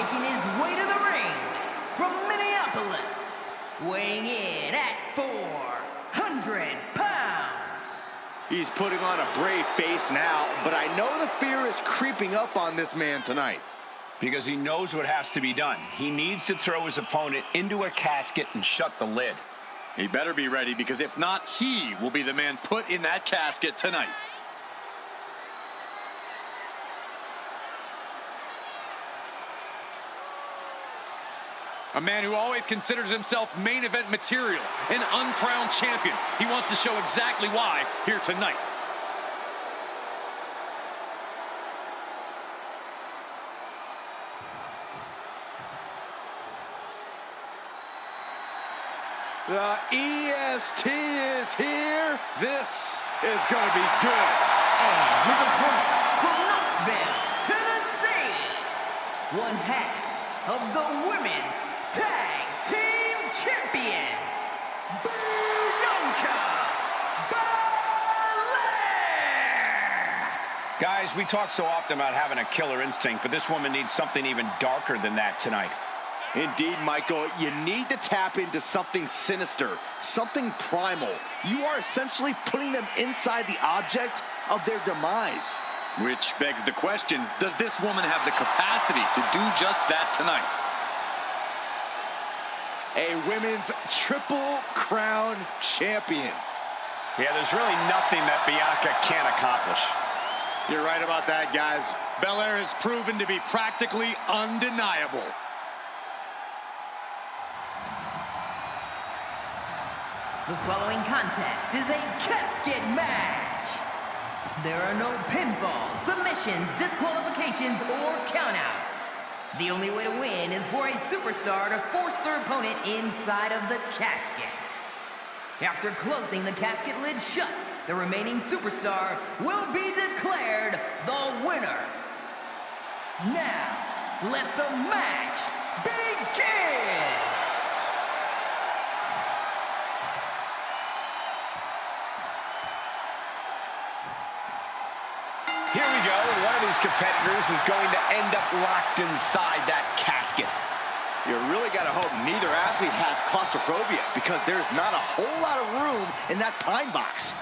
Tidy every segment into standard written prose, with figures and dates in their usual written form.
making his way to the ring from Minneapolis, weighing in at 400 pounds. He's putting on a brave face now, but I know the fear is creeping up on this man tonight. Because he knows what has to be done. He needs to throw his opponent into a casket and shut the lid. He better be ready, because if not, he will be the man put in that casket tonight. A man who always considers himself main event material, an uncrowned champion. He wants to show exactly why here tonight. The EST is here. This is going to be good. And his opponent from Knoxville, Tennessee, one half of the Women's Tag Team Champions, Bianca Belair! Guys, we talk so often about having a killer instinct, but this woman needs something even darker than that tonight. Indeed, Michael, you need to tap into something sinister, something primal. You are essentially putting them inside the object of their demise. Which begs the question, does this woman have the capacity to do just that tonight? A women's Triple Crown champion. Yeah, there's really nothing that Bianca can't accomplish. You're right about that, guys. Belair has proven to be practically undeniable. The following contest is a casket match. There are no pinfalls, submissions, disqualifications, or countouts. The only way to win is for a superstar to force their opponent inside of the casket. After closing the casket lid shut, the remaining superstar will be declared the winner. Now, let the match begin! Here we go, and one of these competitors is going to end up locked inside that casket. You really got to hope neither athlete has claustrophobia, because there's not a whole lot of room in that pine box.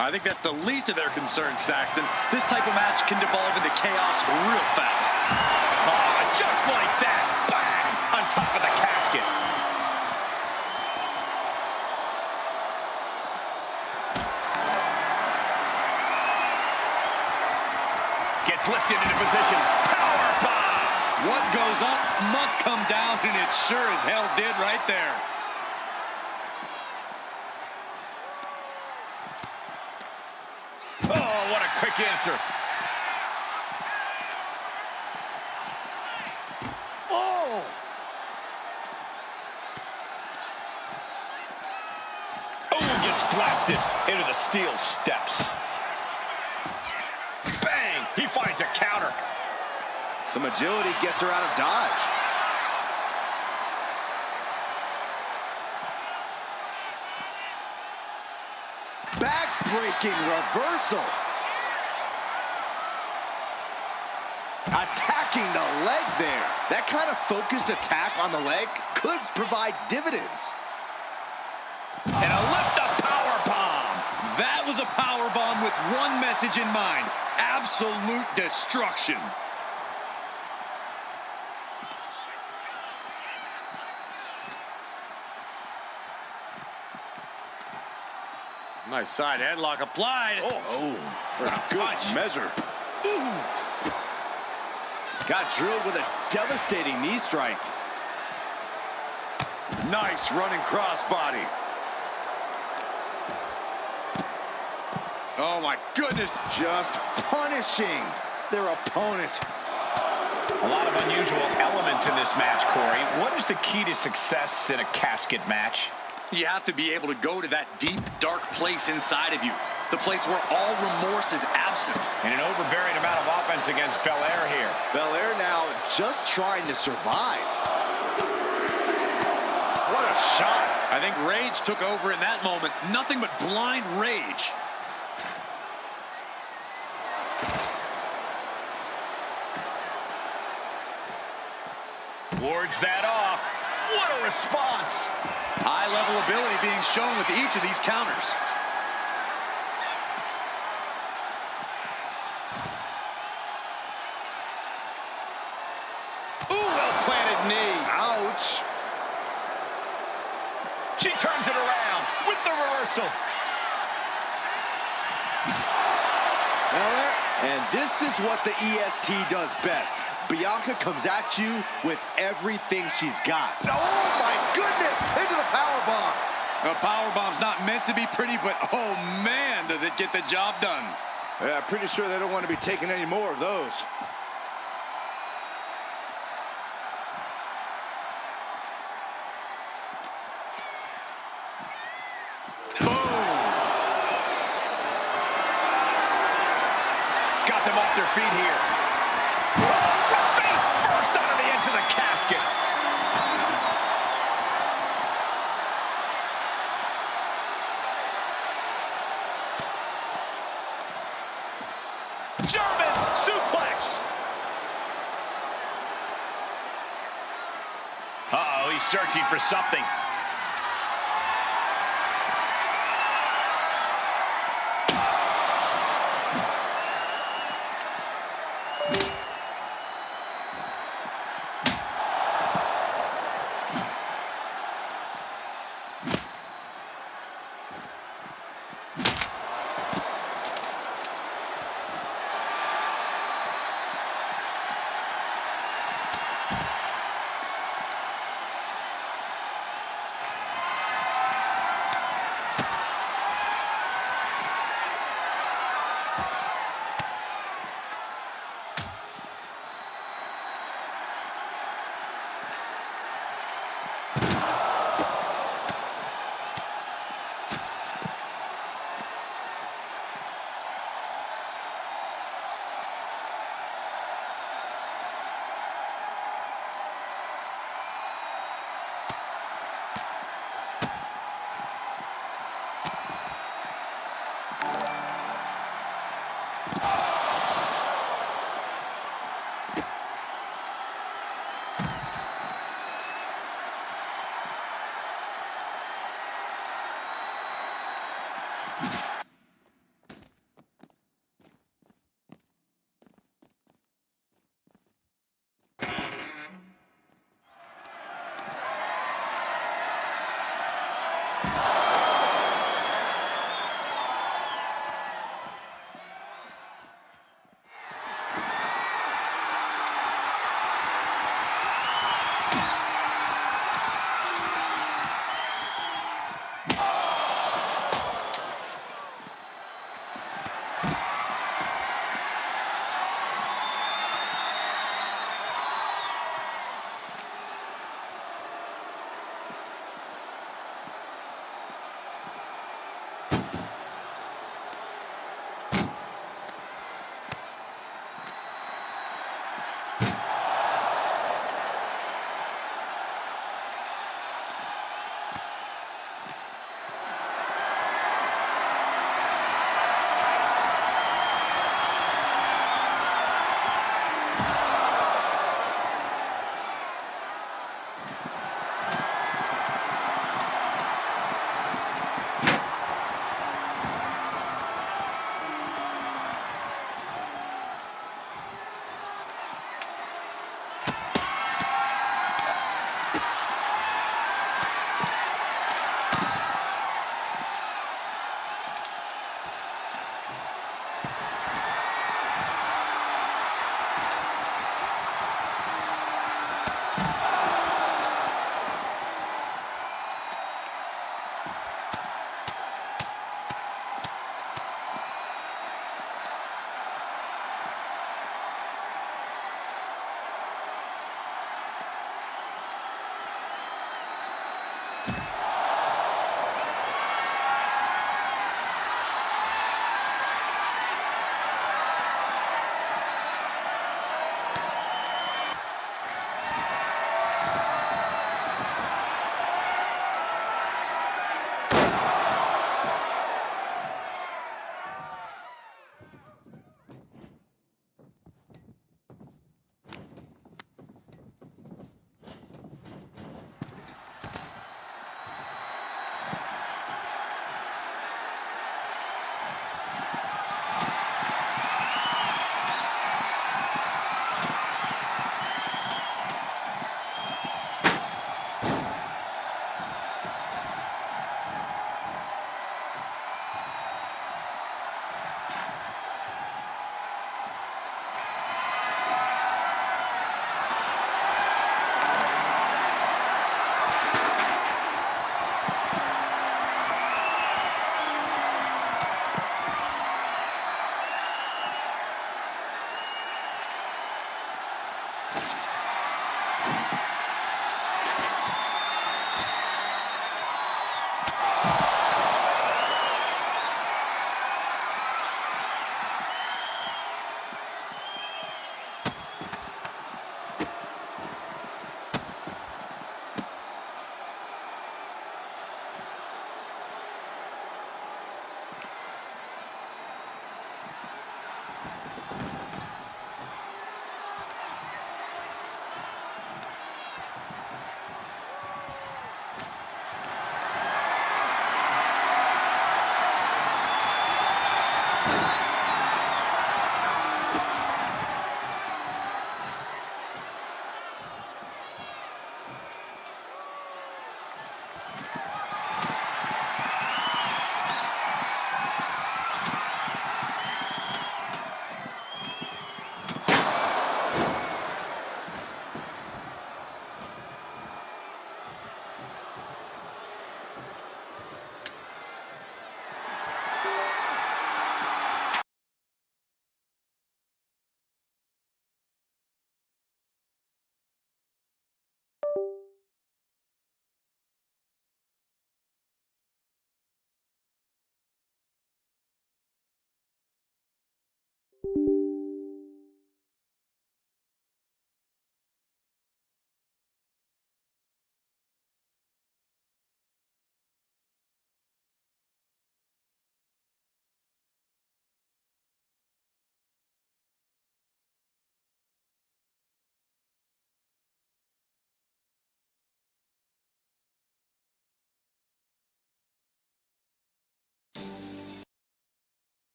I think that's the least of their concerns, Saxton. This type of match can devolve into chaos real fast. Oh, just like that. Bang! On top of the casket. Gets lifted into position. Power bomb! What goes up must come down, and it sure as hell did right there. Oh, what a quick answer. Oh! Oh, gets blasted into the steel steps. Bang! He finds a counter. Some agility gets her out of dodge. Back-breaking reversal. Attacking the leg there. That kind of focused attack on the leg could provide dividends. And a lift-up power bomb. That was a power bomb with one message in mind. Absolute destruction. Nice side headlock applied. Oh, for a good measure. Ooh. Got drilled with a devastating knee strike. Nice running crossbody. Oh my goodness. Just punishing their opponent. A lot of unusual elements in this match, Corey. What is the key to success in a casket match? You have to be able to go to that deep, dark place inside of you. The place where all remorse is absent. And an overbearing amount of offense against Belair here. Belair now just trying to survive. What a shot. I think rage took over in that moment. Nothing but blind rage. Wards that off. What a response. High-level ability being shown with each of these counters. Ooh, well-planted knee. Ouch. She turns it around with the reversal. And this is what the EST does best. Bianca comes at you with everything she's got. Oh my goodness, into the powerbomb. A powerbomb's not meant to be pretty, but oh man, does it get the job done. Yeah, pretty sure they don't want to be taking any more of those. Got them off their feet here. Face first onto the edge of the casket. German suplex. Uh-oh, he's searching for something.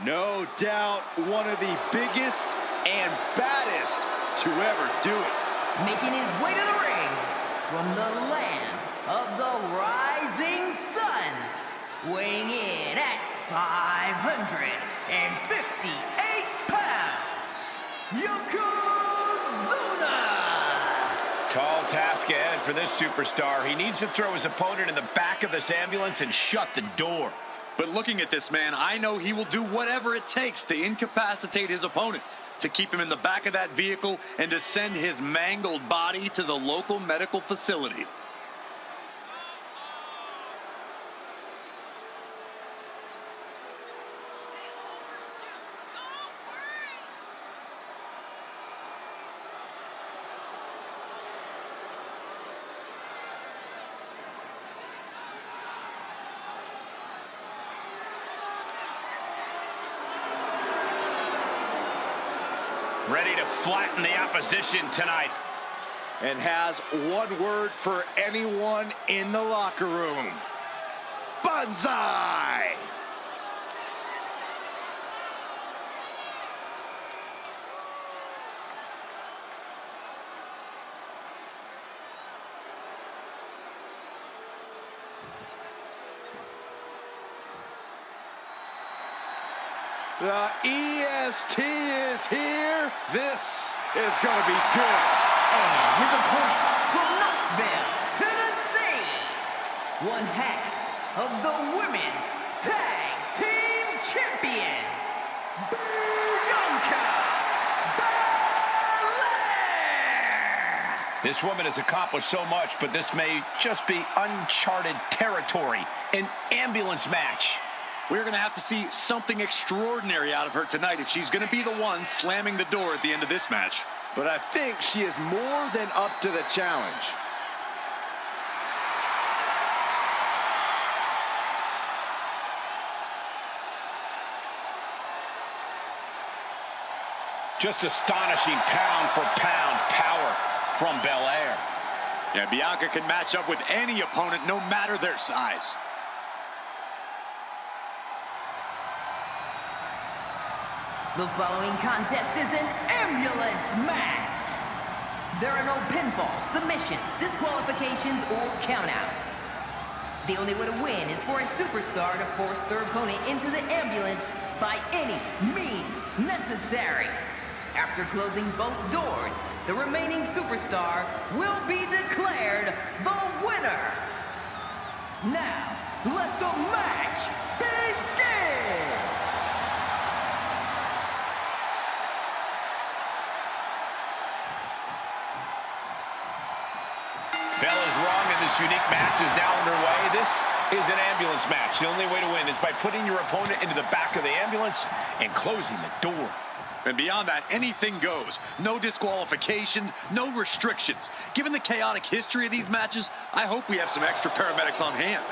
No doubt one of the biggest and baddest to ever do it. Making his way to the ring from the land of the rising sun, weighing in at 558 pounds, Yokozuna! Tall task ahead for this superstar. He needs to throw his opponent in the back of this ambulance and shut the door. But looking at this man, I know he will do whatever it takes to incapacitate his opponent, to keep him in the back of that vehicle and to send his mangled body to the local medical facility. Ready to flatten the opposition tonight. And has one word for anyone in the locker room. Banzai! The EST is here. This is going to be good. And his opponent from Knoxville, Tennessee, one half of the Women's Tag Team Champions, Bianca Belair! This woman has accomplished so much, but this may just be uncharted territory. An ambulance match. We're going to have to see something extraordinary out of her tonight if she's going to be the one slamming the door at the end of this match. But I think she is more than up to the challenge. Just astonishing pound-for-pound power from Belair. Yeah, Bianca can match up with any opponent, no matter their size. The following contest is an ambulance match. There are no pinfalls, submissions, disqualifications, or countouts. The only way to win is for a superstar to force their opponent into the ambulance by any means necessary. After closing both doors, the remaining superstar will be declared the winner. Now, let the match begin! Bella's wrong in this unique match is now underway. This is an ambulance match. The only way to win is by putting your opponent into the back of the ambulance and closing the door. And beyond that, anything goes. No disqualifications, no restrictions. Given the chaotic history of these matches, I hope we have some extra paramedics on hand.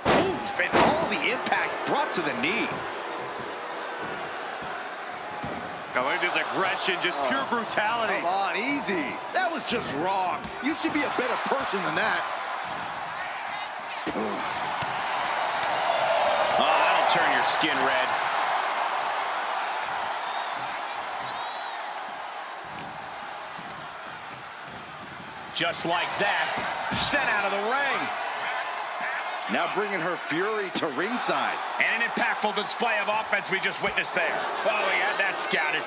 Oof, and all the impact brought to the knee. Oh, look at this aggression, just pure brutality. Come on, easy. That was just wrong. You should be a better person than that. Oh, that'll turn your skin red. Just like that, sent out of the ring. Now bringing her fury to ringside. And an impactful display of offense we just witnessed there. Oh, he had that scouted.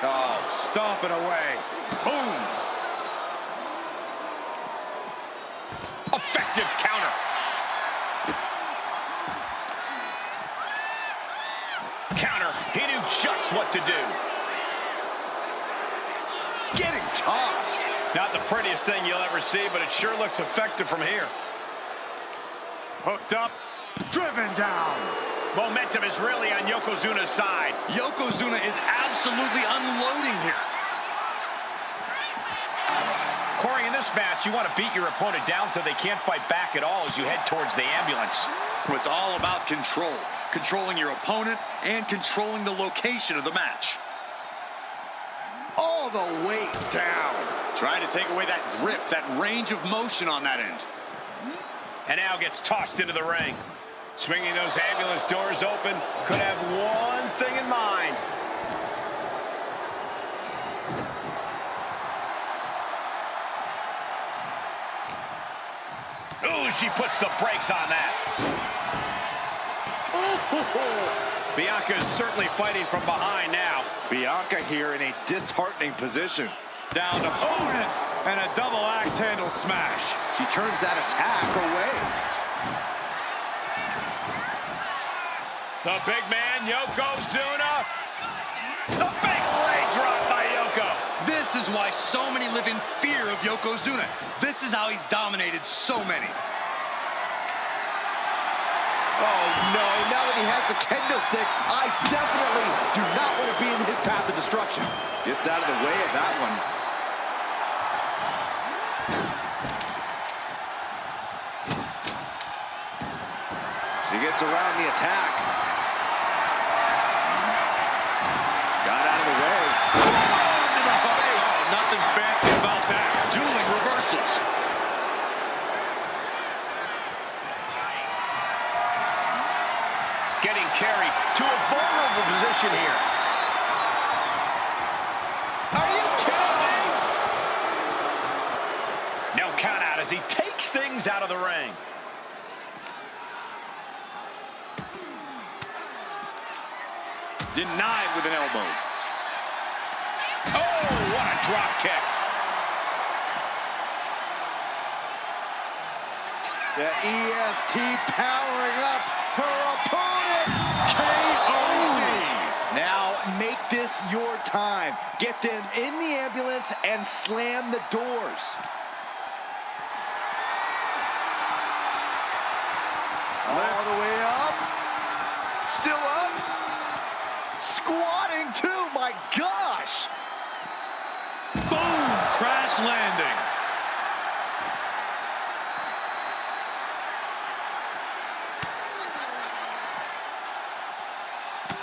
Oh, stomping away. Boom. Effective counter. Counter. He knew just what to do. Getting tossed. Not the prettiest thing you'll ever see, but it sure looks effective from here. Hooked up, driven down. Momentum is really on Yokozuna's side. Yokozuna is absolutely unloading here. Corey, in this match, you want to beat your opponent down so they can't fight back at all as you head towards the ambulance. It's all about control. Controlling your opponent and controlling the location of the match. All the way down. Trying to take away that grip, that range of motion on that end. And now gets tossed into the ring. Swinging those ambulance doors open, could have one thing in mind. Ooh, she puts the brakes on that. Ooh. Bianca is certainly fighting from behind now. Bianca here in a disheartening position. Down to opponent and a double axe handle smash. She turns that attack away. The big man, Yokozuna. The big leg drop by Yoko. This is why so many live in fear of Yokozuna. This is how he's dominated so many. Oh, no. Now that he has the kendo stick, I definitely do not want to be in his path of destruction. Gets out of the way of that one. She gets around the attack. Got out of the way. To the face. Oh, nothing fancy about that. Dueling reversals. Getting carried to a vulnerable position here. Are you kidding me? No count out as he takes things out of the ring. Denied with an elbow. Oh, what a drop kick. The EST powering up her opponent. KOD. Now make this your time. Get them in the ambulance and slam the doors. All the way up. Still up. Squatting too, my gosh. Boom! Crash landing.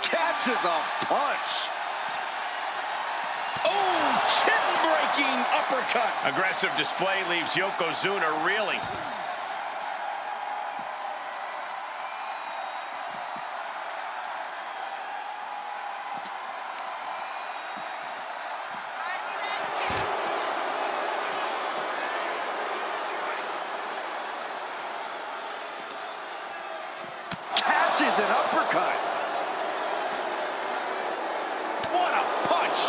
Catches a punch. Oh, chin-breaking uppercut. Aggressive display leaves Yokozuna reeling. Catches an uppercut. What a punch.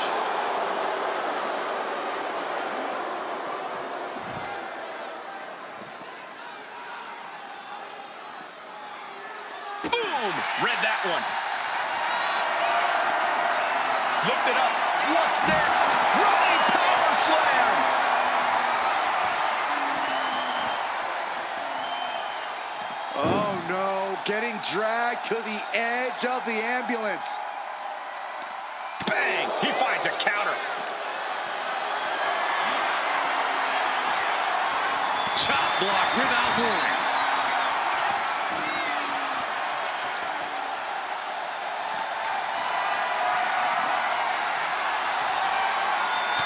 Boom! Read that one. Looked it up. What's next? Running power slam. Oh, no. Getting dragged to the edge of the ambulance. Bang! He finds a counter. Chop block without warning.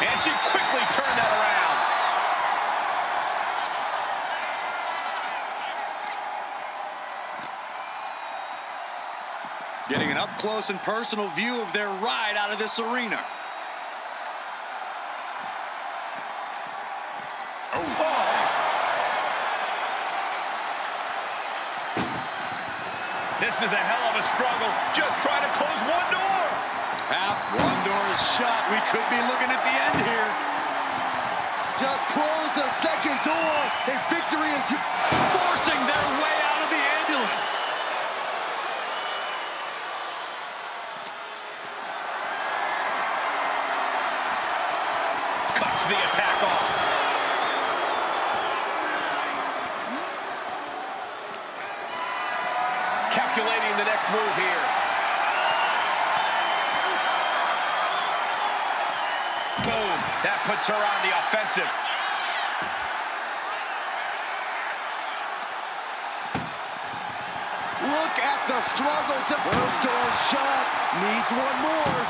And she quickly turned that around. Getting an up-close and personal view of their ride out of this arena. This is a hell of a struggle. Just trying to close one door. One door is shut. We could be looking at the end here. Just close the second door. A victory is Forcing their way out of the ambulance. Cuts the attack off. Calculating the next move here. Boom. That puts her on the offensive. Look at the struggle to first door shut. Needs one more.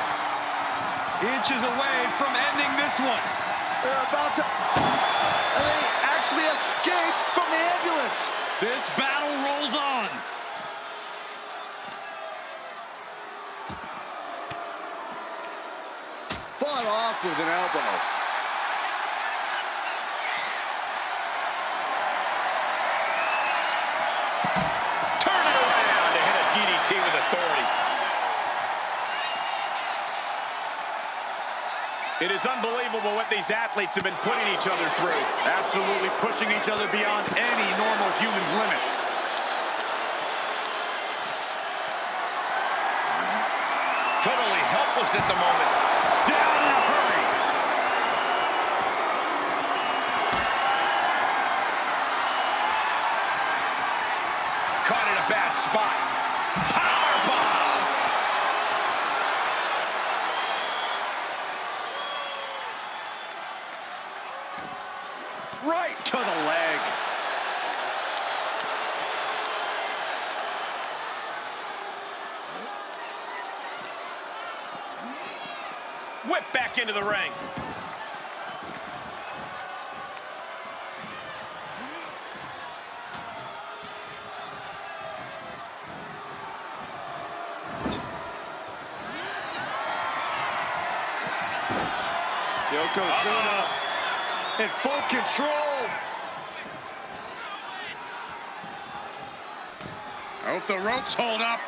Inches away from ending this one. They're about to... They actually escape from the ambulance. This battle rolls on. Fought off with an elbow. Turn it around to hit a DDT with authority. It is unbelievable what these athletes have been putting each other through. Absolutely pushing each other beyond any normal human's limits. Totally helpless at the moment. Down in a hurry. Caught in a bad spot. Powerbomb! Right to the leg. Whip back into the ring. Yokozuna in full control. I hope the ropes hold up.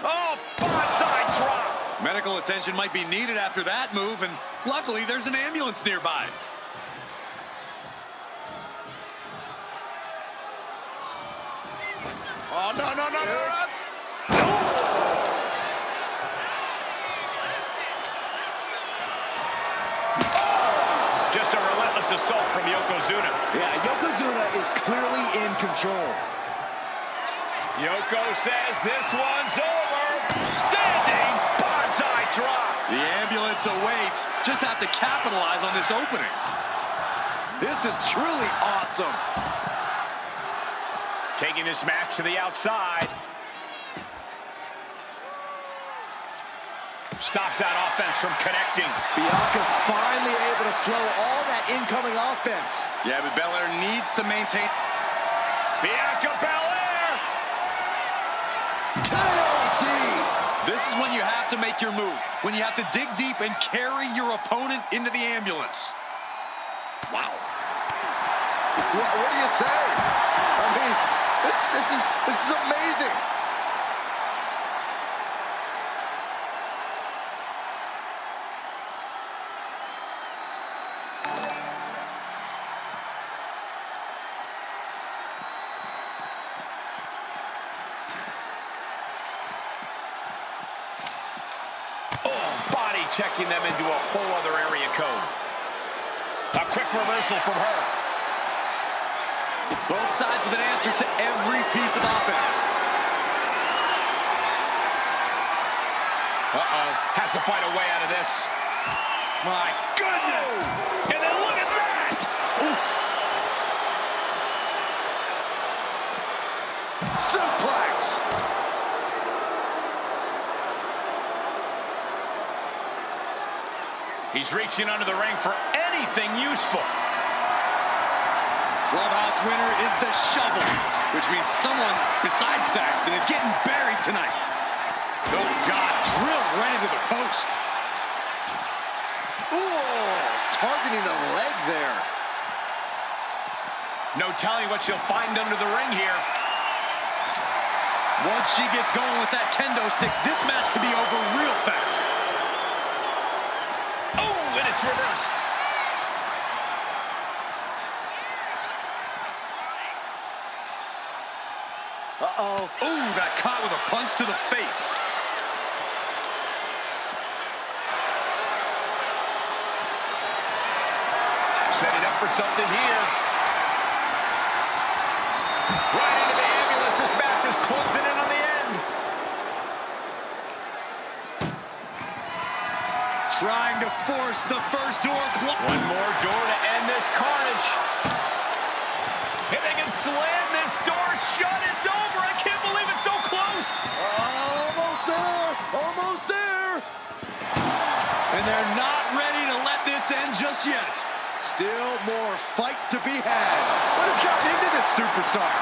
Oh, bonsai drop. Medical attention might be needed after that move, and luckily there's an ambulance nearby. Oh, no. Just a relentless assault from Yokozuna. Yeah, Yokozuna is clearly in control. Yoko says this one's over. Standing bonsai drop. The ambulance awaits. Just have to capitalize on this opening. This is truly awesome. Taking this match to the outside. Stops that offense from connecting. Bianca's finally able to slow all that incoming offense. Yeah, but Belair needs to maintain. Bianca Belair! KOD! This is when you have to make your move. When you have to dig deep and carry your opponent into the ambulance. Wow. What do you say? I mean, this is amazing. checking them into a whole other area code. A quick reversal from her. Both sides with an answer to every piece of offense. Uh-oh. Has to find a way out of this. My goodness! Oh. And then look at that! Oof. Suplex! He's reaching under the ring for anything useful. Clubhouse winner is the shovel, which means someone besides Saxton is getting buried tonight. Oh, God, drilled right into the post. Ooh, targeting the leg there. No telling what she'll find under the ring here. Once she gets going with that kendo stick, this match could be over real fast. Oh, and it's reversed. Uh-oh. Ooh, got caught with a punch to the face. Setting up for something here. Right into the ambulance. This match is closing in on the end. Trying to force the first door closed. One more door to end this carnage. If they can slam this door shut, it's over. I can't believe it's so close. Almost there. Almost there. And they're not ready to let this end just yet. Still more fight to be had. What has gotten into this superstar?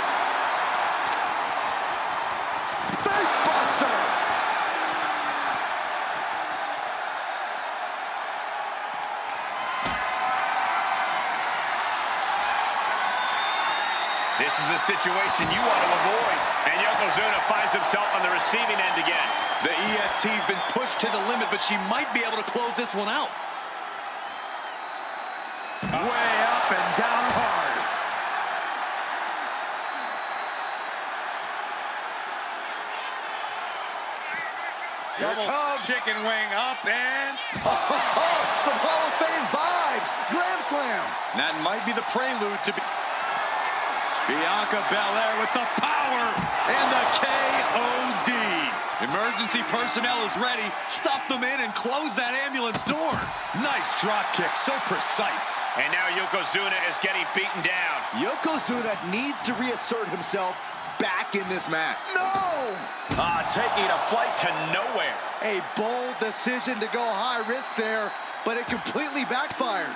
Face buster. This is a situation you want to avoid. And Yokozuna finds himself on the receiving end again. The EST's been pushed to the limit, but she might be able to close this one out. Way up and down hard. Double chicken wing up and... Some Hall of Fame vibes. Glam slam. That might be the prelude to... Bianca Belair with the power and the KOD. Emergency personnel is ready. Stuff them in and close that ambulance door. Nice drop kick, so precise. And now Yokozuna is getting beaten down. Yokozuna needs to reassert himself back in this match. No! Taking a flight to nowhere. A bold decision to go high risk there, but it completely backfired.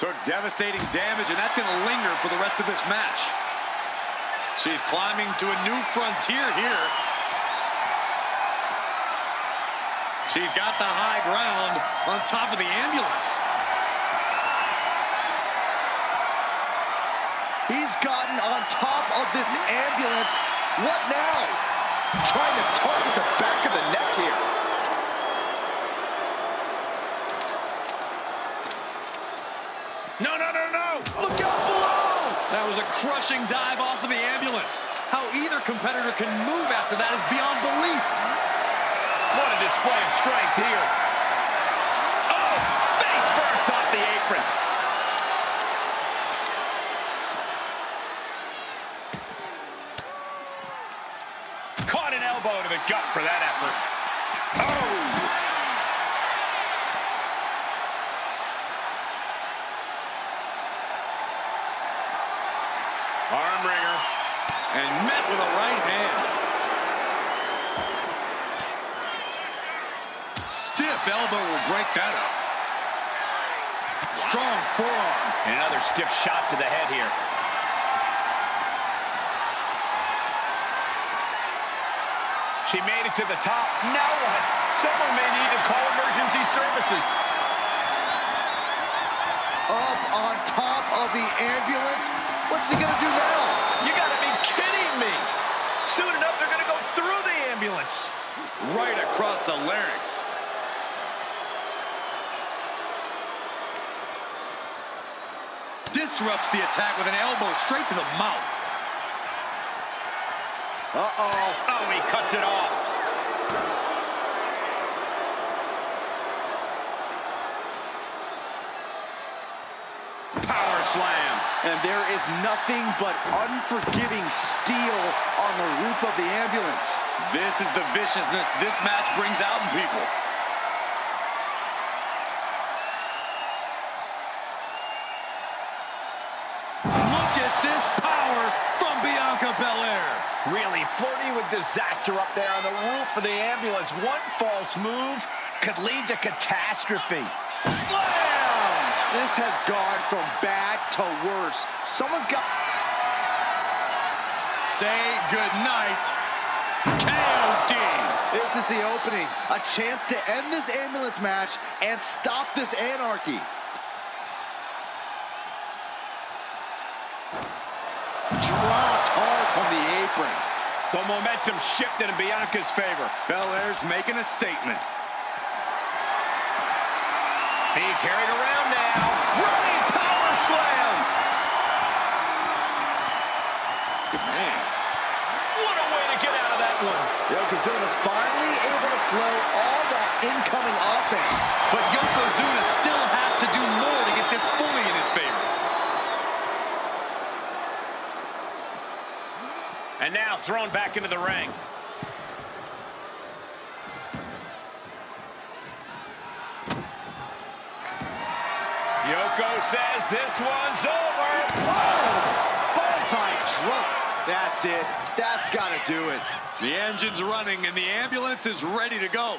Took devastating damage, and that's going to linger for the rest of this match. She's climbing to a new frontier here. She's got the high ground on top of the ambulance. He's gotten on top of this ambulance. What now? Trying to target the back of the neck here. No, no, no, no! Look out below! That was a crushing dive off of the ambulance. How either competitor can move after that is beyond belief. What a display of strength here. Oh, face first off the apron. Caught an elbow to the gut for that effort. Oh! Arm wringer. And met with a right hand. Stiff elbow will break that up. Strong forearm. And another stiff shot to the head here. She made it to the top. Now what? Someone may need to call emergency services. Up on top of the ambulance. What's he gonna do now? You gotta be kidding me. Soon enough, they're gonna go through the ambulance. Right across the larynx. Disrupts the attack with an elbow straight to the mouth. Uh-oh. Oh, he cuts it off. Power slam. And there is nothing but unforgiving steel on the roof of the ambulance. This is the viciousness this match brings out in people. Look at this power from Bianca Belair. Really flirting with disaster up there on the roof of the ambulance. One false move could lead to catastrophe. Slam! This has gone from bad to worse. Someone's got... Say goodnight, KOD. This is the opening. A chance to end this ambulance match and stop this anarchy. Dropped hard from the apron. The momentum shifted in Bianca's favor. Belair's making a statement. Being carried around now. Running power slam. Man. What a way to get out of that one. Yokozuna's finally able to slow all that incoming offense. But Yokozuna still has to do more to get this fully in his favor. And now thrown back into the ring. Yoko says this one's over. Oh! Bullseye drop. That's it. That's got to do it. The engine's running and the ambulance is ready to go.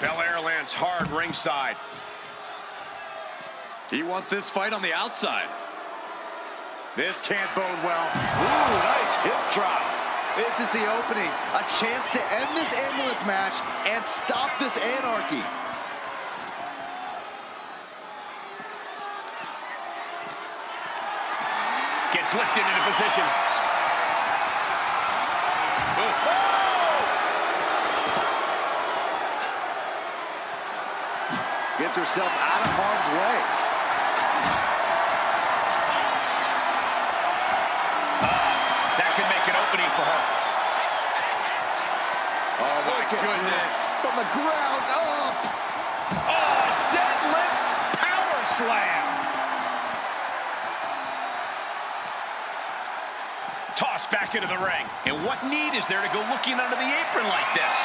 Belair lands hard ringside. He wants this fight on the outside. This can't bode well. Ooh, nice hip drop. This is the opening. A chance to end this ambulance match and stop this anarchy. Gets lifted into position. Oof. Gets herself out of harm's way. That could make an opening for her. Oh, my goodness. From the ground up. Oh, deadlift power slam. Tossed back into the ring. And what need is there to go looking under the apron like this?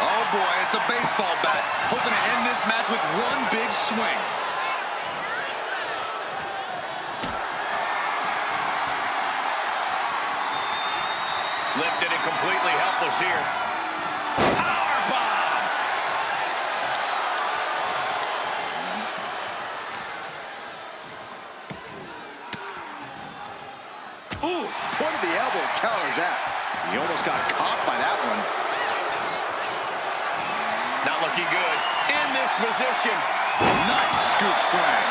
Oh, boy, it's a baseball bat. Hoping to end this match with one big swing. Lifted and completely helpless here. Powerbomb! Ooh, point of the elbow counters that. He almost got caught by that one. Not looking good. In this position. Nice scoop slam.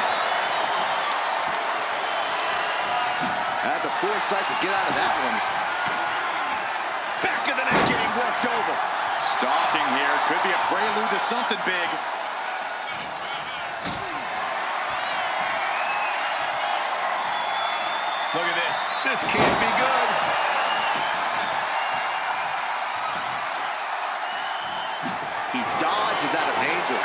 Had the foresight to get out of that one. Back of the neck getting worked over. Stalking here could be a prelude to something big. Look at this. This can't be good. He dodges out of danger.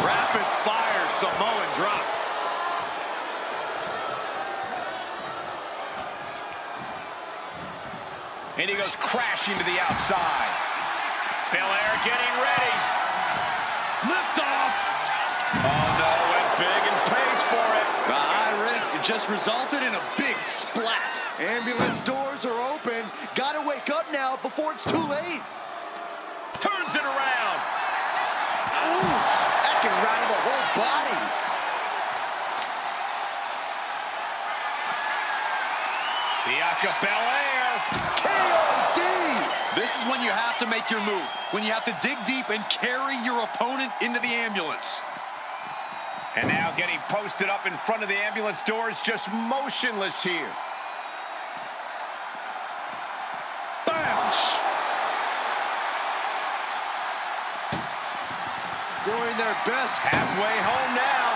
Rapid fire Samoan drop. And he goes crashing to the outside. Belair getting ready. Lift off. Oh, no, went big and pays for it. The high risk just resulted in a big splat. Ambulance doors are open. Gotta wake up now before it's too late. Turns it around. Ooh, that can rattle the whole body. Bianca Belair. KOD! This is when you have to make your move. When you have to dig deep and carry your opponent into the ambulance. And now getting posted up in front of the ambulance doors, just motionless here. Bounce! doing their best. Halfway home now.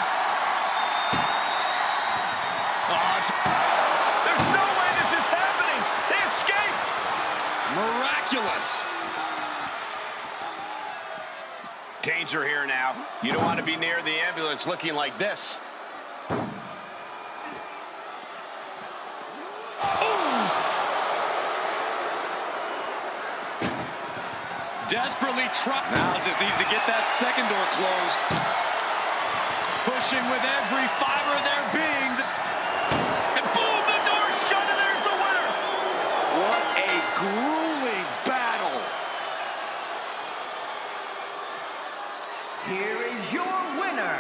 There's no way this is happening. They escaped. Miraculous. Danger here now. You don't want to be near the ambulance looking like this. Desperately trying. Now just needs to get that second door closed. Pushing with every fiber of their being. And boom, the door's shut, and there's the winner. What a grueling battle. Here is your winner,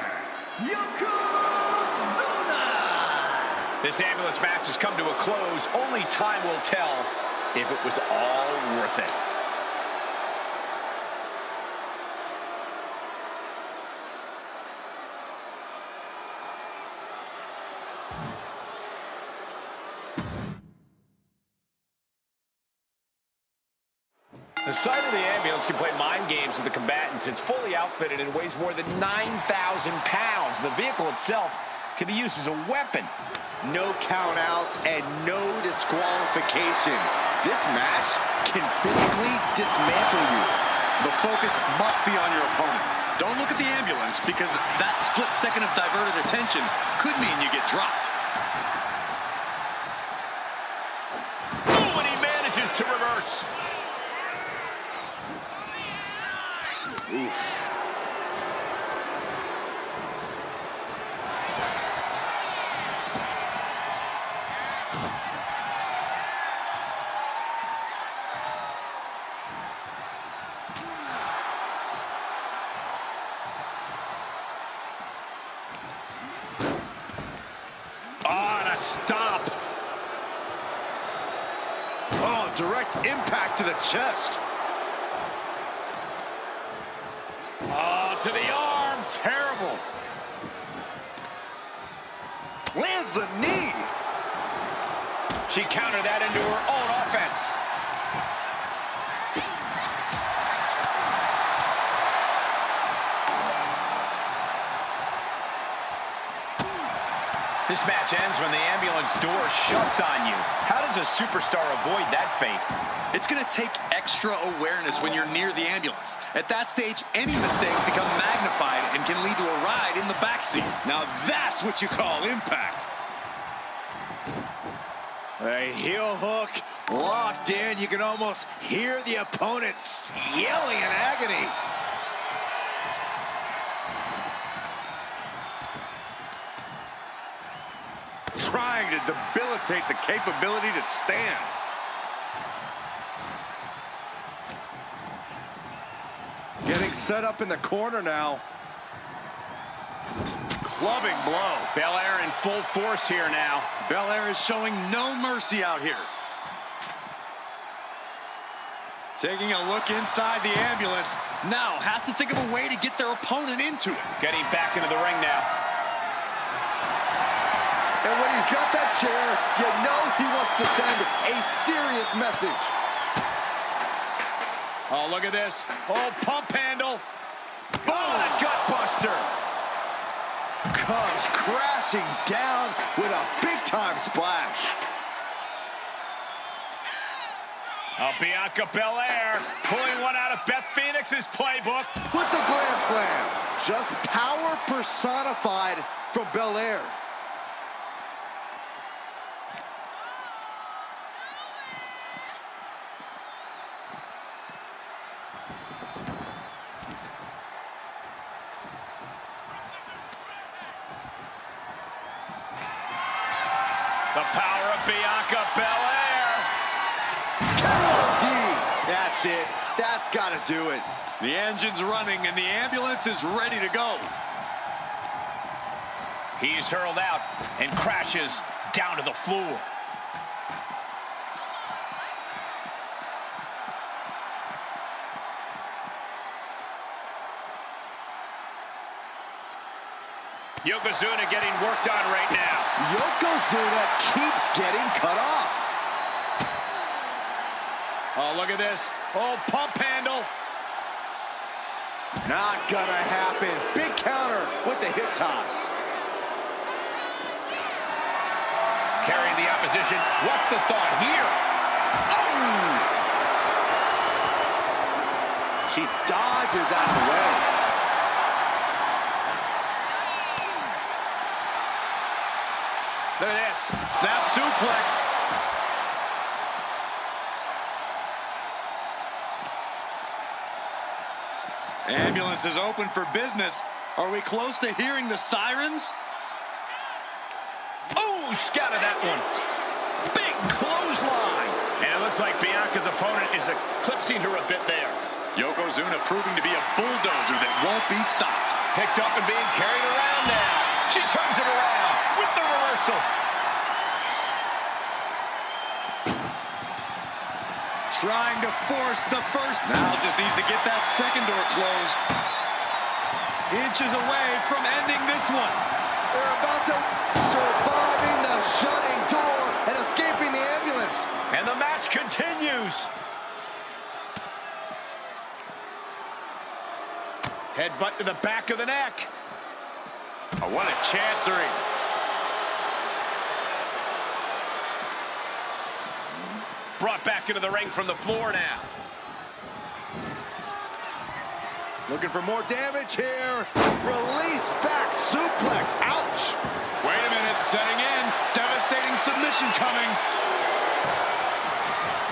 Yokozuna! This ambulance match has come to a close. Only time will tell if it was all worth it. The sight of the ambulance can play mind games with the combatants. It's fully outfitted and weighs more than 9,000 pounds. The vehicle itself can be used as a weapon. No countouts and no disqualification. This match can physically dismantle you. The focus must be on your opponent. Don't look at the ambulance, because that split second of diverted attention could mean you get dropped. Oh, and he manages to reverse. Oof. On a stop. Oh, direct impact to the chest. Oh, to the arm. Terrible. Lands the knee. She countered that into her own offense. This match ends when the ambulance door shuts on you. How does a superstar avoid that fate? It's going to take extra awareness when you're near the ambulance. At that stage, any mistakes become magnified and can lead to a ride in the backseat. Now that's what you call impact. A heel hook locked in. You can almost hear the opponents yelling in agony. Trying to debilitate the capability to stand. Getting set up in the corner now. Clubbing blow. Belair in full force here now. Belair is showing no mercy out here. Taking a look inside the ambulance. Now has to think of a way to get their opponent into it. Getting back into the ring now. And when he's got that chair, you know he wants to send a serious message. Oh, look at this. Oh, pump handle. Oh, the gut buster. Comes crashing down with a big-time splash. Oh, Bianca Belair pulling one out of Beth Phoenix's playbook. With the Glam Slam. Just power personified from Belair. The power of Bianca Belair. KOD. That's it. That's got to do it. The engine's running and the ambulance is ready to go. He's hurled out and crashes down to the floor. Yokozuna getting worked on right now. Yokozuna keeps getting cut off. Oh, look at this. Oh, pump handle. Not gonna happen. Big counter with the hip toss. Carrying the opposition. What's the thought here? Oh! She dodges out of the way. Look at this. Snap suplex. Ambulance is open for business. Are we close to hearing the sirens? Oh, scouted that one. Big clothesline. And it looks like Bianca's opponent is eclipsing her a bit there. Yokozuna proving to be a bulldozer that won't be stopped. Picked up and being carried around now. She turns it around with the reversal. Trying to force the first. Now just needs to get that second door closed. Inches away from ending this one. They're about to surviving the shutting door and escaping the ambulance. And the match continues. Headbutt to the back of the neck. Oh, what a chancery. Brought back into the ring from the floor now. Looking for more damage here. Release back suplex. Ouch. Wait a minute, setting in. Devastating submission coming.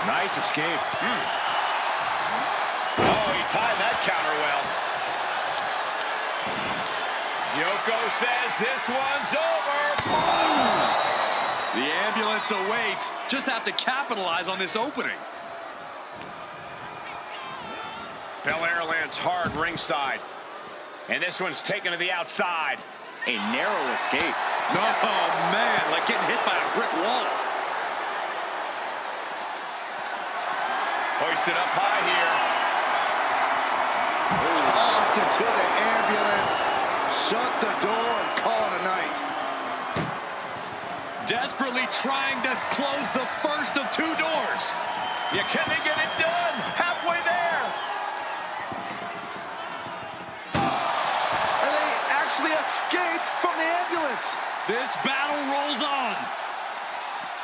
Nice escape. Oh, he timed that counter well. Yoko says this one's over. Boom! The ambulance awaits. Just have to capitalize on this opening. Belair lands hard ringside. And this one's taken to the outside. A narrow escape. Oh, man, like getting hit by a brick wall. Hoisted up high here. Tossed into the ambulance. Shut the door and call it a night. Desperately trying to close the first of two doors. Yeah, can they get it done? Halfway there. And they actually escaped from the ambulance. This battle rolls on.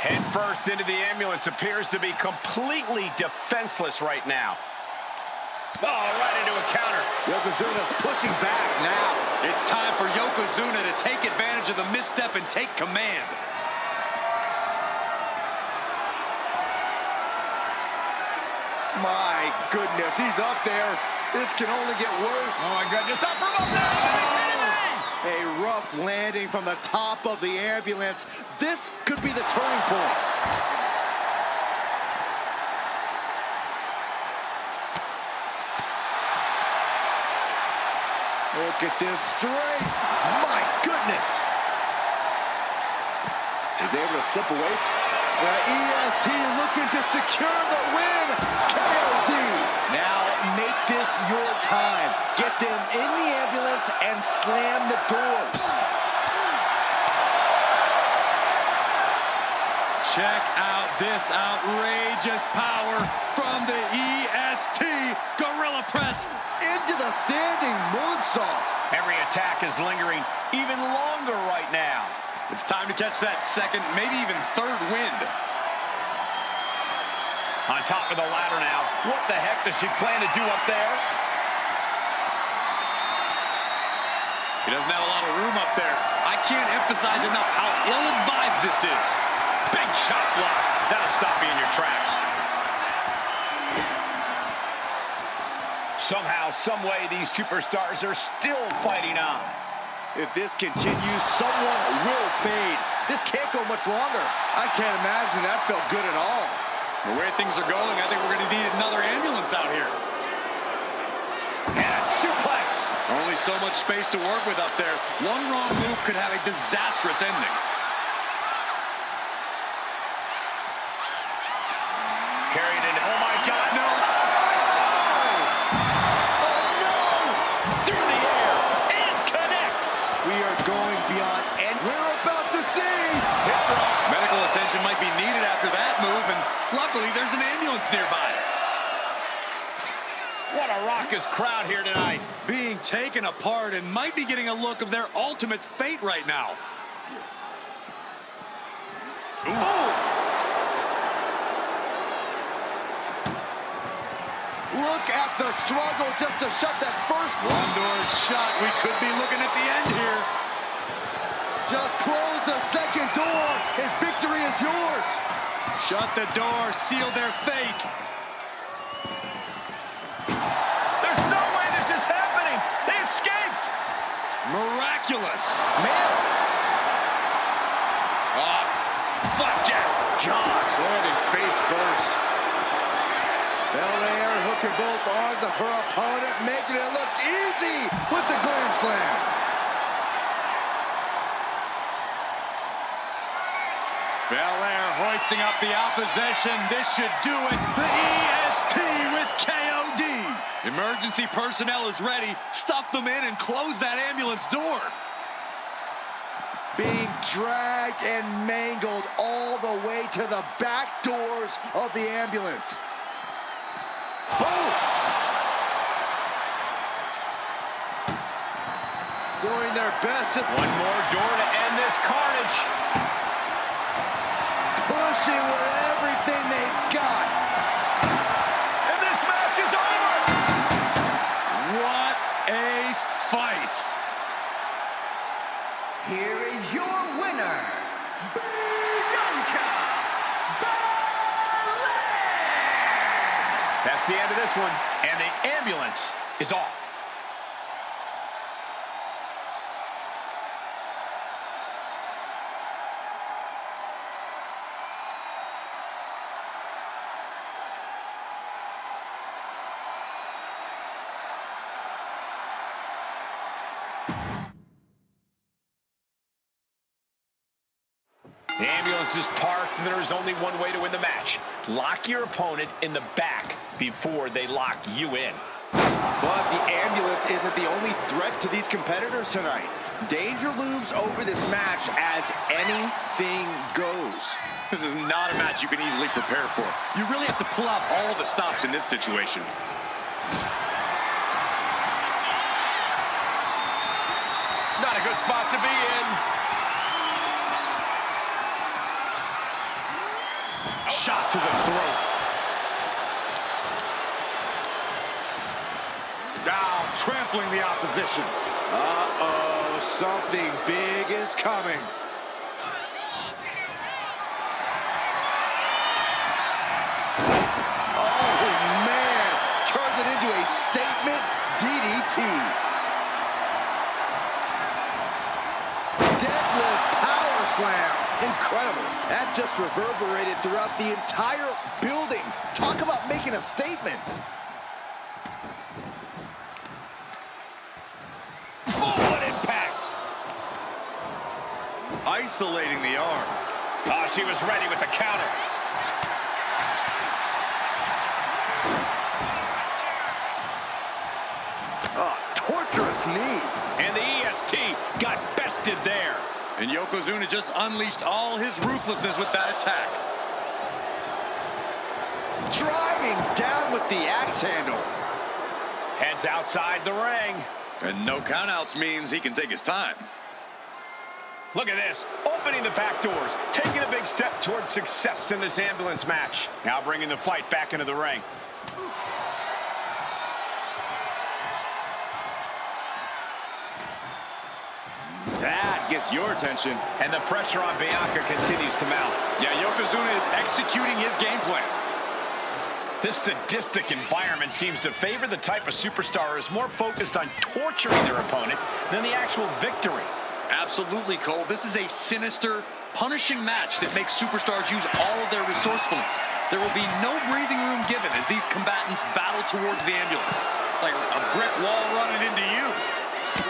Head first into the ambulance, appears to be completely defenseless right now. Oh, right into a counter. Yokozuna's pushing back now. It's time for Yokozuna to take advantage of the misstep and take command. My goodness, he's up there. This can only get worse. Oh, my goodness. Not from up there. A rough landing from the top of the ambulance. This could be the turning point. Look at this strength. My goodness. He's able to slip away. The EST looking to secure the win. KOD. Now make this your time. Get them in the ambulance and slam the doors. Check out this outrageous power from the EST. Gorilla press. Into the standing moonsault. Every attack is lingering even longer right now. It's time to catch that second, maybe even third wind. On top of the ladder now. What the heck does she plan to do up there? He doesn't have a lot of room up there. I can't emphasize enough how ill-advised this is. Big chop block. That'll stop you in your tracks. Somehow, some way, these superstars are still fighting on. If this continues, someone will fade. This can't go much longer. I can't imagine that felt good at all. The way things are going, I think we're going to need another ambulance out here. And a suplex. Only so much space to work with up there. One wrong move could have a disastrous ending. Carried into, oh my God, no. Medical attention might be needed after that move, and luckily there's an ambulance nearby. What a rock raucous crowd here tonight. Being taken apart and might be getting a look of their ultimate fate right now. Oh! Look at the struggle just to shut that first. One door shut. We could be looking at the end here. Just close the second door and victory is yours. Shut the door, seal their fate. There's no way this is happening. They escaped. Miraculous. Man. Flapjack. Gosh, landing face first. Belair hooking both arms of her opponent, making it look easy with the glam slam. Belair hoisting up the opposition. This should do it. The EST with KOD. Emergency personnel is ready. Stuff them in and close that ambulance door. Being dragged and mangled all the way to the back doors of the ambulance. Boom! Doing their best to... One more door to end this carnage. Pushing with everything they've got. And this match is over. What a fight. Here is your winner, Bianca Belair! That's the end of this one, and the ambulance is off. The ambulance is parked, and there is only one way to win the match. Lock your opponent in the back before they lock you in. But the ambulance isn't the only threat to these competitors tonight. Danger looms over this match as anything goes. This is not a match you can easily prepare for. You really have to pull out all the stops in this situation. Not a good spot to be in. Shot to the throat. Now trampling the opposition. Uh-oh, something big is coming. Oh, man, turned it into a statement DDT. Deadlift power slam. Incredible. That just reverberated throughout the entire building. Talk about making a statement. What impact! Isolating the arm. Oh, she was ready with the counter. Oh, torturous knee. And the EST got bested there. And Yokozuna just unleashed all his ruthlessness with that attack. Driving down with the axe handle. Heads outside the ring. And no countouts means he can take his time. Look at this, opening the back doors, taking a big step towards success in this ambulance match. Now bringing the fight back into the ring. That gets your attention. And the pressure on Bianca continues to mount. Yeah, Yokozuna is executing his game plan. This sadistic environment seems to favor the type of superstar who is more focused on torturing their opponent than the actual victory. Absolutely, Cole. This is a sinister, punishing match that makes superstars use all of their resourcefulness. There will be no breathing room given as these combatants battle towards the ambulance. Like a brick wall running into you.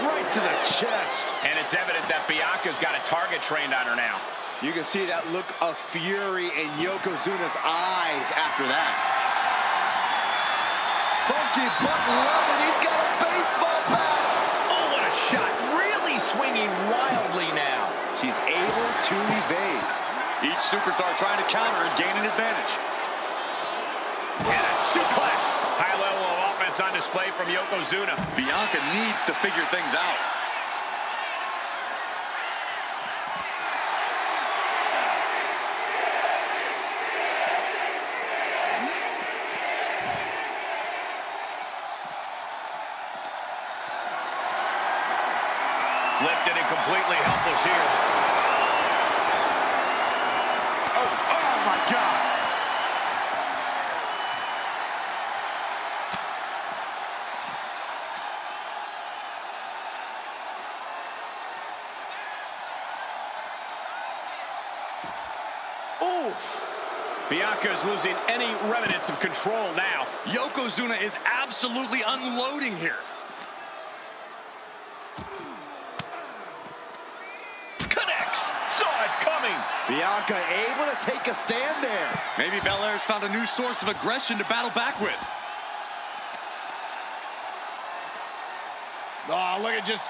Right to the chest. And it's evident that Bianca's got a target trained on her now. You can see that look of fury in Yokozuna's eyes after that. Funky butt loving, he's got a baseball bat. Oh, what a shot. Really swinging wildly now. She's able to evade. Each superstar trying to counter and gain an advantage. And a suplex. High level of offense offense on display from Yokozuna. Bianca needs to figure things out. Lifted and completely helpless here. Oh my God. Oof. Bianca is losing any remnants of control now. Yokozuna is absolutely unloading here. Connects. Saw it coming. Bianca able to take a stand there. Maybe Belair's found a new source of aggression to battle back with. Oh, look at just...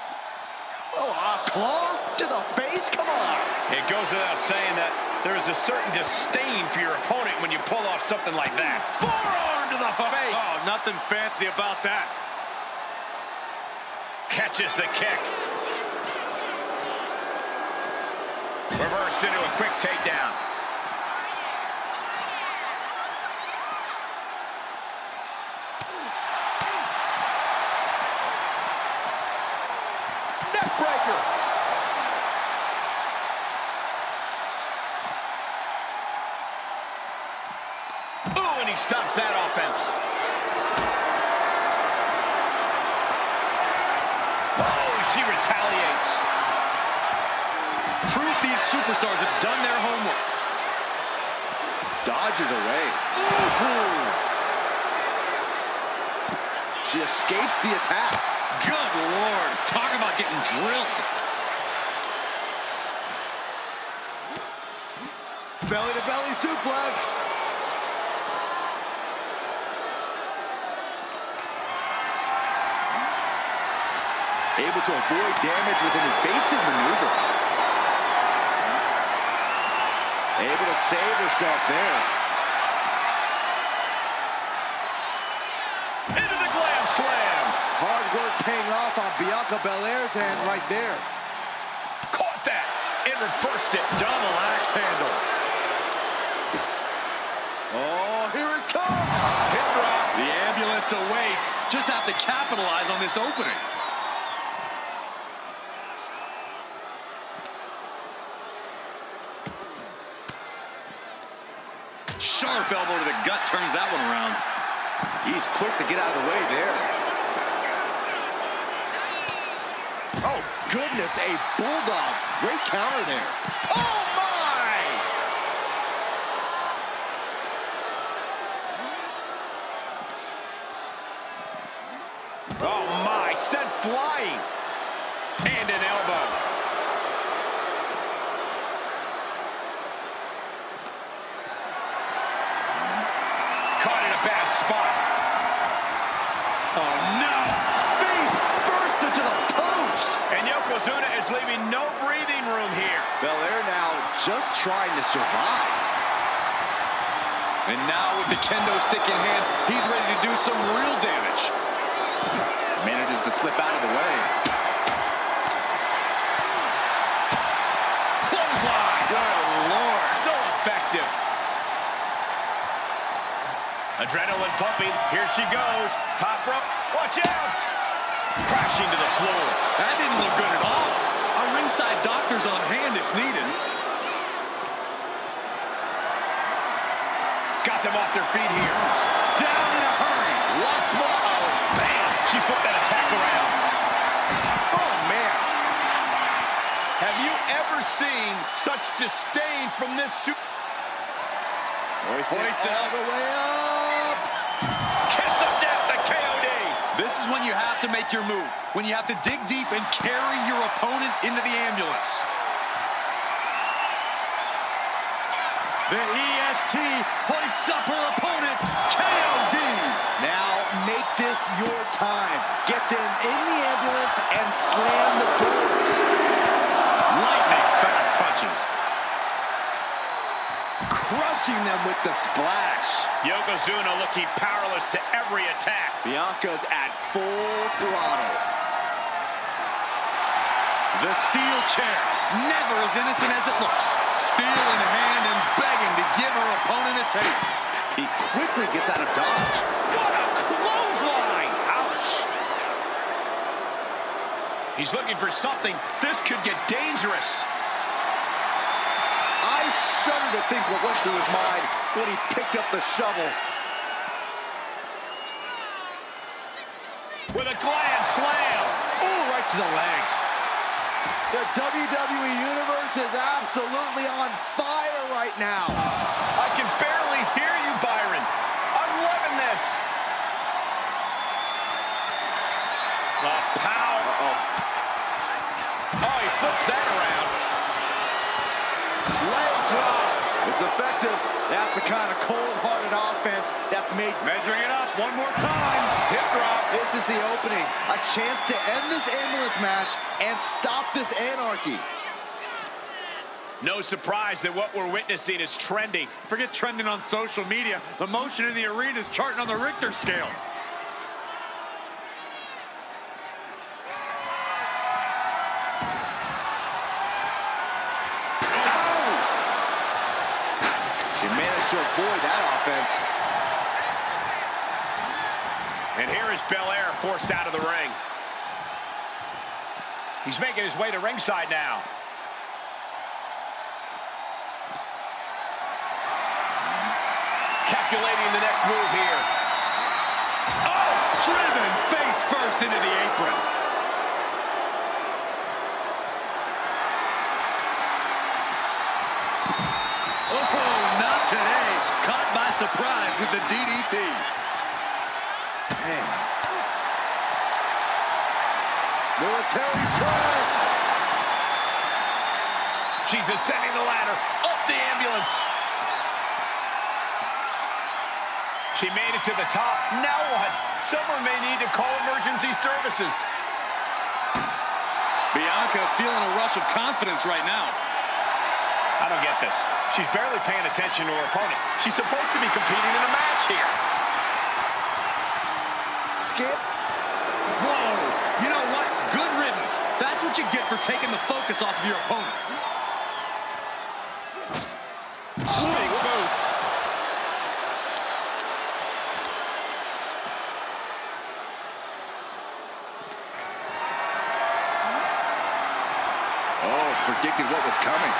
Oh, a claw to the face? Come on. It goes without saying that there is a certain disdain for your opponent when you pull off something like that. Forearm to the face. Oh, nothing fancy about that. Catches the kick. Reversed into a quick takedown. Neckbreaker. Ooh, and he stops that offense. Oh, she retaliates. Proof these superstars have done their homework. Dodges away. Ooh. She escapes the attack. Good Lord. Talk about getting drilled. Belly-to-belly suplex. Able to avoid damage with an evasive maneuver. Able to save herself there. Into the glam slam. Hard work paying off on Bianca Belair's hand right there. Caught that and reversed it. Double axe handle. Oh, here it comes. Hip drop. The ambulance awaits. Just have to capitalize on this opening. Sharp elbow to the gut turns that one around. He's quick to get out of the way there. Oh, goodness, a bulldog. Great counter there. Oh, my! Oh, my. Sent flying. And an elbow. Caught in a bad spot. Oh, no. Face first into the post. And Yokozuna is leaving no breathing room here. Belair now just trying to survive. And now with the kendo stick in hand, he's ready to do some real damage. Manages to slip out of the way. Clothesline. Good Lord. So effective. Adrenaline pumping. Here she goes. Top rope. Watch out. Crashing to the floor. That didn't look good at all. Our ringside doctor's on hand if needed. Got them off their feet here. Down in a hurry. Once more. Oh, man. She flipped that attack around. Oh, man. Have you ever seen such disdain from this super... Hoisted all the way up. Kiss of death, the KOD. This is when you have to make your move. When you have to dig deep and carry your opponent into the ambulance. The EST hoists up her opponent, KOD. Now make this your time. Get them in the ambulance and slam the doors. Lightning fast punches. Crushing them with the splash. Yokozuna looking powerless to every attack. Bianca's at full throttle. The steel chair, never as innocent as it looks. Steel in hand and begging to give her opponent a taste. He quickly gets out of dodge. What a clothesline! Ouch! He's looking for something. This could get dangerous. I shudder to think what went through his mind when he picked up the shovel. With a glad slam. Oh, right to the leg. The WWE Universe is absolutely on fire right now. I can barely hear you, Byron. I'm loving this. The power. Oh, he flips that around. Leg drop. It's effective. That's the kind of cold-hearted offense that's made. Measuring it up one more time. Hip drop. This is the opening. A chance to end this ambulance match and stop this anarchy. No surprise that what we're witnessing is trending. Forget trending on social media. The motion in the arena is charting on the Richter scale. She managed to avoid that offense. And here is Belair forced out of the ring. He's making his way to ringside now. Calculating the next move here. Oh, driven face first into the apron. Oh, not today. Caught by surprise with the DDT. Man. Military press. She's ascending the ladder, up the ambulance. She made it to the top. Now what? Someone may need to call emergency services. Bianca feeling a rush of confidence right now. I don't get this. She's barely paying attention to her opponent. She's supposed to be competing in a match here. Skip. Whoa. You know what? Good riddance. That's what you get for taking the focus off of your opponent. Big boot. Oh, predicted what was coming.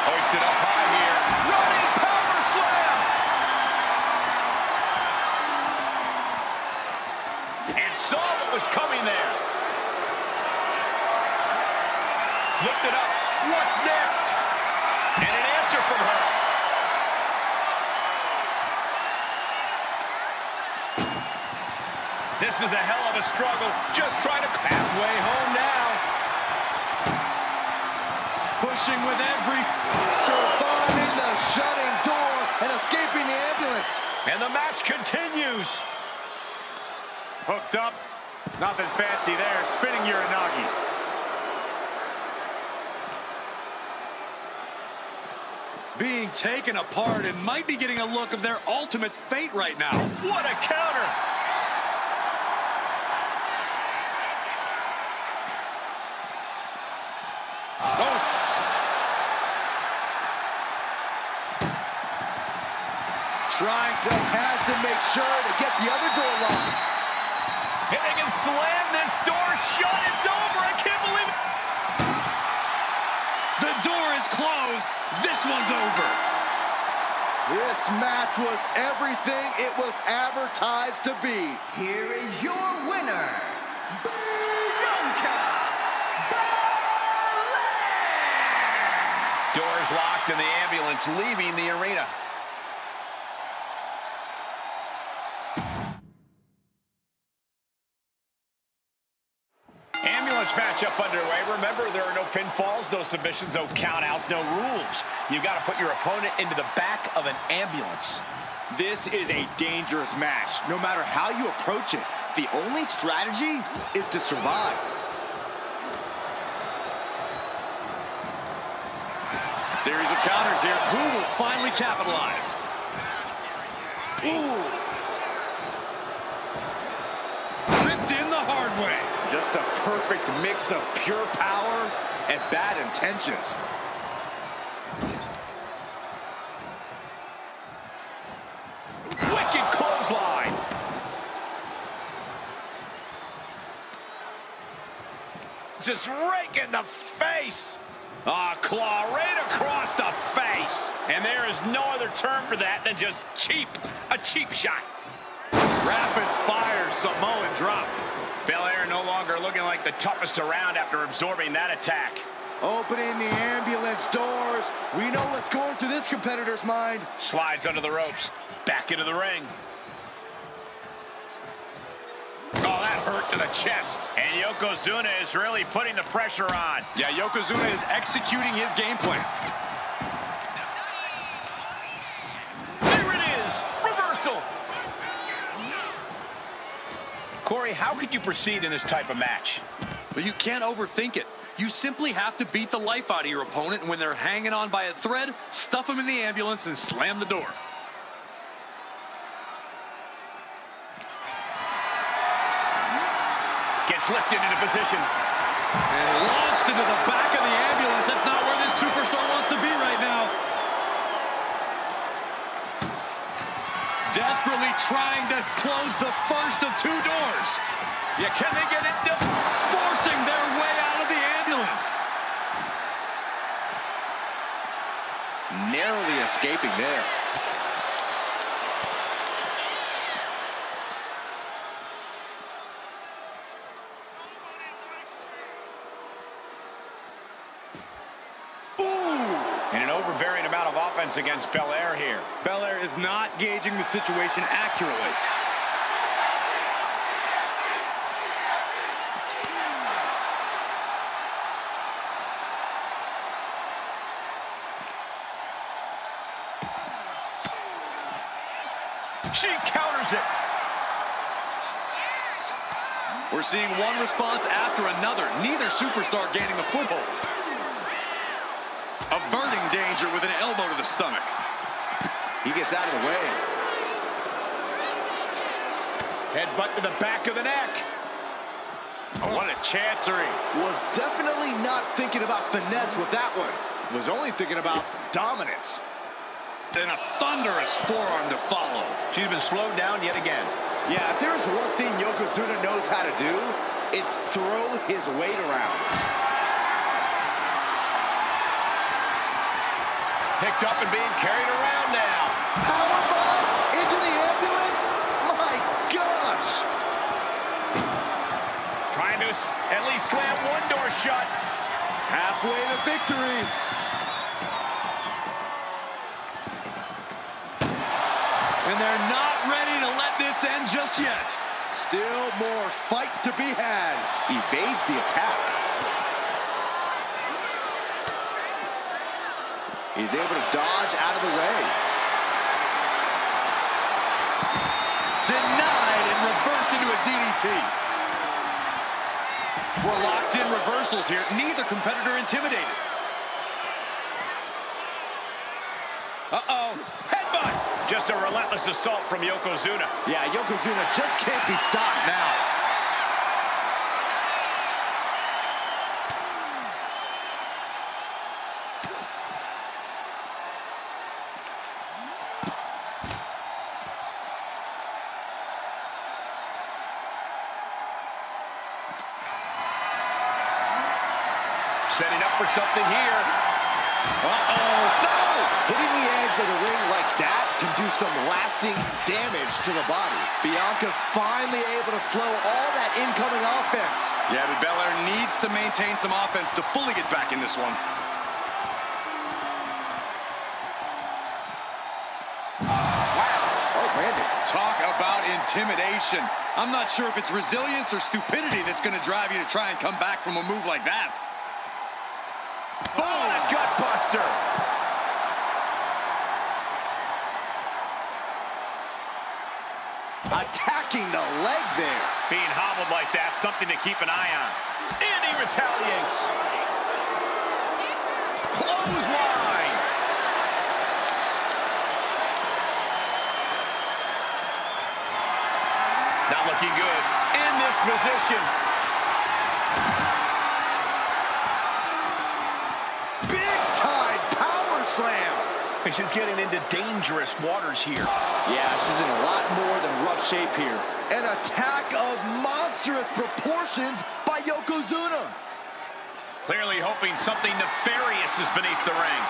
Hoisted up high here. Running power slam. And saw what was coming there. Lifted up. What's next? And an answer from her. This is a hell of a struggle. Just trying to halfway home now. Pushing with every... Surviving the shutting door and escaping the ambulance. And the match continues. Hooked up. Nothing fancy there. Spinning Uranagi. Being taken apart and might be getting a look of their ultimate fate right now. What a counter. Oh. Trying just has to make sure to get the other door locked. And they can slam this door shut. It's over. I can't believe it. The door is closed. This one's over. This match was everything it was advertised to be. Here is your winner, Bianca Belair! Doors locked and the ambulance leaving the arena. Ambulance matchup underway. Remember, there are no pinfalls, no submissions, no countouts, no rules. You've got to put your opponent into the back of an ambulance. This is a dangerous match. No matter how you approach it, the only strategy is to survive. Series of counters here. Who will finally capitalize? Ooh. Ripped in the hard way. Just a perfect mix of pure power and bad intentions. Wicked clothesline. Just rake in the face. Ah, claw right across the face. And there is no other term for that than just cheap. A cheap shot. Rapid fire Samoan drop. Belair no longer looking like the toughest around after absorbing that attack. Opening the ambulance doors. We know what's going through this competitor's mind. Slides under the ropes. Back into the ring. Oh, that hurt to the chest. And Yokozuna is really putting the pressure on. Yeah, Yokozuna is executing his game plan. There it is. Reversal. Corey, how could you proceed in this type of match? But you can't overthink it. You simply have to beat the life out of your opponent, and when they're hanging on by a thread, stuff them in the ambulance and slam the door. Gets lifted into position. And launched into the back of the ambulance. That's not where this superstar wants to be right now. Desperately trying to close the first of two doors. Yeah, can they get it done? Forcing their way out of the ambulance. Narrowly escaping there. And an overbearing amount of offense against Belair here. Belair is not gauging the situation accurately. She counters it. We're seeing one response after another. Neither superstar gaining a foothold. Averting danger with an elbow to the stomach. He gets out of the way. Headbutt to the back of the neck. Oh, what a chancery. Was definitely not thinking about finesse with that one. Was only thinking about dominance. Then a thunderous forearm to follow. She's been slowed down yet again. Yeah, if there's one thing Yokozuna knows how to do, it's throw his weight around. Picked up and being carried around now. Powerbomb into the ambulance? My gosh! Trying to at least slam one door shut. Halfway to victory. And they're not ready to let this end just yet. Still more fight to be had. Evades the attack. He's able to dodge out of the way. Denied and reversed into a DDT. We're locked in reversals here. Neither competitor intimidated. Uh-oh. Headbutt. Just a relentless assault from Yokozuna. Yeah, Yokozuna just can't be stopped now. Setting up for something here. Uh-oh. No! Hitting the edge of the ring like that can do some lasting damage to the body. Bianca's finally able to slow all that incoming offense. Yeah, but Belair needs to maintain some offense to fully get back in this one. Oh, landed. Talk about intimidation. I'm not sure if it's resilience or stupidity that's going to drive you to try and come back from a move like that. Oh, a gut buster. Attacking the leg there. Being hobbled like that, something to keep an eye on. And he retaliates. Clothesline. Not looking good in this position. Big time power slam. She's getting into dangerous waters here. Yeah, she's in a lot more than rough shape here. An attack of monstrous proportions by Yokozuna. Clearly hoping something nefarious is beneath the ring.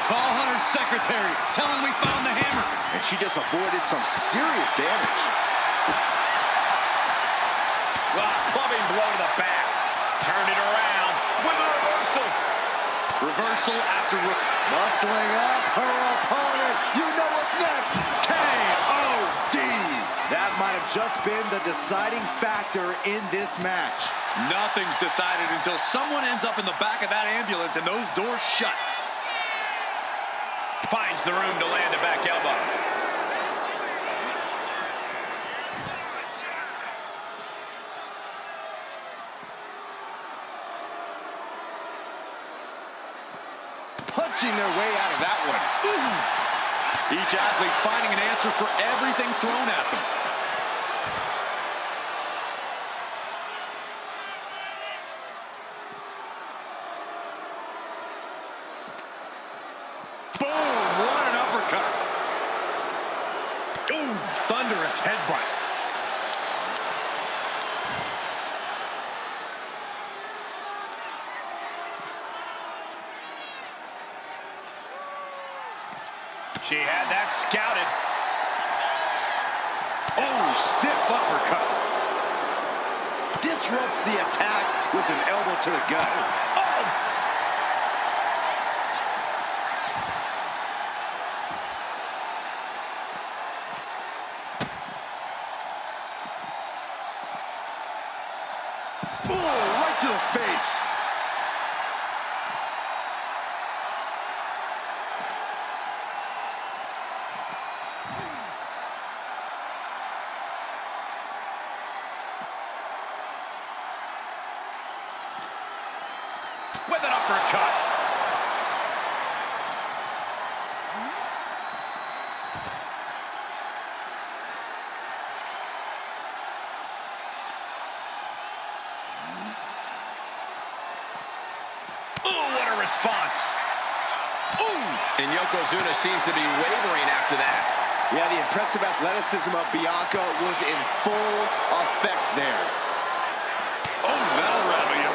Call Hunter's secretary. Tell him we found the hammer. And she just avoided some serious damage. Clubbing blow to the back. Turned it around with a reversal. Reversal after Muscling up her opponent. You know what's next. KOD. That might have just been the deciding factor in this match. Nothing's decided until someone ends up in the back of that ambulance and those doors shut. Finds the room to land a back elbow. Punching their way out of that one. Ooh. Each athlete finding an answer for everything thrown at them. Boom! What an uppercut. Ooh, thunderous headbutt. She had that scouted. Oh, stiff uppercut. Disrupts the attack with an elbow to the gut. Oh! Oh, right to the face. With an uppercut. Ooh, what a response. Ooh! And Yokozuna seems to be wavering after that. Yeah, the impressive athleticism of Bianca was in full effect there. Oh, that'll rattle you.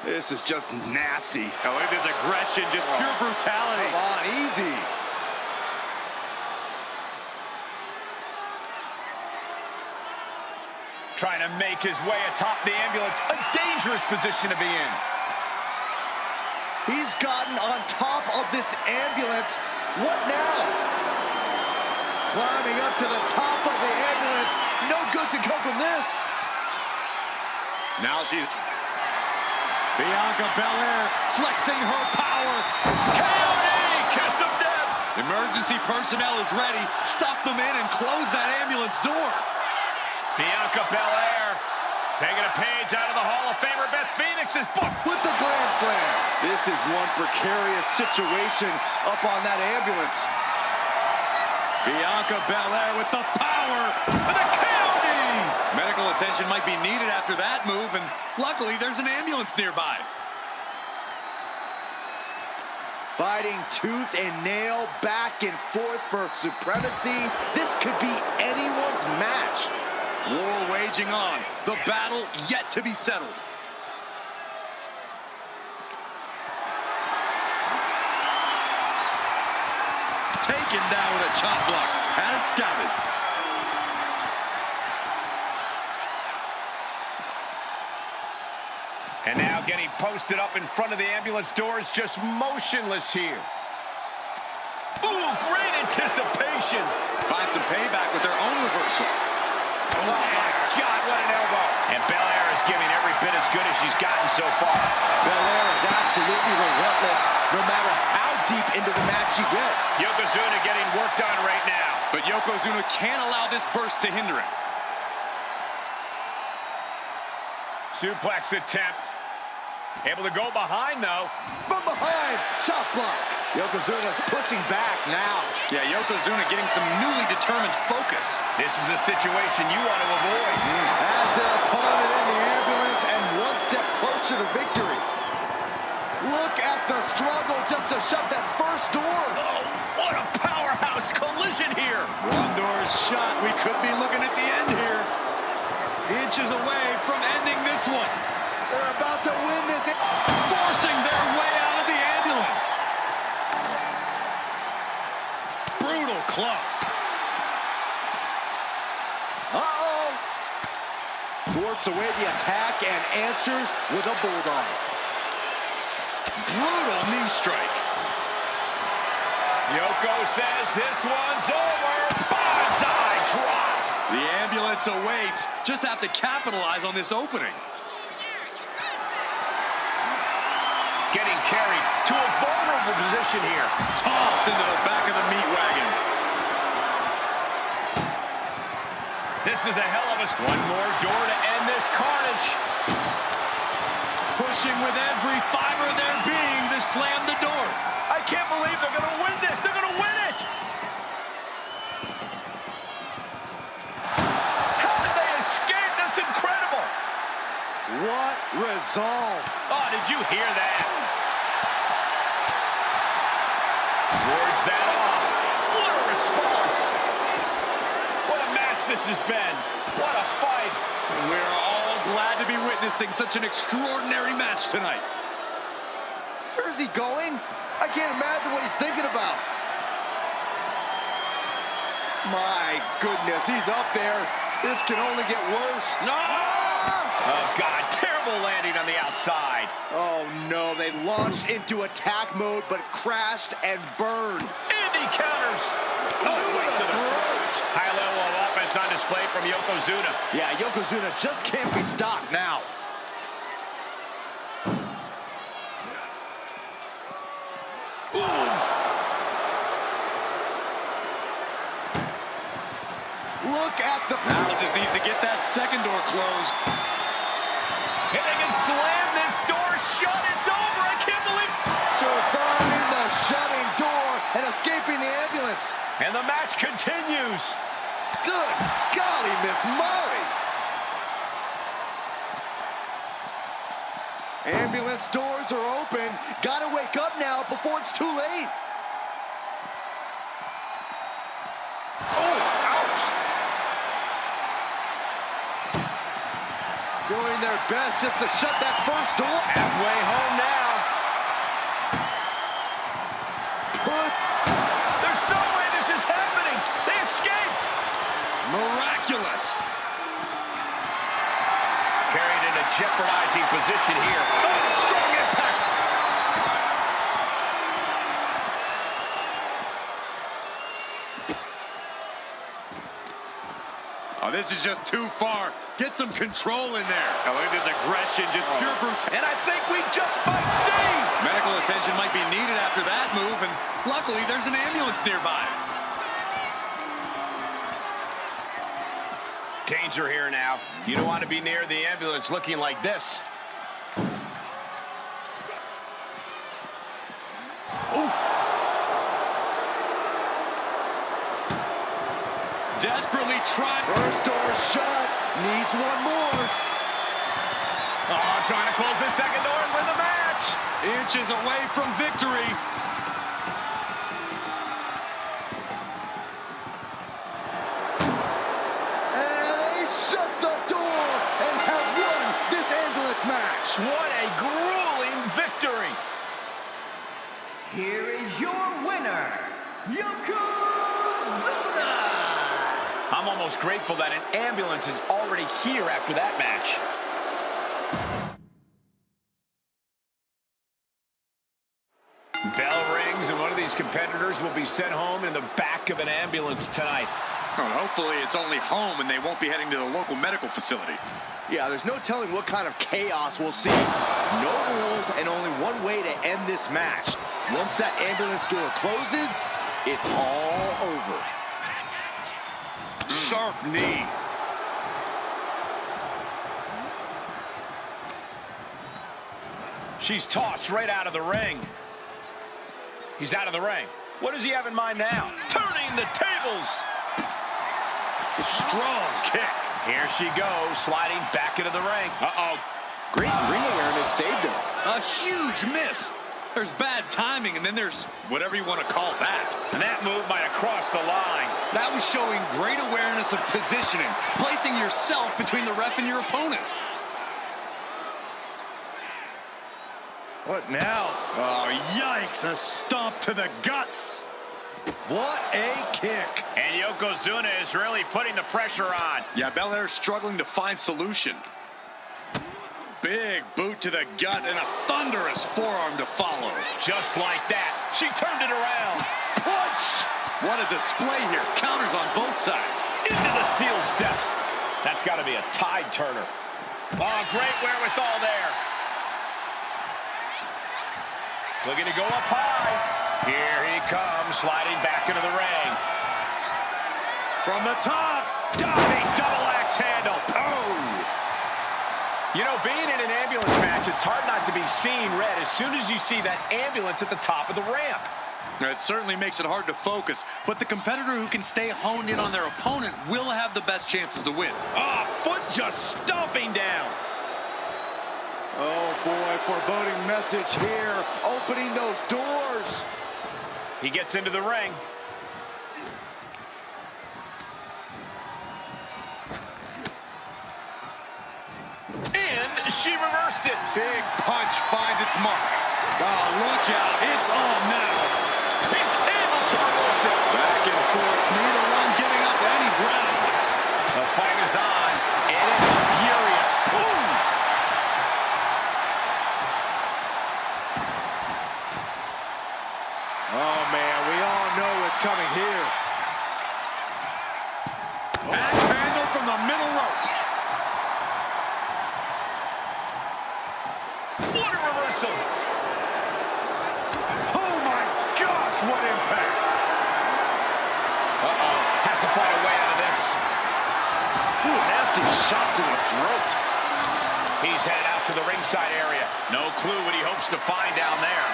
This is just nasty. Oh, look at this aggression, just pure brutality. Come on, easy. Trying to make his way atop the ambulance. A dangerous position to be in. He's gotten on top of this ambulance. What now? Climbing up to the top of the ambulance. No good to come from this. Now she's... Bianca Belair flexing her power. KOD! Kiss of death! Emergency personnel is ready. Stuff them in and close that ambulance door. Bianca Belair taking a page out of the Hall of Famer Beth Phoenix's book. With the Grand Slam. This is one precarious situation up on that ambulance. Bianca Belair with the power of the KOD. Medical attention might be needed after that move, and luckily there's an ambulance nearby. Fighting tooth and nail, back and forth for supremacy. This could be anyone's match. War waging on. The battle yet to be settled. Taken down with a chop block. Had it scouted. And now getting posted up in front of the ambulance doors, just motionless here. Ooh, great anticipation. Find some payback with their own reversal. Oh, my God, what an elbow. And Belair is giving every bit as good as she's gotten so far. Belair is absolutely relentless, no matter how deep into the match you get. Yokozuna getting worked on right now. But Yokozuna can't allow this burst to hinder him. Suplex attempt. Able to go behind, though. From behind, chop block. Yokozuna's pushing back now. Yeah, Yokozuna getting some newly determined focus. This is a situation you want to avoid. As their opponent in the ambulance and one step closer to victory. Look at the struggle just to shut that first door. Oh, what a powerhouse collision here. One door is shut. We could be looking at the end here. Inches away from ending this one. They're about to win this. Forcing their way out of the ambulance. Brutal club. Uh-oh. Thwarts away the attack and answers with a bulldog. Brutal knee strike. Yoko says this one's over. Bonsai drop. The ambulance awaits. Just have to capitalize on this opening. Getting carried to a vulnerable position here. Tossed into the back of the meat wagon. This is a hell of a... One more door to end this carnage. Pushing with every fiber of their being to slam the door. I can't believe they're going to win this. They're going to win it. How did they escape? That's incredible. What resolve. Oh, did you hear that? Wards that off. What a response. What a match this has been. What a fight. We're all glad to be witnessing such an extraordinary match tonight. Where's he going? I can't imagine what he's thinking about. My goodness, he's up there. This can only get worse. No! Oh, God, terrible landing on the outside. Oh, no, they launched into attack mode, but crashed and burned. Andy counters. Oh, right to the throat. High level of offense on display from Yokozuna. Yeah, Yokozuna just can't be stopped now. Look at the... Now just needs to get that second door closed. And they can slam this door shut. It's over. I can't believe... Surviving the shutting door and escaping the ambulance. And the match continues. Good golly, Miss Molly. Ambulance doors are open. Gotta wake up now before it's too late. Oh, ouch. Doing their best just to shut that first door. Halfway home now. There's no way this is happening. They escaped. Miraculous. Carried in a jeopardizing position here. Oh, strong impact. Oh, this is just too far. Get some control in there. Oh, look at this aggression, just pure brutality. And I think we just might see. Medical attention might be needed after that move, and luckily there's an ambulance nearby. Danger here now. You don't want to be near the ambulance looking like this. Oof. Desperately trying. First door shut. Needs one more. Oh, trying to close this second door and win the match. Inches away from victory. And they shut the door and have won this ambulance match. What a grueling victory. Here is your winner, Yokozuna! I'm almost grateful that an ambulance is already here after that match. Bell rings and one of these competitors will be sent home in the back of an ambulance tonight. Well, hopefully it's only home and they won't be heading to the local medical facility. Yeah, there's no telling what kind of chaos we'll see. No rules and only one way to end this match. Once that ambulance door closes, it's all over. Sharp knee. She's tossed right out of the ring. He's out of the ring. What does he have in mind now? Turning the tables. Strong kick. Here she goes, sliding back into the ring. Uh-oh. Great ring awareness saved him. A huge miss. There's bad timing, and then there's whatever you want to call that. And that move might have crossed the line. That was showing great awareness of positioning, placing yourself between the ref and your opponent. What now? Oh, yikes, a stomp to the guts. What a kick. And Yokozuna is really putting the pressure on. Yeah, Belair's struggling to find solution. Big boot to the gut and a thunderous forearm to follow. Just like that, she turned it around. Punch! What a display here. Counters on both sides. Into the steel steps. That's got to be a tide turner. Oh, great wherewithal there. Looking to go up high. Here he comes, sliding back into the ring. From the top. Diving double axe handle. Oh! You know, being in an ambulance match, it's hard not to be seeing red as soon as you see that ambulance at the top of the ramp. It certainly makes it hard to focus, but the competitor who can stay honed in on their opponent will have the best chances to win. Ah, foot just stomping down. Oh boy, foreboding message here. Opening those doors. He gets into the ring. And she reversed it. Big punch finds its mark. Oh, look out. It's on now. He's able to reverse it. Back and forth. Neither one giving up any ground. The fight is on. It is furious. Ooh. Oh man, we all know what's coming here. Axe handle from the middle rope. What a reversal. Oh my gosh, what impact. Uh-oh. Has to find a way out of this. Ooh, nasty shot to the throat. He's headed out to the ringside area. No clue what he hopes to find down there.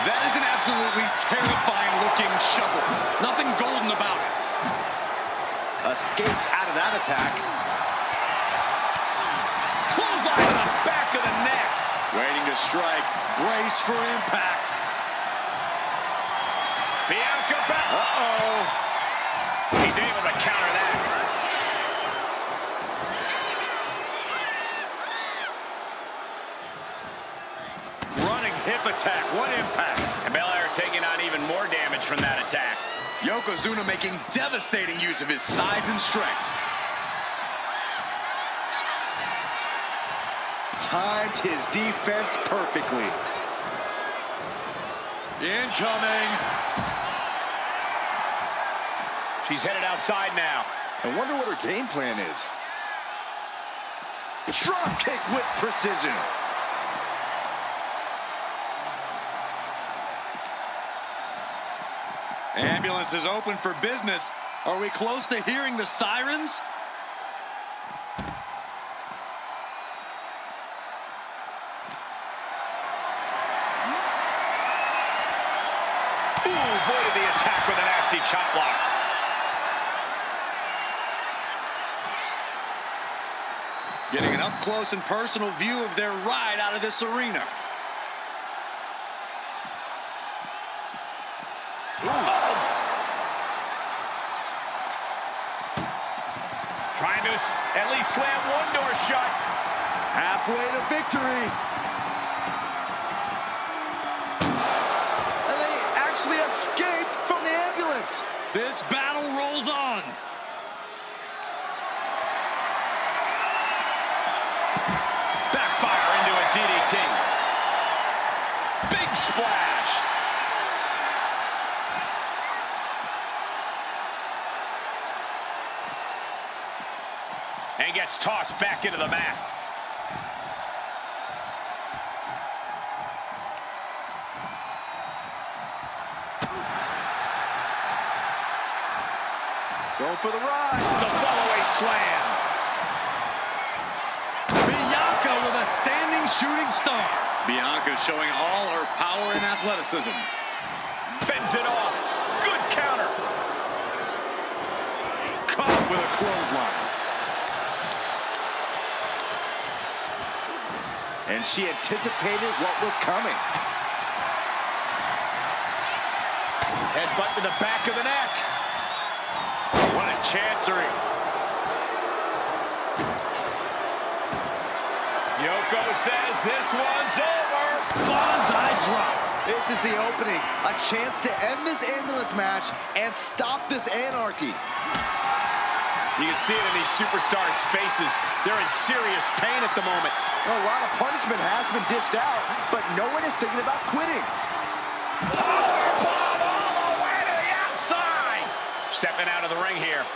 That is an absolutely terrifying looking shovel. Nothing golden about it. Escapes out of that attack. Clothesline to the back of the neck. Waiting to strike. Brace for impact. Bianca back. Uh-oh. He's able to counter that. Running hip attack. What impact. And Belair taking on even more damage from that attack. Yokozuna making devastating use of his size and strength. Timed his defense perfectly. Incoming. She's headed outside now. I wonder what her game plan is. Drop kick with precision. Ambulance is open for business. Are we close to hearing the sirens? Ooh, avoided the attack with a nasty chop block. Getting an up-close and personal view of their ride out of this arena. Trying to at least slam one door shut. Halfway to victory. And they actually escaped from the ambulance. This battle rolls on. Backfire into a DDT. Big splash. And gets tossed back into the mat. Going for the ride. The follow-away slam. Bianca with a standing shooting star. Bianca showing all her power and athleticism. Fends it off. Good counter. Caught with a clothesline. And she anticipated what was coming. Headbutt to the back of the neck. What a chancery. Yoko says this one's over. Bonsai drop. This is the opening. A chance to end this ambulance match and stop this anarchy. You can see it in these superstars' faces. They're in serious pain at the moment. A lot of punishment has been dished out, but no one is thinking about quitting. Powerbomb all the way to the outside. Stepping out of the ring here.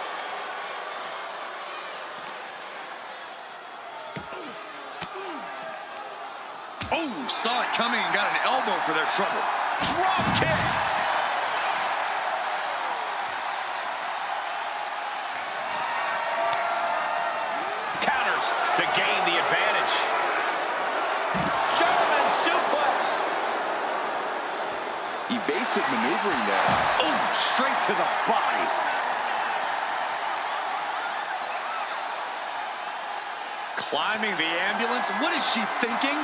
Oh, saw it coming and got an elbow for their trouble. Drop kick. Counters to gain the advantage. German suplex. Evasive maneuvering there. Oh, straight to the body. Climbing the ambulance. What is she thinking?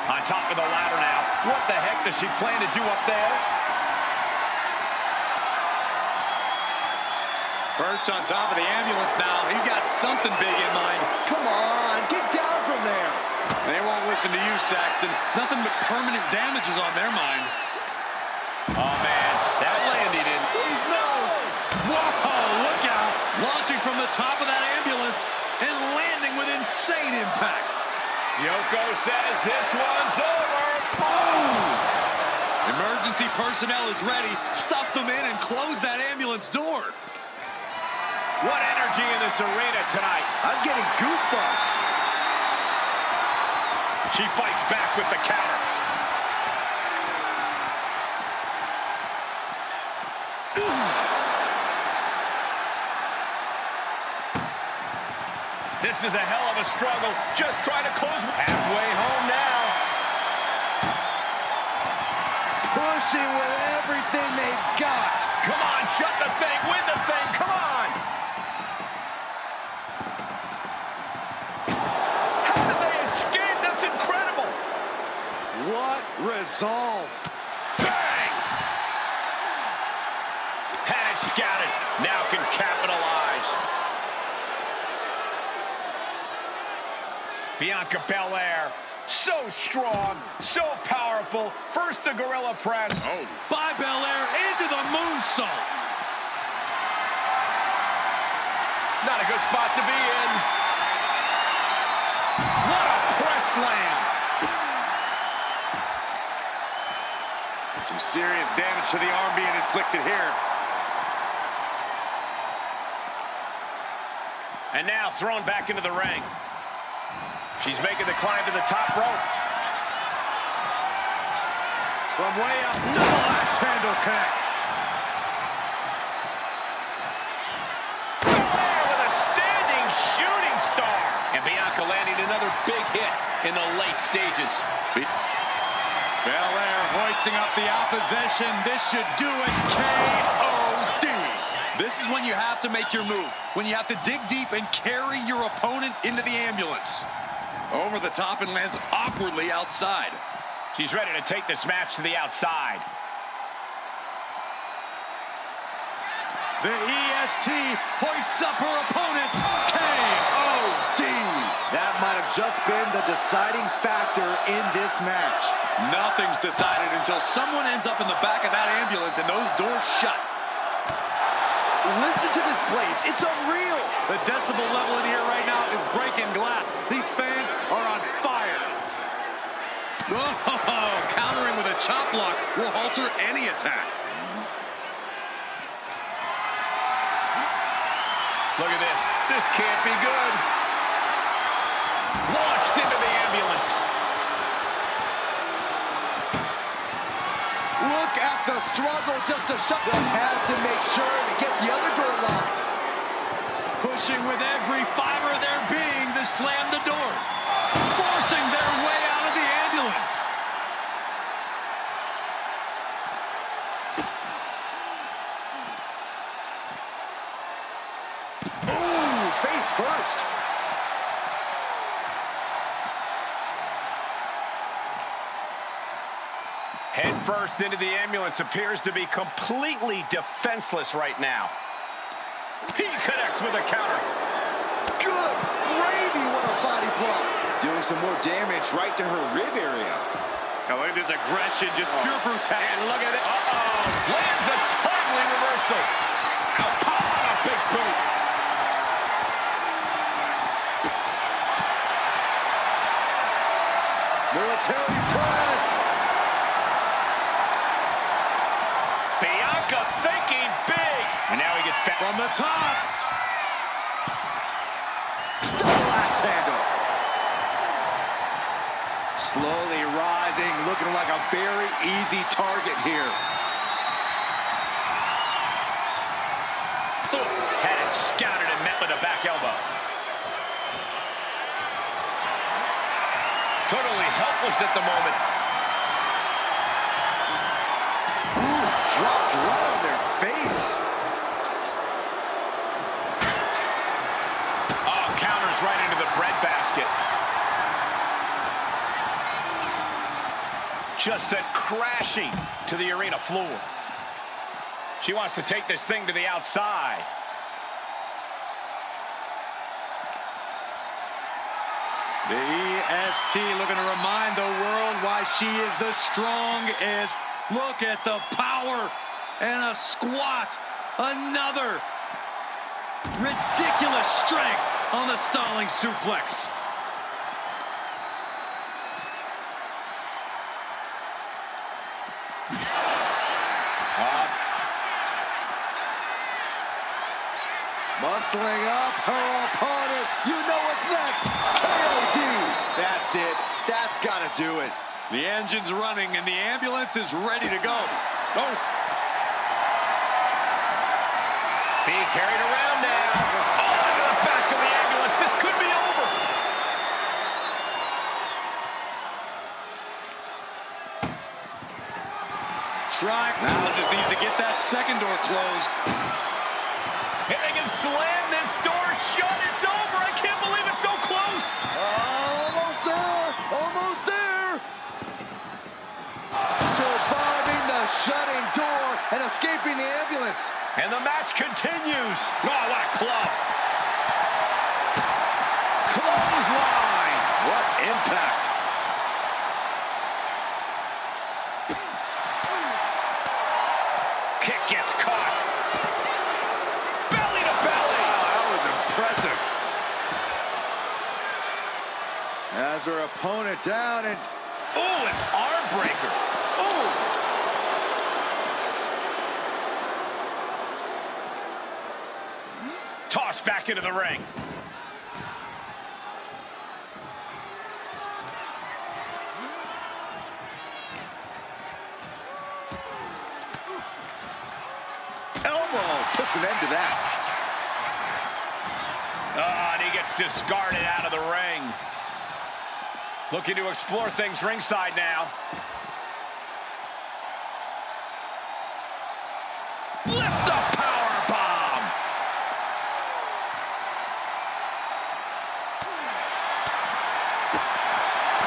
On top of the ladder now. What the heck does she plan to do up there? Perched on top of the ambulance now. He's got something big in mind. Come on, get down from there. They won't listen to you, Saxton. Nothing but permanent damages on their mind. Oh, man. That landed in. Please, no. Whoa, look out. Launching from the top of that ambulance and landing with insane impact. Yoko says this one's over. Oh! Emergency personnel is ready. Stuff them in and close that ambulance door. What energy in this arena tonight. I'm getting goosebumps. She fights back with the counter. This is a hell of a struggle. Just trying to close. Halfway home now. Pushing with everything they've got. Come on, shut the thing, win the thing, come on! How did they escape? That's incredible! What resolve. Bang! Had it scouted, now can capitalize. Bianca Belair, so strong, so powerful. First the gorilla press. Oh, by Belair into the moonsault. Not a good spot to be in. What a press slam. Some serious damage to the arm being inflicted here. And now thrown back into the ring. She's making the climb to the top rope. From way up. Double axe handle connects. Belair with a standing shooting star. And Bianca landing another big hit in the late stages. Belair hoisting up the opposition. This should do it. K.O.D. This is when you have to make your move. When you have to dig deep and carry your opponent into the ambulance. Over the top and lands awkwardly outside. She's ready to take this match to the outside. The EST hoists up her opponent. K.O.D. That might have just been the deciding factor in this match. Nothing's decided until someone ends up in the back of that ambulance and those doors shut. Listen to this place. It's unreal. The decibel level in here right now is breaking glass. These fans are on fire. Oh, countering with a chop block will alter any attack. Look at this. This can't be good. Launched into the ambulance. Look at the struggle just to shut. Just has to make sure to get the other door locked. pushing with every fiber of their being to slam the door, forcing their way out of the ambulance. Ooh, face first. Head first into the ambulance, appears to be completely defenseless right now. He connects with a counter. Good gravy, what a body block. Doing some more damage right to her rib area. Oh, look at this aggression, just pure brutality. And look at it. Lands a timely reversal. A pop on a big boot. Military press. Bianca thinking big. And now he gets back From the top. Double axe handle. Slowly rising, looking like a very easy target here. Had it scouted and met with a back elbow. Totally helpless at the moment. Ooh, dropped right on their face. Oh, counters right into the breadbasket. Just sent crashing to the arena floor. She wants to take this thing to the outside. The EST looking to remind the world why she is the strongest. Look at the power and a squat. Another ridiculous strength on the stalling suplex. Muscling up her opponent. You know what's next. KOD. That's it. That's got to do it. The engine's running and the ambulance is ready to go. Oh. Being carried around now. Oh, into the back of the ambulance. This could be over. Now just needs to get that second door closed. And they can slam this door shut. It's over. I can't believe it's so close. Almost there. Almost there. Surviving the shutting door and escaping the ambulance. And the match continues. Oh, what a club. Clothesline. What impact. Kick gets caught. Belly to belly. Wow, that was impressive. Has her opponent down and... Oh, an arm breaker. Oh. Tossed back into the ring. Puts an end to that. And he gets discarded out of the ring. Looking to explore things ringside now. Lift the power bomb.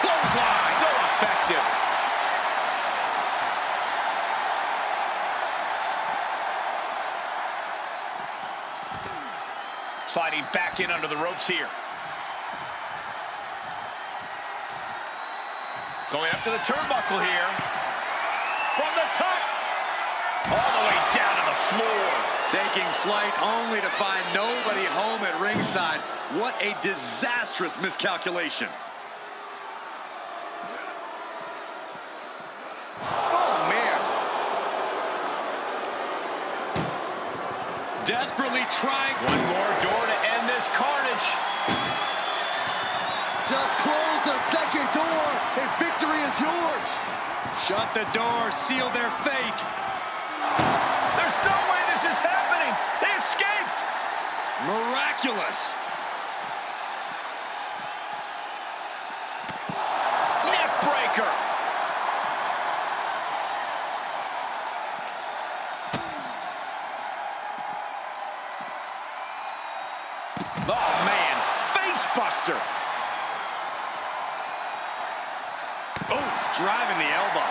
Clothesline. So effective. Sliding back in under the ropes here. Going up to the turnbuckle here. From the top. All the way down to the floor. Taking flight only to find nobody home at ringside. What a disastrous miscalculation. Oh, man. Desperately trying. One more door to end this carnage. Just close the second door and victory is yours. Shut the door, seal their fate. There's no way this is happening. They escaped. Miraculous. Neck breaker. Oh, man. Face buster. Oh, driving the elbow.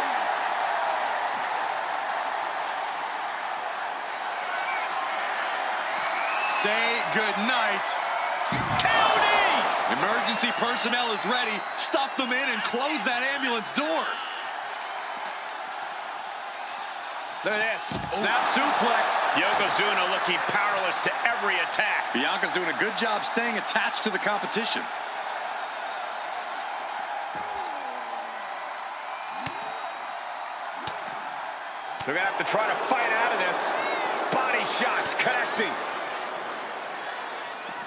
Say goodnight. County! Emergency personnel is ready. Stuff them in and close that ambulance door. Look at this. Snap suplex. Yokozuna looking powerless to every attack. Bianca's doing a good job staying attached to the competition. They're going to have to try to fight out of this. Body shots connecting.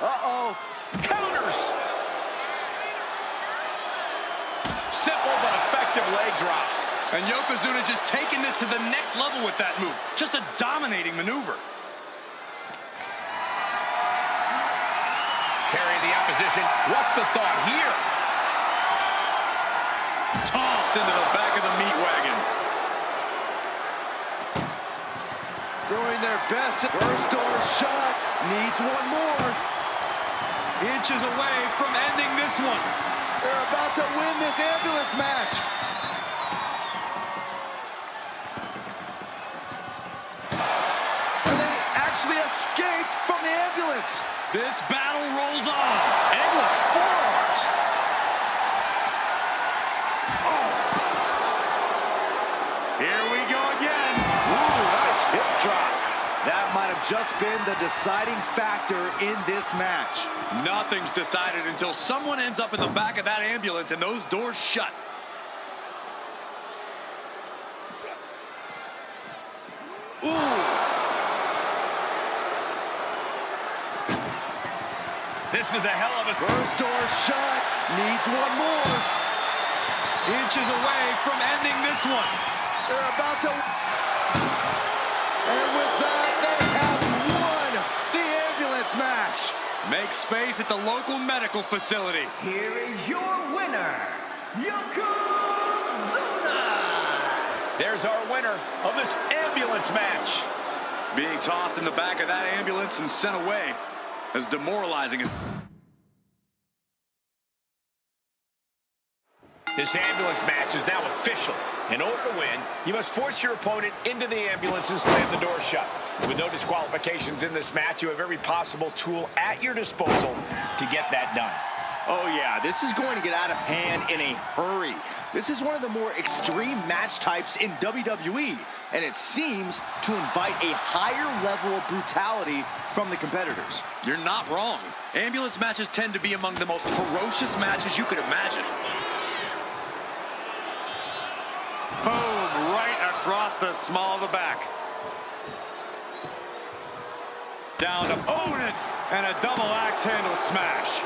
Uh-oh. Counters. Simple but effective leg drop. And Yokozuna just taking this to the next level with that move. Just a dominating maneuver. Carry the opposition. What's the thought here? Tossed into the back of the meat wagon. Doing their best. First door shot. Needs one more. Inches away from ending this one. They're about to win this ambulance match. And they actually escaped from the ambulance. This battle rolls on. Endless forearms. Here we go again. Ooh, nice hip drop. That might have just been the deciding factor in this match. Nothing's decided until someone ends up in the back of that ambulance and those doors shut. Ooh. This is a hell of a... First door shut. Needs one more. Inches away from ending this one. They're about to... And with that, they have won the ambulance match. Make space at the local medical facility. Here is your winner, Yokozuna! There's our winner of this ambulance match. Being tossed in the back of that ambulance and sent away as demoralizing as... This ambulance match is now official. In order to win, you must force your opponent into the ambulance and slam the door shut. With no disqualifications in this match, you have every possible tool at your disposal to get that done. Oh yeah, this is going to get out of hand in a hurry. This is one of the more extreme match types in WWE, and it seems to invite a higher level of brutality from the competitors. You're not wrong. Ambulance matches tend to be among the most ferocious matches you could imagine. Boom, right across the small of the back. Down to opponent, and a double axe handle smash.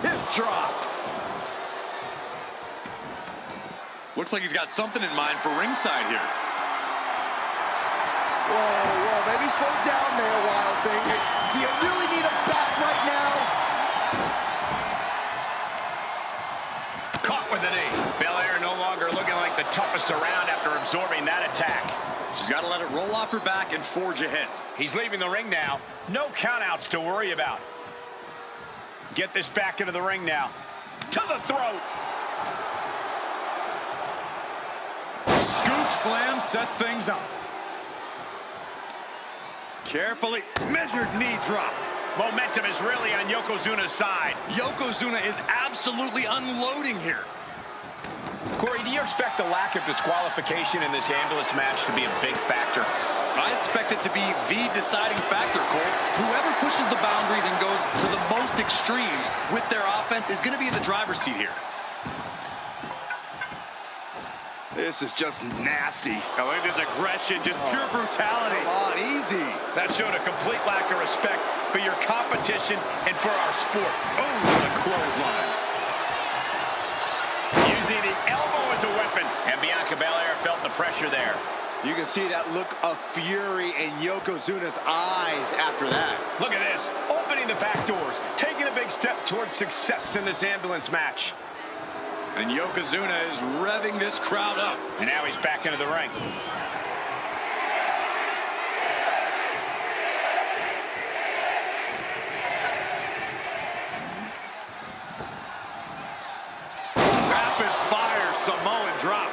Hip drop. Looks like he's got something in mind for ringside here. Whoa, maybe slow down there, Wild Thing. Do you really need a bat right now? Caught with the knee. Belair no longer looking like the toughest around after absorbing that attack. She's got to let it roll off her back and forge ahead. He's leaving the ring now. No countouts to worry about. Get this back into the ring now. To the throat. Scoop slam sets things up. Carefully measured knee drop. Momentum is really on Yokozuna's side. Yokozuna is absolutely unloading here. Corey, do you expect the lack of disqualification in this ambulance match to be a big factor? I expect it to be the deciding factor, Cole. Whoever pushes the boundaries and goes to the most extremes with their offense is going to be in the driver's seat here. This is just nasty. I like this aggression, just pure brutality. Come on, easy. That showed a complete lack of respect for your competition and for our sport. Oh, what a clothesline. Using the elbow as a weapon, and Bianca Belair felt the pressure there. You can see that look of fury in Yokozuna's eyes after that. Look at this, opening the back doors, taking a big step towards success in this ambulance match. And Yokozuna is revving this crowd up. And now he's back into the ring. Rapid fire Samoan drop.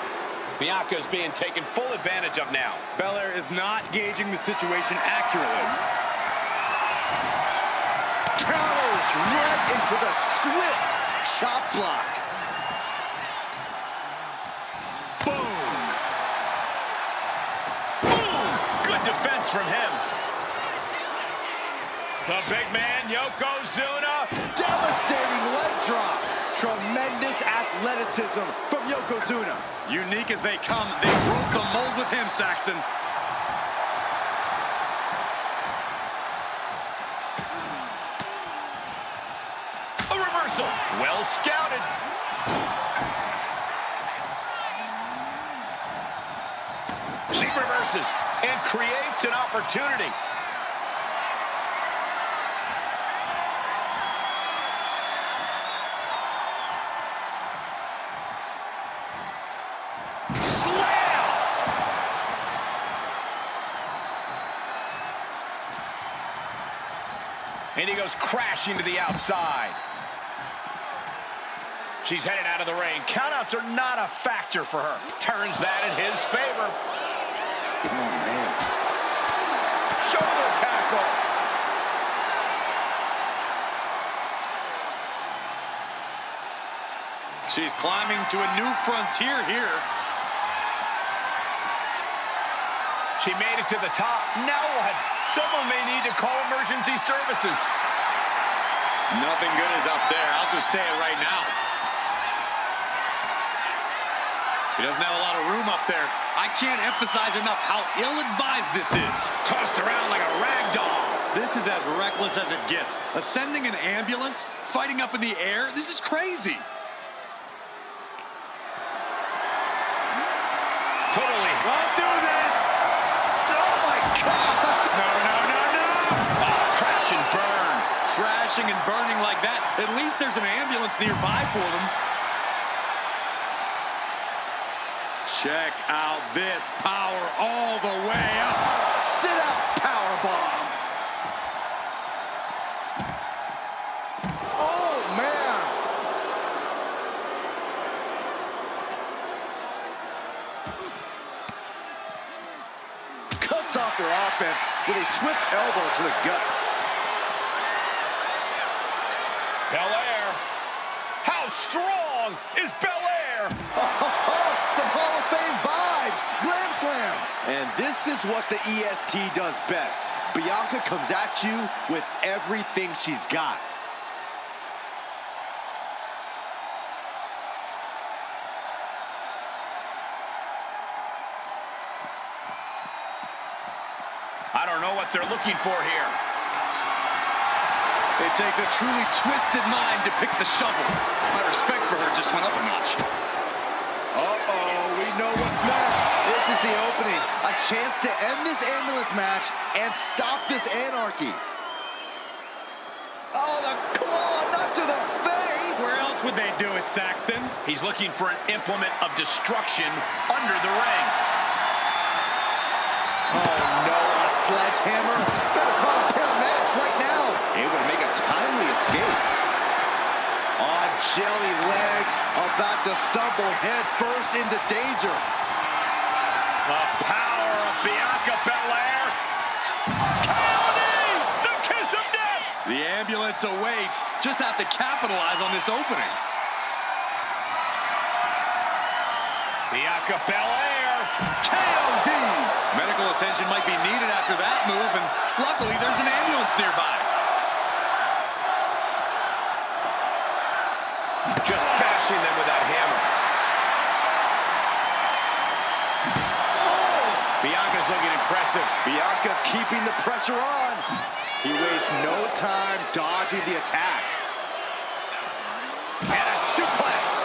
Bianca's being taken full advantage of now. Belair is not gauging the situation accurately. Counters right into the swift chop block. Boom! Boom! Good defense from him. The big man, Yokozuna. Devastating leg drop. Tremendous athleticism from Yokozuna. Unique as they come, they broke the mold with him, Saxton. A reversal. Well scouted. She reverses and creates an opportunity. Slam! And he goes crashing to the outside. She's headed out of the ring. Countouts are not a factor for her. Turns that in his favor. Oh, man. Shoulder tackle. She's climbing to a new frontier here. She made it to the top. Now what? Someone may need to call emergency services. Nothing good is up there. I'll just say it right now. He doesn't have a lot of room up there. I can't emphasize enough how ill-advised this is. Tossed around like a rag doll. This is as reckless as it gets. Ascending an ambulance, fighting up in the air, this is crazy. Totally. Don't do this! Oh, my gosh. No. Crash and burn. Crashing and burning like that, at least there's an ambulance nearby for them. Check out this power all the way up. Sit out powerbomb. Oh, man. Cuts off their offense with a swift elbow to the gut. Belair. How strong is Belair? Some Hall of Fame vibes. Glam slam. And this is what the EST does best. Bianca comes at you with everything she's got. I don't know what they're looking for here. It takes a truly twisted mind to pick the shovel. My respect for her just went up a notch. Uh-oh, we know what's next. This is the opening. A chance to end this ambulance match and stop this anarchy. Oh, the claw, not to the face. Where else would they do it, Saxton? He's looking for an implement of destruction under the ring. Oh, no, a sledgehammer. Better call the paramedics right now. Able to make a timely escape. On jelly legs, about to stumble head first into danger. The power of Bianca Belair. KOD! The kiss of death! The ambulance awaits. Just have to capitalize on this opening. Bianca Belair. KOD. Medical attention might be needed after that move, and luckily there's an ambulance nearby. Just bashing them with that hammer. Oh! Bianca's looking impressive. Bianca's keeping the pressure on. He wastes no time dodging the attack. And a suplex.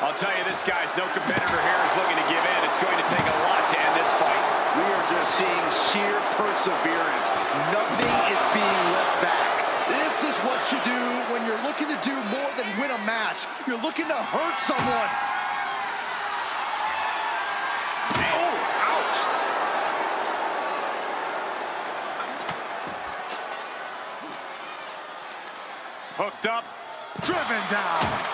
A I'll tell you, this guy's no competitor here is looking to give in. It's going to take a lot to end this fight. We are just seeing sheer perseverance. Nothing is being left back. This is what you do when you're looking to do more than win a match. You're looking to hurt someone. Oh, ouch. Hooked up, driven down.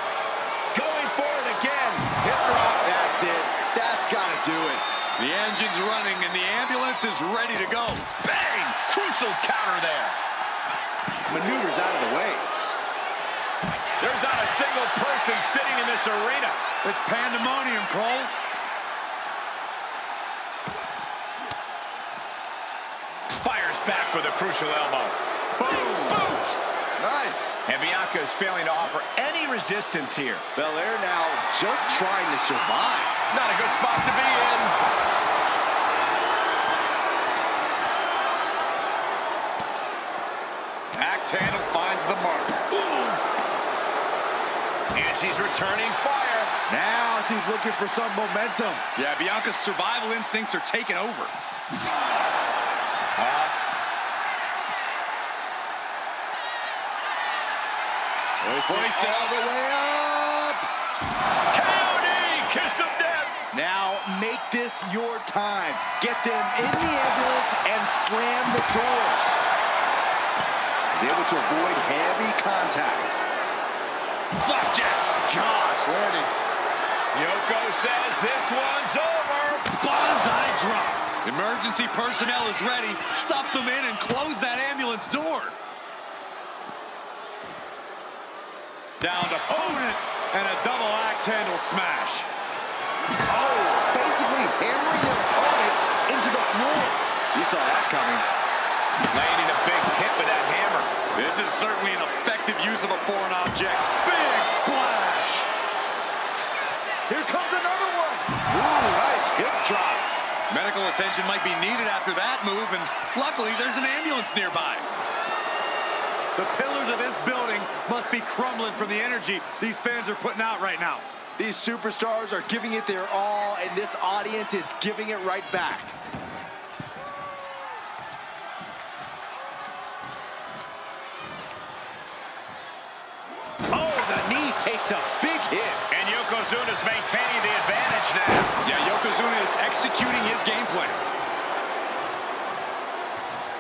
Going for it again. Hip drop. That's it. That's got to do it. The engine's running and the ambulance is ready to go. Bang! Crucial counter there. Maneuvers out of the way. There's not a single person sitting in this arena. It's pandemonium, Cole. Fires back with a crucial elbow. Boom! Boot! Nice. And Bianca is failing to offer any resistance here. Belair now just trying to survive. Not a good spot to be in. Axe handle finds the mark. Ooh. And she's returning fire. Now she's looking for some momentum. Yeah, Bianca's survival instincts are taking over. Hoisted all the way up. KOD, kiss of death. Now make this your time. Get them in the ambulance and slam the doors. He's able to avoid heavy contact. Flapjack. Gosh, landing. Yoko says this one's over. Bonsai drop. Emergency personnel is ready. Stuff them in and close that ambulance door. Down to opponent and a double axe handle smash. Oh, basically hammering their opponent into the floor. You saw that coming. Landing a big hit with that hammer. This is certainly an effective use of a foreign object. Big splash. Here comes another one. Ooh, nice hip drop. Medical attention might be needed after that move, and luckily there's an ambulance nearby. The pillars of this building must be crumbling from the energy these fans are putting out right now. These superstars are giving it their all, and this audience is giving it right back. Oh, the knee takes a big hit. And Yokozuna's maintaining the advantage now. Yeah, Yokozuna is executing his game plan.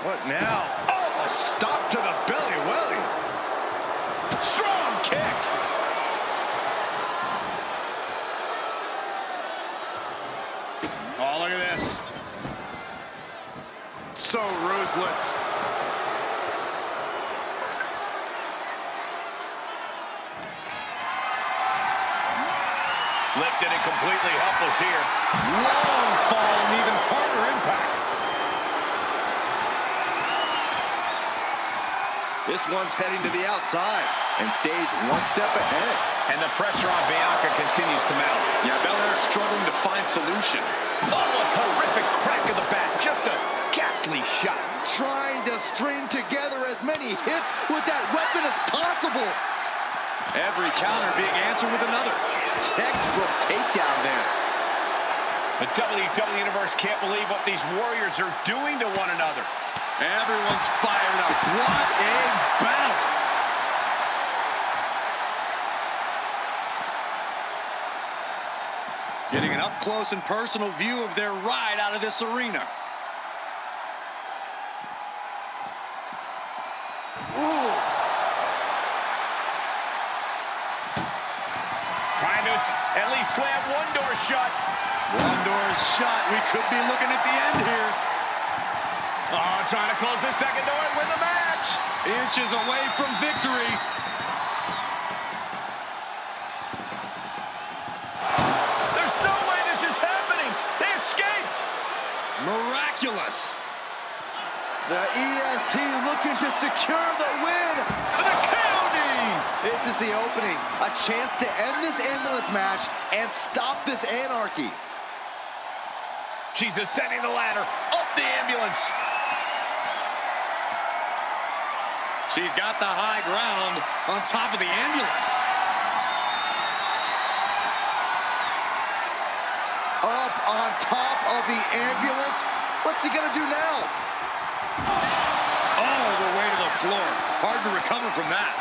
What now? Oh, a stop to the belly welly. Strong kick. Oh, look at this. So ruthless. Lifted and completely helpless here. Long fall and even harder impact. This one's heading to the outside and stays one step ahead. And the pressure on Bianca continues to mount. Yeah, Belair struggling to find solution. Oh, a horrific crack of the bat. Just a ghastly shot. Trying to string together as many hits with that weapon as possible. Every counter being answered with another. Textbook takedown there. The WWE Universe can't believe what these warriors are doing to one another. Everyone's fired up. What a battle. Getting an up-close and personal view of their ride out of this arena. Ooh. Trying to at least slam one door shut. One door is shut. We could be looking at the end here. Oh, trying to close the second door and win the match. Inches away from victory. There's no way this is happening. They escaped. Miraculous. The EST looking to secure the win. The KOD. This is the opening. A chance to end this ambulance match and stop this anarchy. She's ascending the ladder up the ambulance. She's got the high ground on top of the ambulance. top of the ambulance. What's he gonna do now? All the way to the floor. Hard to recover from that.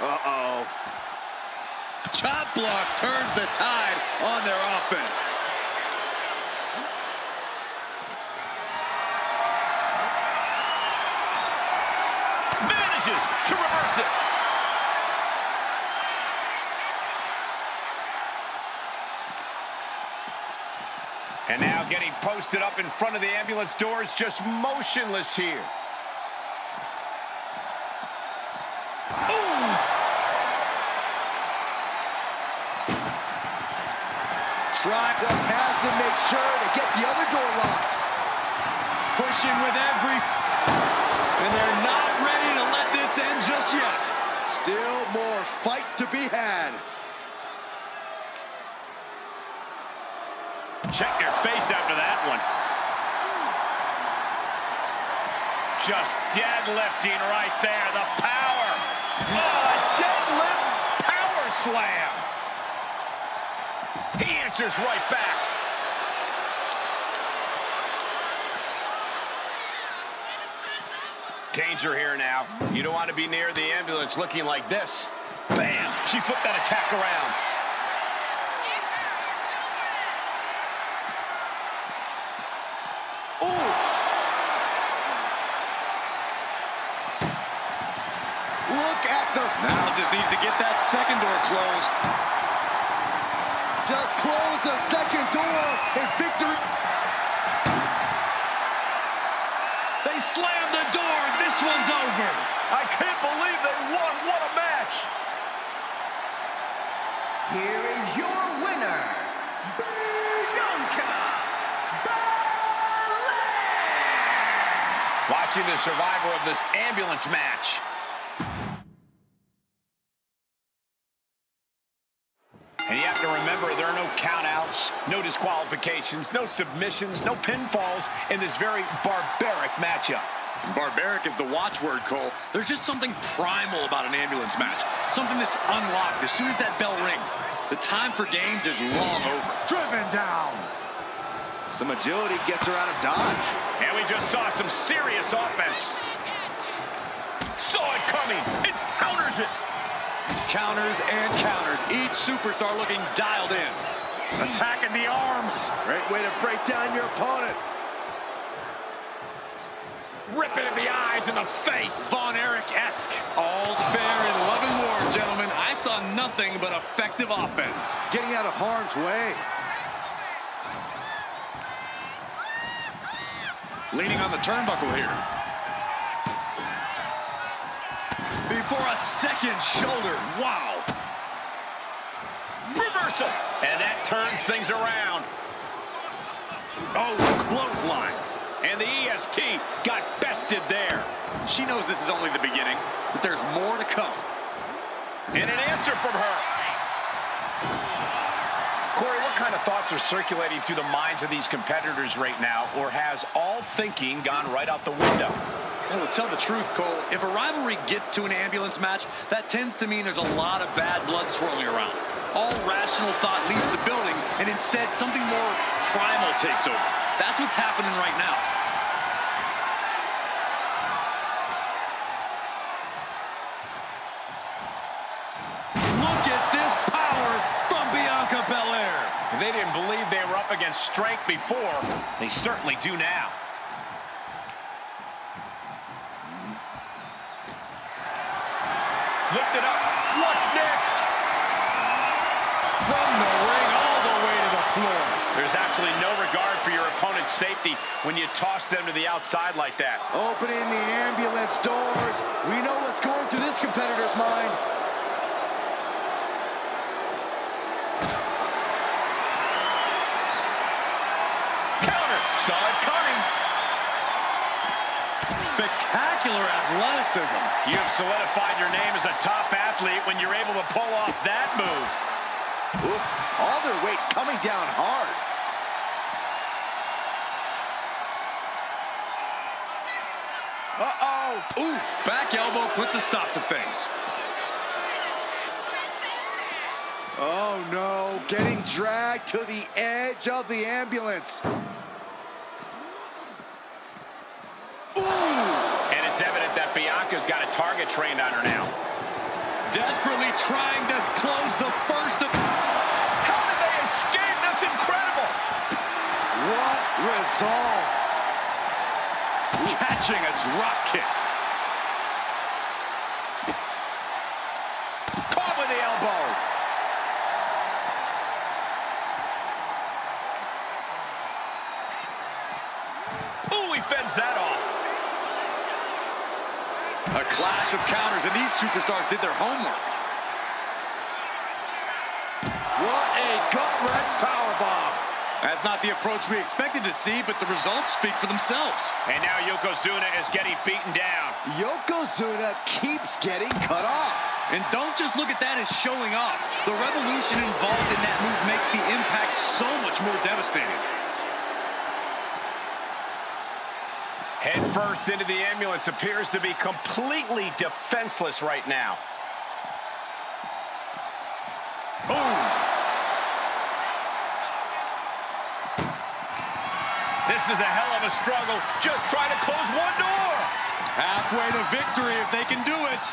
Uh-oh. Chop block turns the tide on their offense. Manages to reverse it. And now getting posted up in front of the ambulance doors, just motionless here. Just has to make sure to get the other door locked. Pushing with every... And they're not ready to let this end just yet. Still more fight to be had. Check your face after that one. Just deadlifting right there. The power. Oh, a deadlift power slam. He answers right back. Danger here now. You don't want to be near the ambulance looking like this. Bam! She flipped that attack around. Oof! Look at those. Now just needs to get that second door closed. Just close the second door and victory. They slam the door. This one's over. I can't believe they won. What a match. Here is your winner, Bianca Belair! Watching the survivor of this ambulance match. And you have to remember, there are no countouts, no disqualifications, no submissions, no pinfalls in this very barbaric matchup. Barbaric is the watchword, Cole. There's just something primal about an ambulance match. Something that's unlocked as soon as that bell rings. The time for games is long over. Driven down. Some agility gets her out of dodge. And we just saw some serious offense. Saw it coming. It counters it. Counters and counters. Each superstar looking dialed in. Attacking the arm. Great way to break down your opponent. Rip it in the eyes and the face. Von Erich-esque. All's fair in love and war, gentlemen. I saw nothing but effective offense. Getting out of harm's way. Leaning on the turnbuckle here. Before a second shoulder. Wow. Reversal. And that turns things around. Oh, clothesline. And the EST got bested there. She knows this is only the beginning, that there's more to come. And an answer from her. Corey, what kind of thoughts are circulating through the minds of these competitors right now, or has all thinking gone right out the window? Well, to tell the truth, Cole, if a rivalry gets to an ambulance match, that tends to mean there's a lot of bad blood swirling around. All rational thought leaves the building, and instead something more primal takes over. That's what's happening right now. Look at this power from Bianca Belair. If they didn't believe they were up against strength before, they certainly do now. Lift it up. What's next? From the ring all the way to the floor. There's absolutely no regard for your opponent's safety when you toss them to the outside like that. Opening the ambulance doors. We know what's going through this competitor's mind. Counter. Saw it coming. Spectacular athleticism. You have solidified your name as a top athlete when you're able to pull off that move. Oops. All their weight coming down hard. Uh-oh. Oof. Back elbow puts a stop to things. Oh no, getting dragged to the edge of the ambulance. Ooh! And it's evident that Bianca's got a target trained on her now. Desperately trying to close the first of... How did they escape? That's incredible. What resolve! Catching a drop kick. Caught with the elbow. Ooh, he fends that off. A clash of counters, and these superstars did their homework. What a gut-wrench powerbomb! That's not the approach we expected to see, but the results speak for themselves. And now Yokozuna is getting beaten down. Yokozuna keeps getting cut off. And don't just look at that as showing off. The revolution involved in that move makes the impact so much more devastating. Head first into the ambulance, appears to be completely defenseless right now. Boom! This is a hell of a struggle, just trying to close one door. Halfway to victory if they can do it.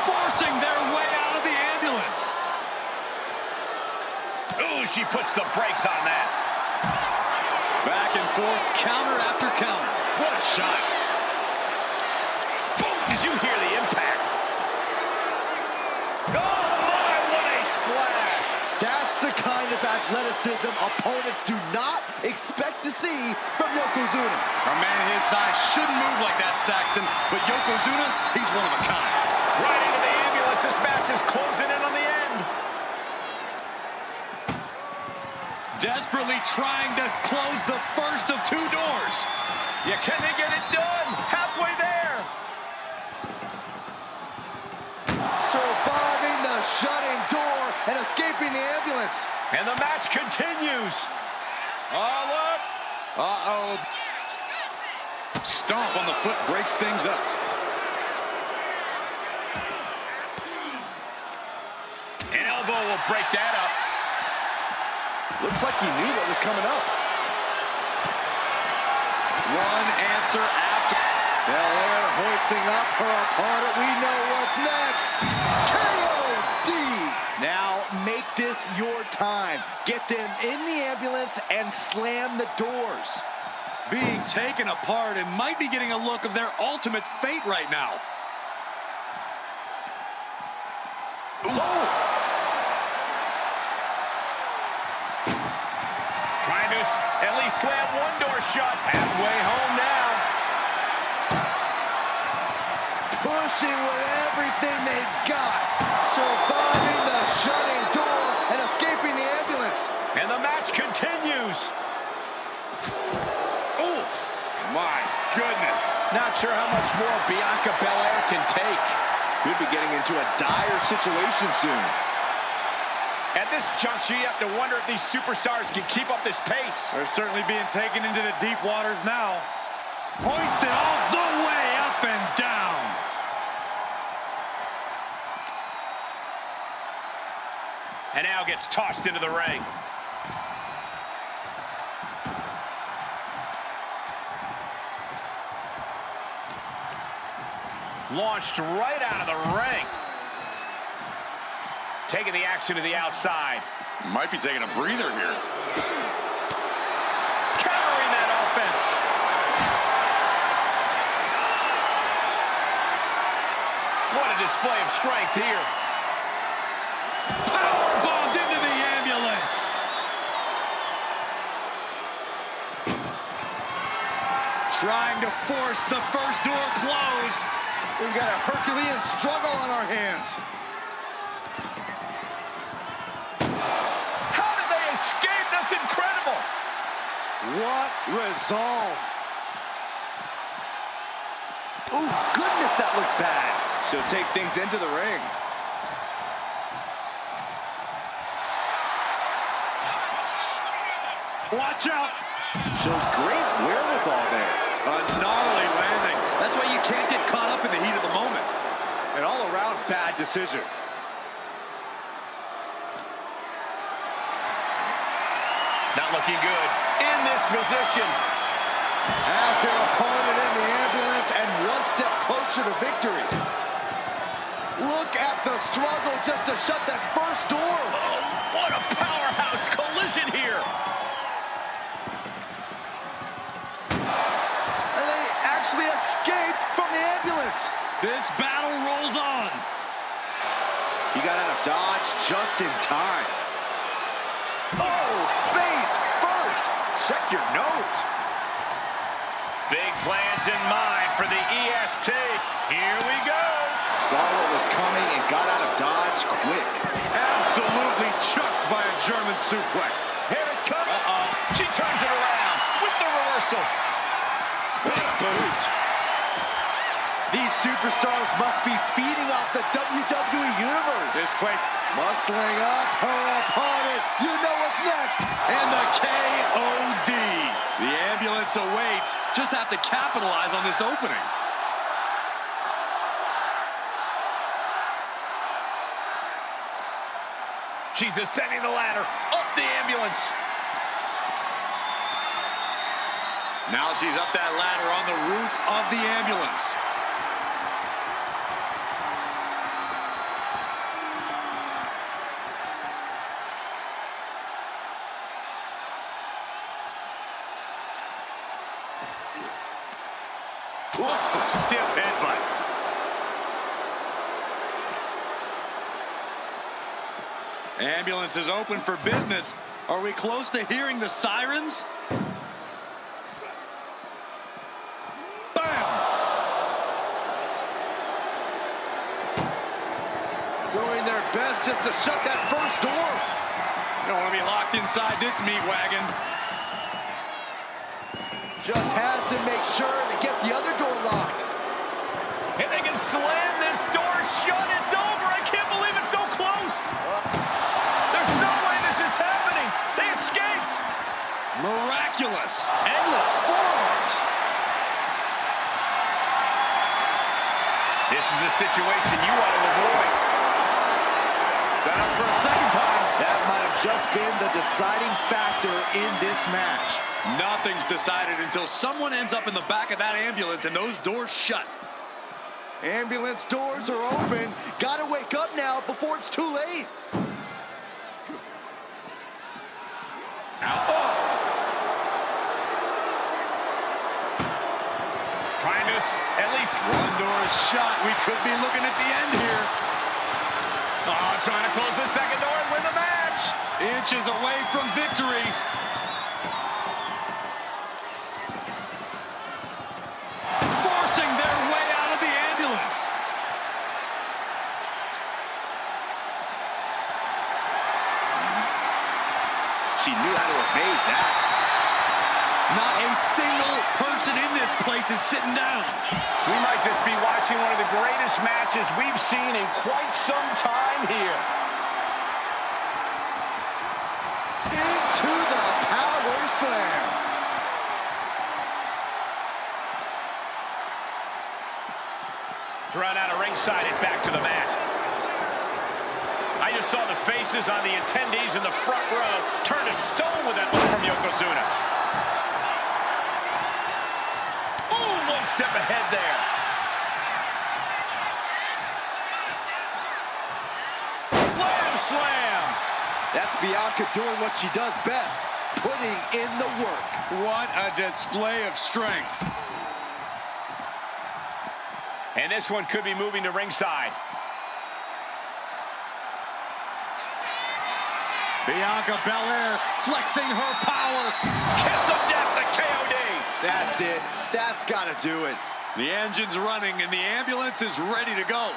Forcing their way out of the ambulance. Ooh, she puts the brakes on that. Back and forth, counter after counter. What a shot. Boom, did you hear the impact? Oh my, what a splash. That's the kind of athleticism opponents do not expect to see from Yokozuna. A man his size shouldn't move like that, Saxton, but Yokozuna, he's one of a kind. Right into the ambulance, this match is closing in on the end. Desperately trying to close the first of two doors. Yeah, can they get it done? Halfway there. Surviving the shutting door and escaping the ambulance. And the match continues. Oh, look. Uh-oh. Stomp on the foot breaks things up. An elbow will break that up. Looks like he knew what was coming up. One answer after. Belair hoisting up her opponent. We know what's next. KOD! Now make this your time. Get them in the ambulance and slam the doors. Being taken apart and might be getting a look of their ultimate fate right now. Oh! Trying to at least slam one door shut. Halfway home now. Pushing with everything they've got. Surviving the shutting door and escaping the ambulance. And the match continues. Oh, my goodness. Not sure how much more Bianca Belair can take. Could be getting into a dire situation soon. At this juncture, you have to wonder if these superstars can keep up this pace. They're certainly being taken into the deep waters now. Hoisted all the way up and down. And now gets tossed into the ring. Launched right out of the ring. Taking the action to the outside. Might be taking a breather here. Countering that offense. What a display of strength here. Powerbombed into the ambulance. Trying to force the first door closed. We've got a Herculean struggle on our hands. How did they escape? That's incredible. What resolve. Oh, goodness, that looked bad. She'll take things into the ring. Watch out. Shows great wherewithal there. A gnarly landing. That's why you can't get caught up in the heat of the moment. An all-around bad decision. Not looking good in this position. As their opponent in the ambulance and one step closer to victory. Look at the struggle just to shut that first door. Oh, what a powerhouse collision here. And they actually escaped from the ambulance. This battle rolls on. He got out of dodge just in time. Oh, face first. Check your nose. Big plans in mind for the EST. Here we go. Saw what was coming and got out of dodge quick. Absolutely chucked by a German suplex. Here it comes. She turns it around with the reversal. Big boot. These superstars must be feeding off the WWE Universe. This place Muscling up her opponent. You know what's next. and the KOD. The ambulance awaits. Just have to capitalize on this opening. She's ascending the ladder up the ambulance. Now she's up that ladder on the roof of the ambulance. Whoa, stiff headbutt. Ambulance is open for business. Are we close to hearing the sirens? Bam! Doing their best just to shut that first door. You don't want to be locked inside this meat wagon. Just has to make sure to get the other door locked. And they can slam this door shut. It's over. I can't believe it's so close. There's no way this is happening. They escaped. Miraculous. Endless forearms. This is a situation you want to avoid. Set up for a second time. That might have just been the deciding factor in this match. Nothing's decided until someone ends up in the back of that ambulance and those doors shut. Ambulance doors are open. Gotta wake up now before it's too late. Out. Trying to at least... One door is shut. We could be looking at the end here. Oh, trying to close the second door and win the match. Inches away from victory. Forcing their way out of the ambulance. She knew how to evade that. Not a single person in this place is sitting down. We might just be watching one of the greatest matches we've seen in quite some time here. Into the power slam. Thrown out of ringside and back to the mat. I just saw the faces on the attendees in the front row turn to stone with that look from Yokozuna. Ooh, one step ahead there. Lamb slam. That's Bianca doing what she does best, putting in the work. What a display of strength. And this one could be moving to ringside. Bianca Belair flexing her power. Kiss of death, the KOD. That's it. That's got to do it. The engine's running and the ambulance is ready to go.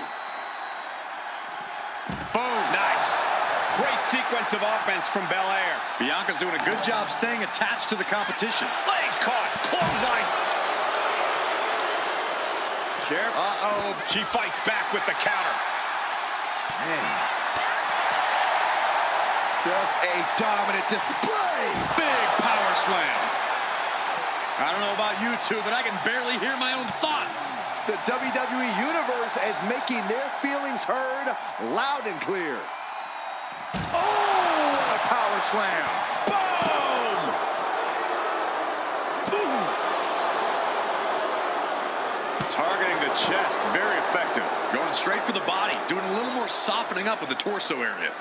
Boom. Nice. Great sequence of offense from Belair. Bianca's doing a good job staying attached to the competition. Legs caught. Clothesline. Chair. Uh-oh. She fights back with the counter. Man. Just a dominant display. Big power slam. I don't know about you two, but I can barely hear my own thoughts. The WWE Universe is making their feelings heard loud and clear. Oh, what a power slam. Boom! Targeting the chest, very effective. Going straight for the body, doing a little more softening up of the torso area.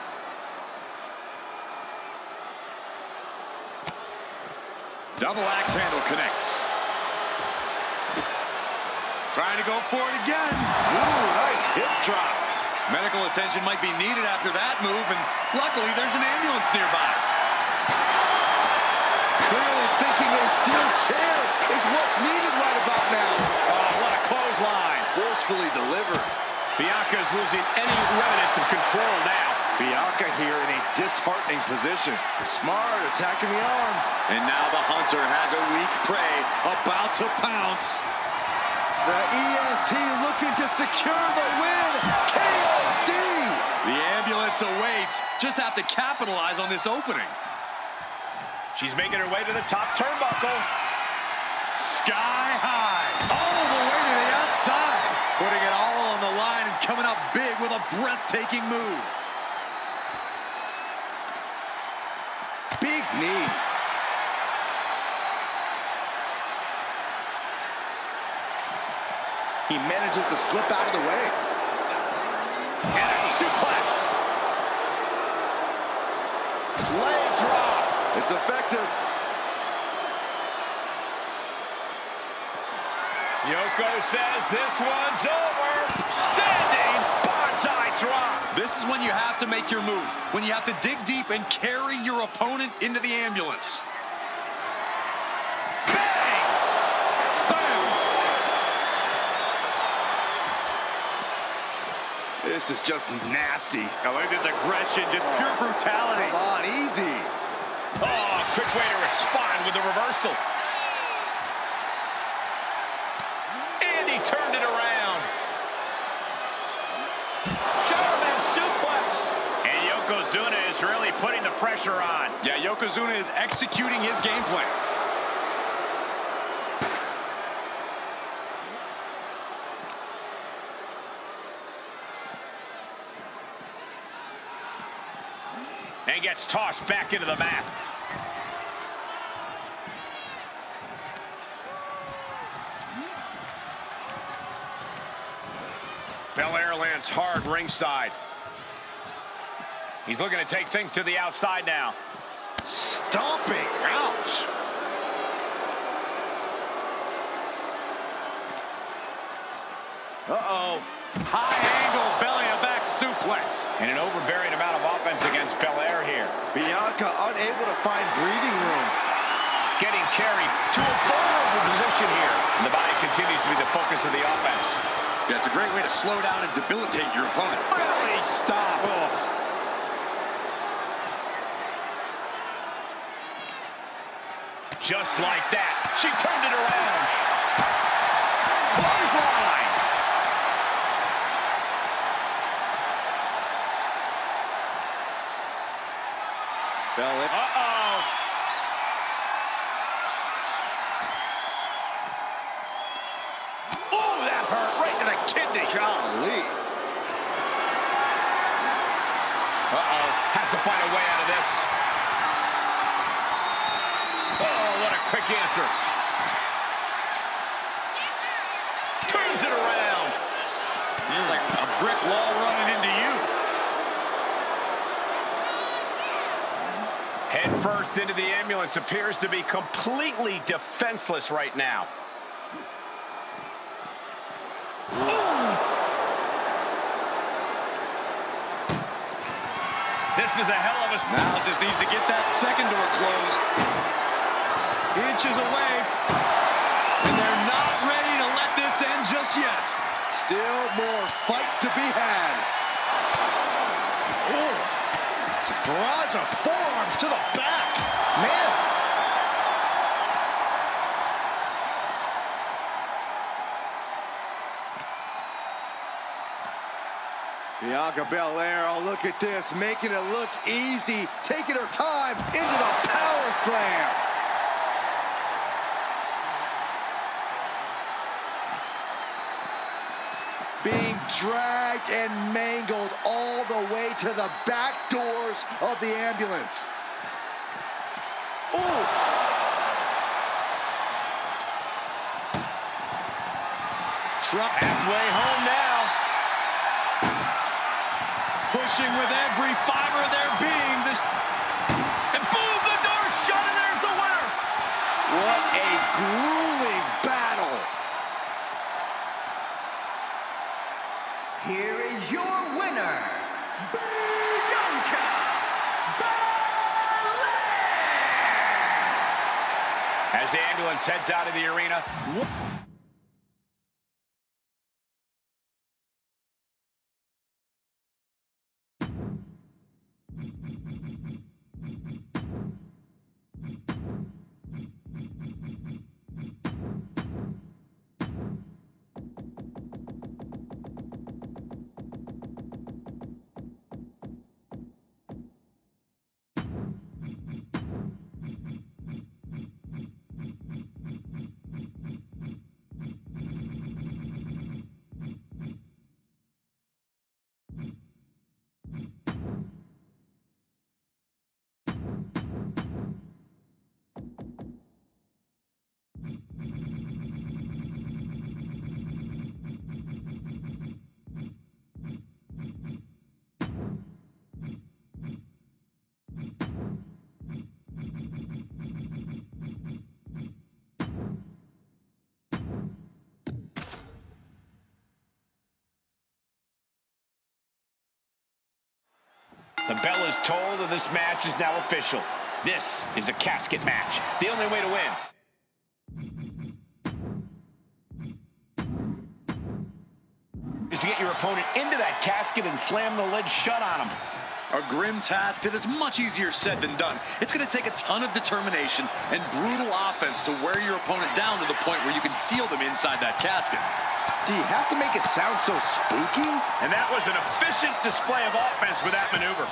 Double axe handle connects. Trying to go for it again. Ooh, nice hip drop. Medical attention might be needed after that move, and luckily there's an ambulance nearby. Clearly thinking a steel chair is what's needed right about now. Oh, what a clothesline. Forcefully delivered. Bianca's losing any remnants of control now. Bianca here in a disheartening position. Smart, attacking the arm. And now the hunter has a weak prey about to pounce. The EST looking to secure the win. KOD! The ambulance awaits. Just have to capitalize on this opening. She's making her way to the top turnbuckle. Sky high. All the way to the outside. Putting it all on the line and coming up big with a breathtaking move. Big knee. He manages to slip out of the way. And a suplex. Leg drop. It's effective. Yoko says this one's over. Standing bonsai drop. This is when you have to make your move. When you have to dig deep and carry your opponent into the ambulance. Bang! Boom! This is just nasty. I like this aggression, just pure brutality. Come on, easy. Oh, quick way to respond with the reversal. And he turned it around. German suplex. And Yokozuna is really putting the pressure on. Yeah, Yokozuna is executing his game plan. And gets tossed back into the mat. Belair lands hard ringside. He's looking to take things to the outside now. Stomping. Ouch. Uh-oh. High angle belly to back suplex. And an overbearing amount of offense against Belair here. Bianca unable to find breathing room. Getting carried to a vulnerable position here. And the body continues to be the focus of the offense. Yeah, it's a great way to slow down and debilitate your opponent. Belly stop. Oh. Just like that, she turned it around. Clothesline. Belair. Uh-oh. Oh, that hurt right to the kidney. Golly. Uh-oh. Has to find a way out of this. Oh, what a quick answer. Turns it around. You're like a brick wall running into you. Head first into the ambulance, appears to be completely defenseless right now. This is a hell of a... Now just needs to get that second door closed. Inches away. And they're not ready to let this end just yet. Still more fight to be had. Oh. Barrage of forearms to the back. Man. Bianca Belair, oh, look at this, making it look easy, taking her time into the power slam. Being dragged and mangled all the way to the back doors of the ambulance. Oof. disrupt. Halfway home now. Pushing with every fiber of their being. And boom, the door shut, and there's the winner. What a grueling battle. Here is your winner, Bianca Belair! As the ambulance heads out of the arena. The bell is tolled and this match is now official. This is a casket match. The only way to win is to get your opponent into that casket and slam the lid shut on them. A grim task that is much easier said than done. It's going to take a ton of determination and brutal offense to wear your opponent down to the point where you can seal them inside that casket. Do you have to make it sound so spooky? And that was an efficient display of offense with that maneuver.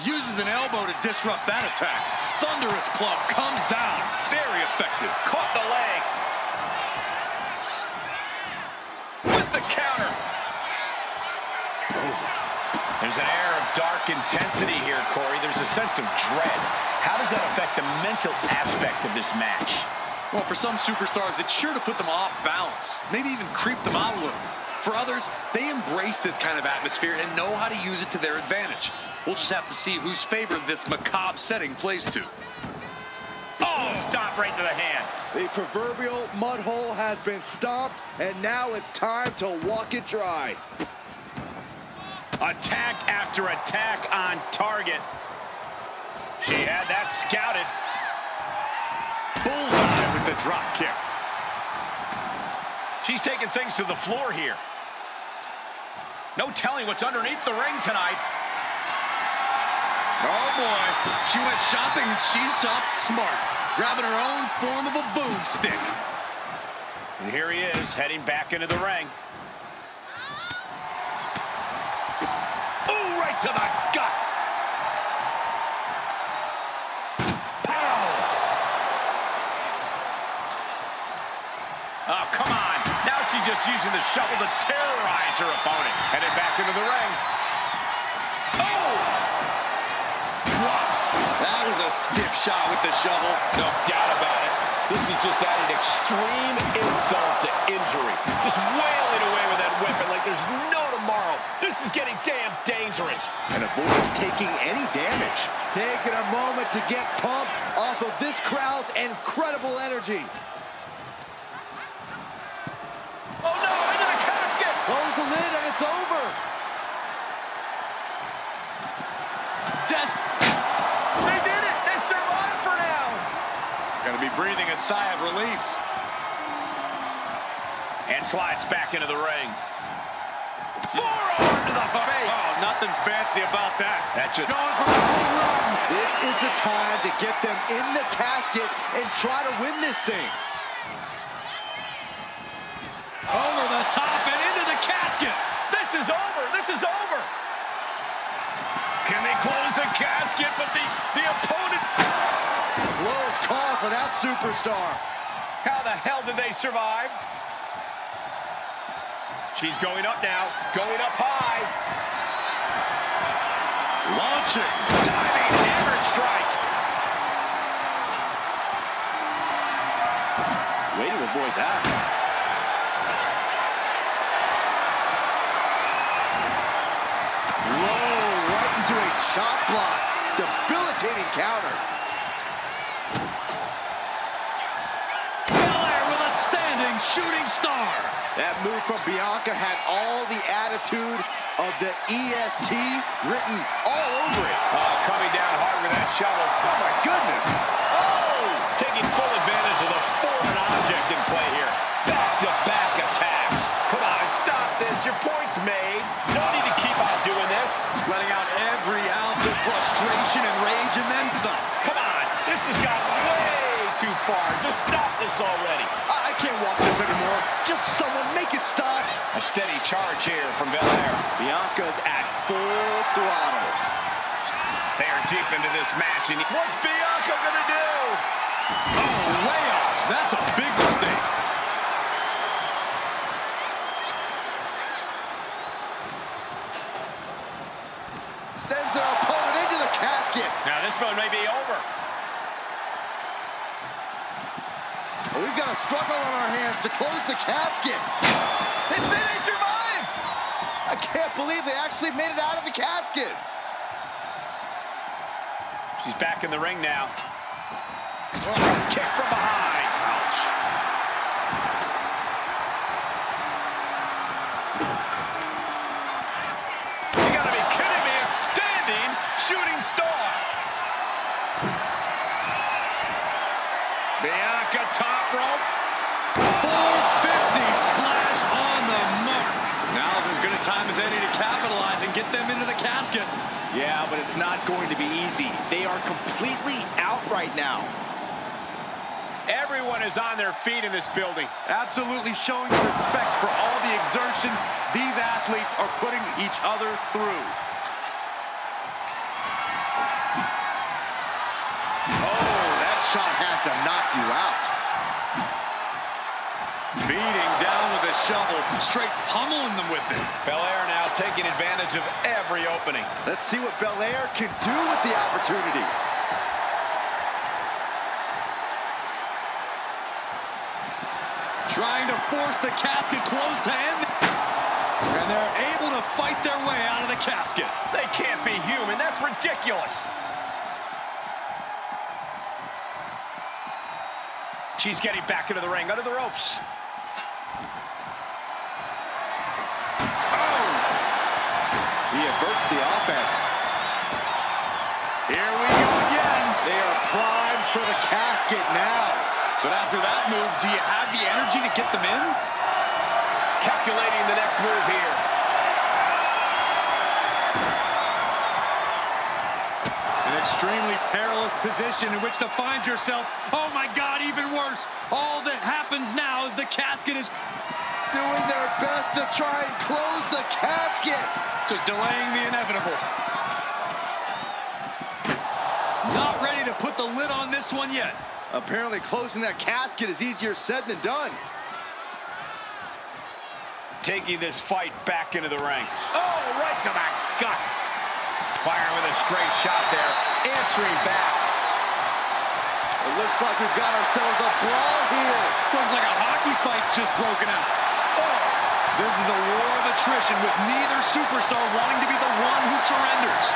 Uses an elbow to disrupt that attack. Thunderous club comes down. Very effective. Caught the leg. With the counter. There's an air of dark intensity here, Corey. There's a sense of dread. How does that affect the mental aspect of this match? Well, for some superstars, it's sure to put them off balance, maybe even creep them out a little. For others, they embrace this kind of atmosphere and know how to use it to their advantage. We'll just have to see whose favor this macabre setting plays to. Oh, stop right to the hand. The proverbial mud hole has been stomped, and now it's time to walk it dry. Attack after attack on target. She had that scouted. Bullseye with the drop kick. She's taking things to the floor here. No telling what's underneath the ring tonight. Oh boy, she went shopping and she shopped smart, grabbing her own form of a boomstick. And here he is, heading back into the ring. Ooh, right to the gut. Oh, come on. Now she's just using the shovel to terrorize her opponent. Headed back into the ring. Oh! Wow. That was a stiff shot with the shovel. No doubt about it. This is just adding extreme insult to injury. Just wailing away with that weapon like there's no tomorrow. This is getting damn dangerous. And avoids taking any damage. Taking a moment to get pumped off of this crowd's incredible energy. Oh no, into the casket! Close the lid and it's over. They did it! They survived for now! Gonna be breathing a sigh of relief. And slides back into the ring. Forearm to the face! Oh, nothing fancy about that. That just... Going for a home run. This is the time to get them in the casket and try to win this thing. Over the top and into the casket. This is over! This is over! Can they close the casket? But the opponent... Close call for that superstar. How the hell did they survive? She's going up now. Going up high. Launching. Diving hammer strike. Way to avoid that. shot block. Debilitating counter. Belair with a standing shooting star. That move from Bianca had all the attitude of the EST written all over it. Coming down hard with that shovel. Oh, my goodness. Oh! Taking full advantage of the foreign object in play here. Back-to-back attacks. Come on, stop this. Your point's made. No need to keep on doing this. Letting out every ounce of frustration and rage and then some. Come on, this has got way too far. Just stop this already. I can't watch this anymore. Just someone make it stop. A steady charge here from Belair. Bianca's at full throttle. They are deep into this match, and what's Bianca gonna do? Oh, way off. That's a big mistake. Sends their opponent into the casket. Now this one may be over. We've got a struggle on our hands to close the casket. And then he survives! I can't believe they actually made it out of the casket. She's back in the ring now. Oh, kick from behind. Ouch. You gotta be kidding me. A standing shooting star. Bianca top rope. 450 splash on the mark. Now's as good a time as any to capitalize and get them into the casket. Yeah, but it's not going to be easy. They are completely out right now. Everyone is on their feet in this building. Absolutely showing the respect for all the exertion these athletes are putting each other through. Oh, that shot has to knock you out. Beating down with a shovel, straight pummeling them with it. Belair now taking advantage of every opening. Let's see what Belair can do with the opportunity. Trying to force the casket closed to end. And they're able to fight their way out of the casket. They can't be human. That's ridiculous. She's getting back into the ring, under the ropes. Oh! He averts the offense. Here we go again. They are primed for the casket now. But after that move, do you have the energy to get them in? Calculating the next move here. An extremely perilous position in which to find yourself. Oh my God, even worse. All that happens now is the casket is Doing their best to try and close the casket. just delaying the inevitable. Not ready to put the lid on this one yet. Apparently closing that casket is easier said than done. Taking this fight back into the ring. Oh, right to the gut. Firing with a straight shot there. Answering back. It looks like we've got ourselves a brawl here. Looks like a hockey fight's just broken out. Oh, this is a war of attrition with neither superstar wanting to be the one who surrenders.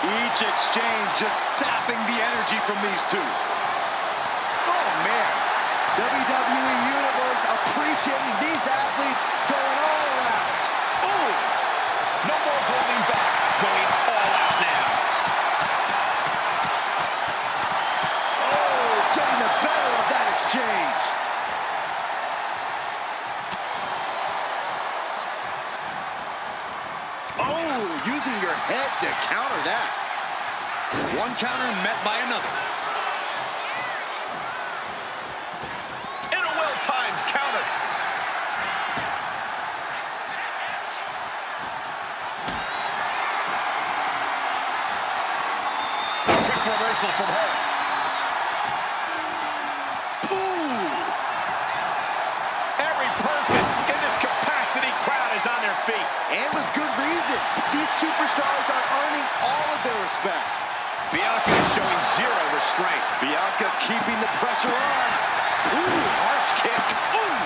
Each exchange just sapping the energy from these two. Oh, man. WWE Universe appreciating these athletes going all out. Oh, no more holding back. Going all out now. Oh, getting the better of that exchange. Oh, using your head to counter that. One counter met by another. In a well-timed counter. A quick reversal from her. Ooh. Every person in this capacity crowd is on their feet. And with good reason. These superstars are earning all of their respect. Bianca is showing zero restraint. Bianca's keeping the pressure on. Ooh, harsh kick. Ooh.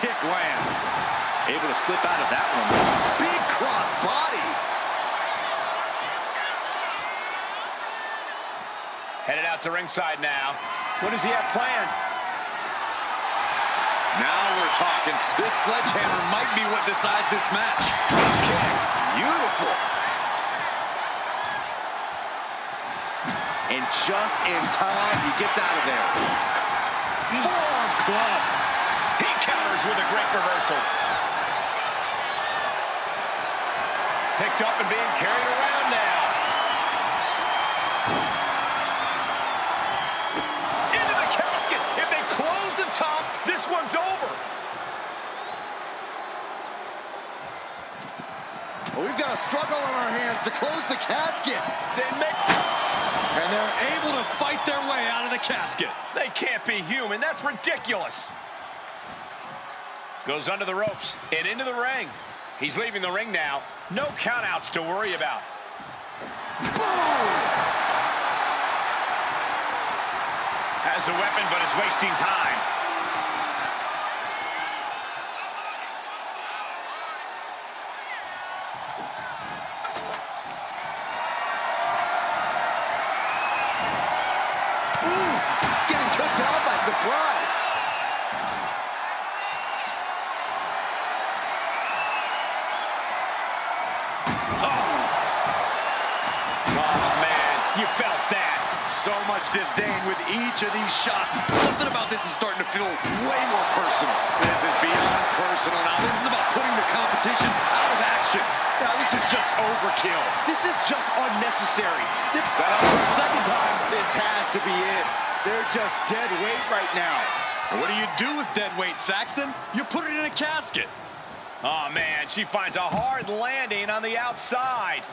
Kick lands. offense. Able to slip out of that one. Big cross body. Headed out to ringside now. What does he have planned? Now we're talking. This sledgehammer might be what decides this match. Kick. Beautiful. And just in time, he gets out of there. Forearm club. He counters with a great reversal. Picked up and being carried around now. Into the casket. If they close the top, this one's over. Well, we've got a struggle on our hands to close the casket. And they're able to fight their way out of the casket. They can't be human. That's ridiculous. Goes under the ropes and into the ring. He's leaving the ring now. No countouts to worry about. Boom! Has a weapon, but is wasting time. Oof! Getting kicked out by surprise. You felt that. So much disdain with each of these shots. Something about this is starting to feel way more personal. This is beyond personal now. This is about putting the competition out of action. Now, this is just overkill. This is just unnecessary. Set up for a second time. This has to be it. They're just dead weight right now. And what do you do with dead weight, Saxton? You put it in a casket. Oh, man, she finds a hard landing on the outside.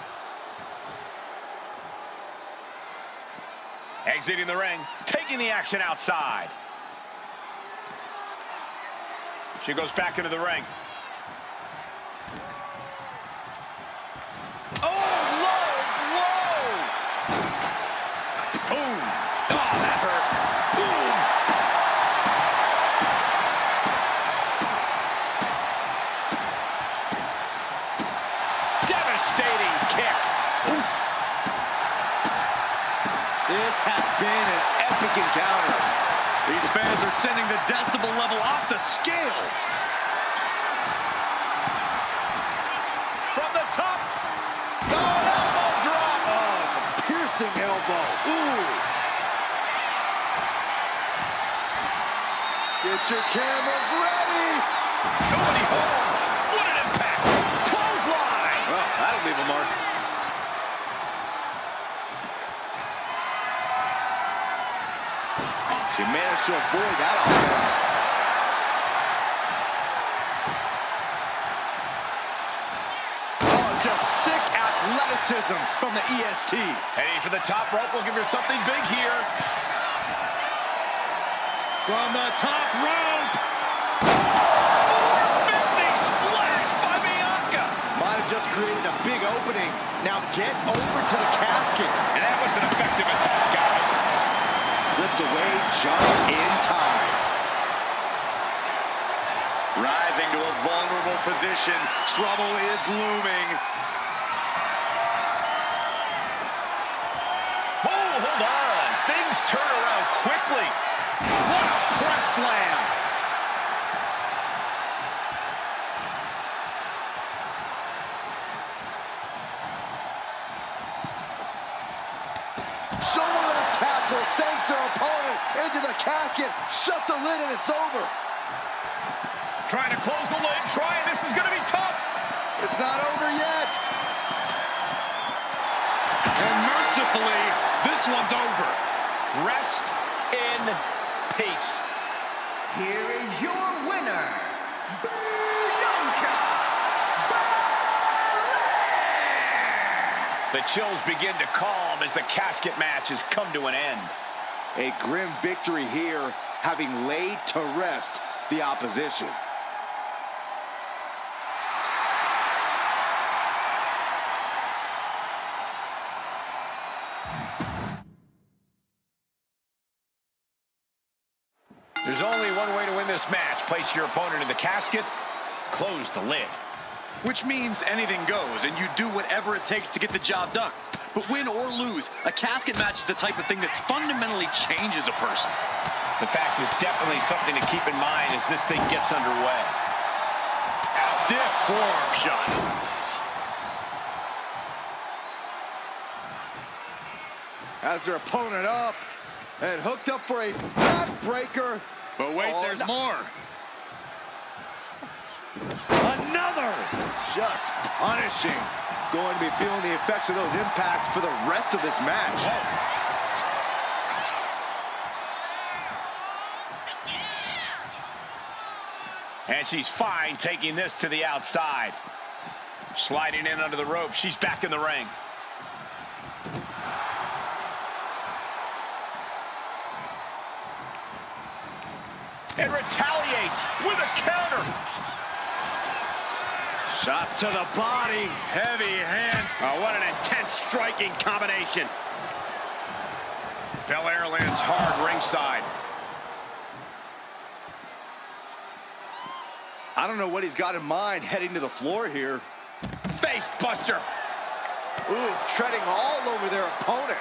Exiting the ring, taking the action outside. She goes back into the ring. Oh, low blow! Boom! Oh, that hurt. Boom! Devastating kick. Oof. This has been an epic encounter. These fans are sending the decibel level off the scale. From the top. Oh, an elbow drop. Oh, it's a piercing elbow. Ooh. Get your cameras ready. Nobody home. What an impact. Clothesline. Well, that'll leave a mark. She managed to avoid that offense. Oh, just sick athleticism from the EST. Heading for the top rope, looking for something big here. From the top rope. 450 splash by Bianca. Might have just created a big opening. Now get over to the casket. And that was an effective attack, guys. Slips away just in time. Rising to a vulnerable position. Trouble is looming. Oh, hold on. Things turn around quickly. What a press slam. Shoulder tackle sends their opponent into the casket. Shut the lid and it's over. Trying to close the lid. This is going to be tough. It's not over yet. And mercifully, this one's over. Rest in peace. Here is your winner, Bianca Belair! The chills begin to calm as the casket match has come to an end. A grim victory here, having laid to rest the opposition. There's only one way to win this match. Place your opponent in the casket close the lid. Which means anything goes, and you do whatever it takes to get the job done. But win or lose, a casket match is the type of thing that fundamentally changes a person. The fact is definitely something to keep in mind as this thing gets underway. Stiff forearm shot. Has their opponent up and hooked up for a backbreaker. But wait, there's no. more. Another! Just punishing. Going to be feeling the effects of those impacts for the rest of this match. And she's fine taking this to the outside. Sliding in under the rope. She's back in the ring. And retaliates with a counter. Shots to the body. Heavy hands. Oh, what an intense striking combination. Belair lands hard ringside. I don't know what he's got in mind heading to the floor here. Face buster. Ooh, treading all over their opponent.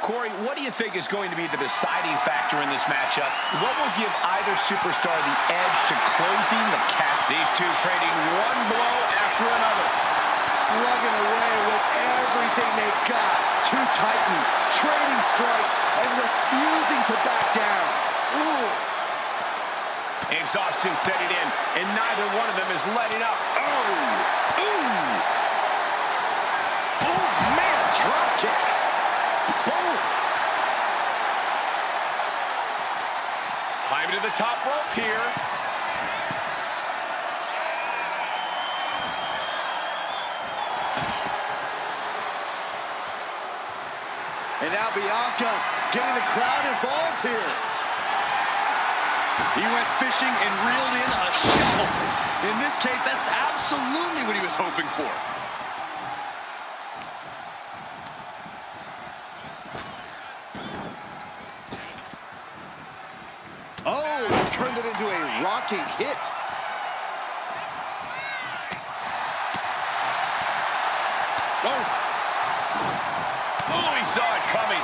Corey, what do you think is going to be the deciding factor in this matchup? What will give either superstar the edge to closing the cast? These two trading one blow after another. Slugging away with everything they've got. Two titans trading strikes and refusing to back down. Ooh. Exhaustion setting in, and neither one of them is letting up. Oh! Ooh! Oh, man, drop kick. Boom. Climbing to the top rope here. And now Bianca getting the crowd involved here. He went fishing and reeled in a shovel. In this case, that's absolutely what he was hoping for. Oh, turned it into a rocking hit. Oh! Oh, he saw it coming.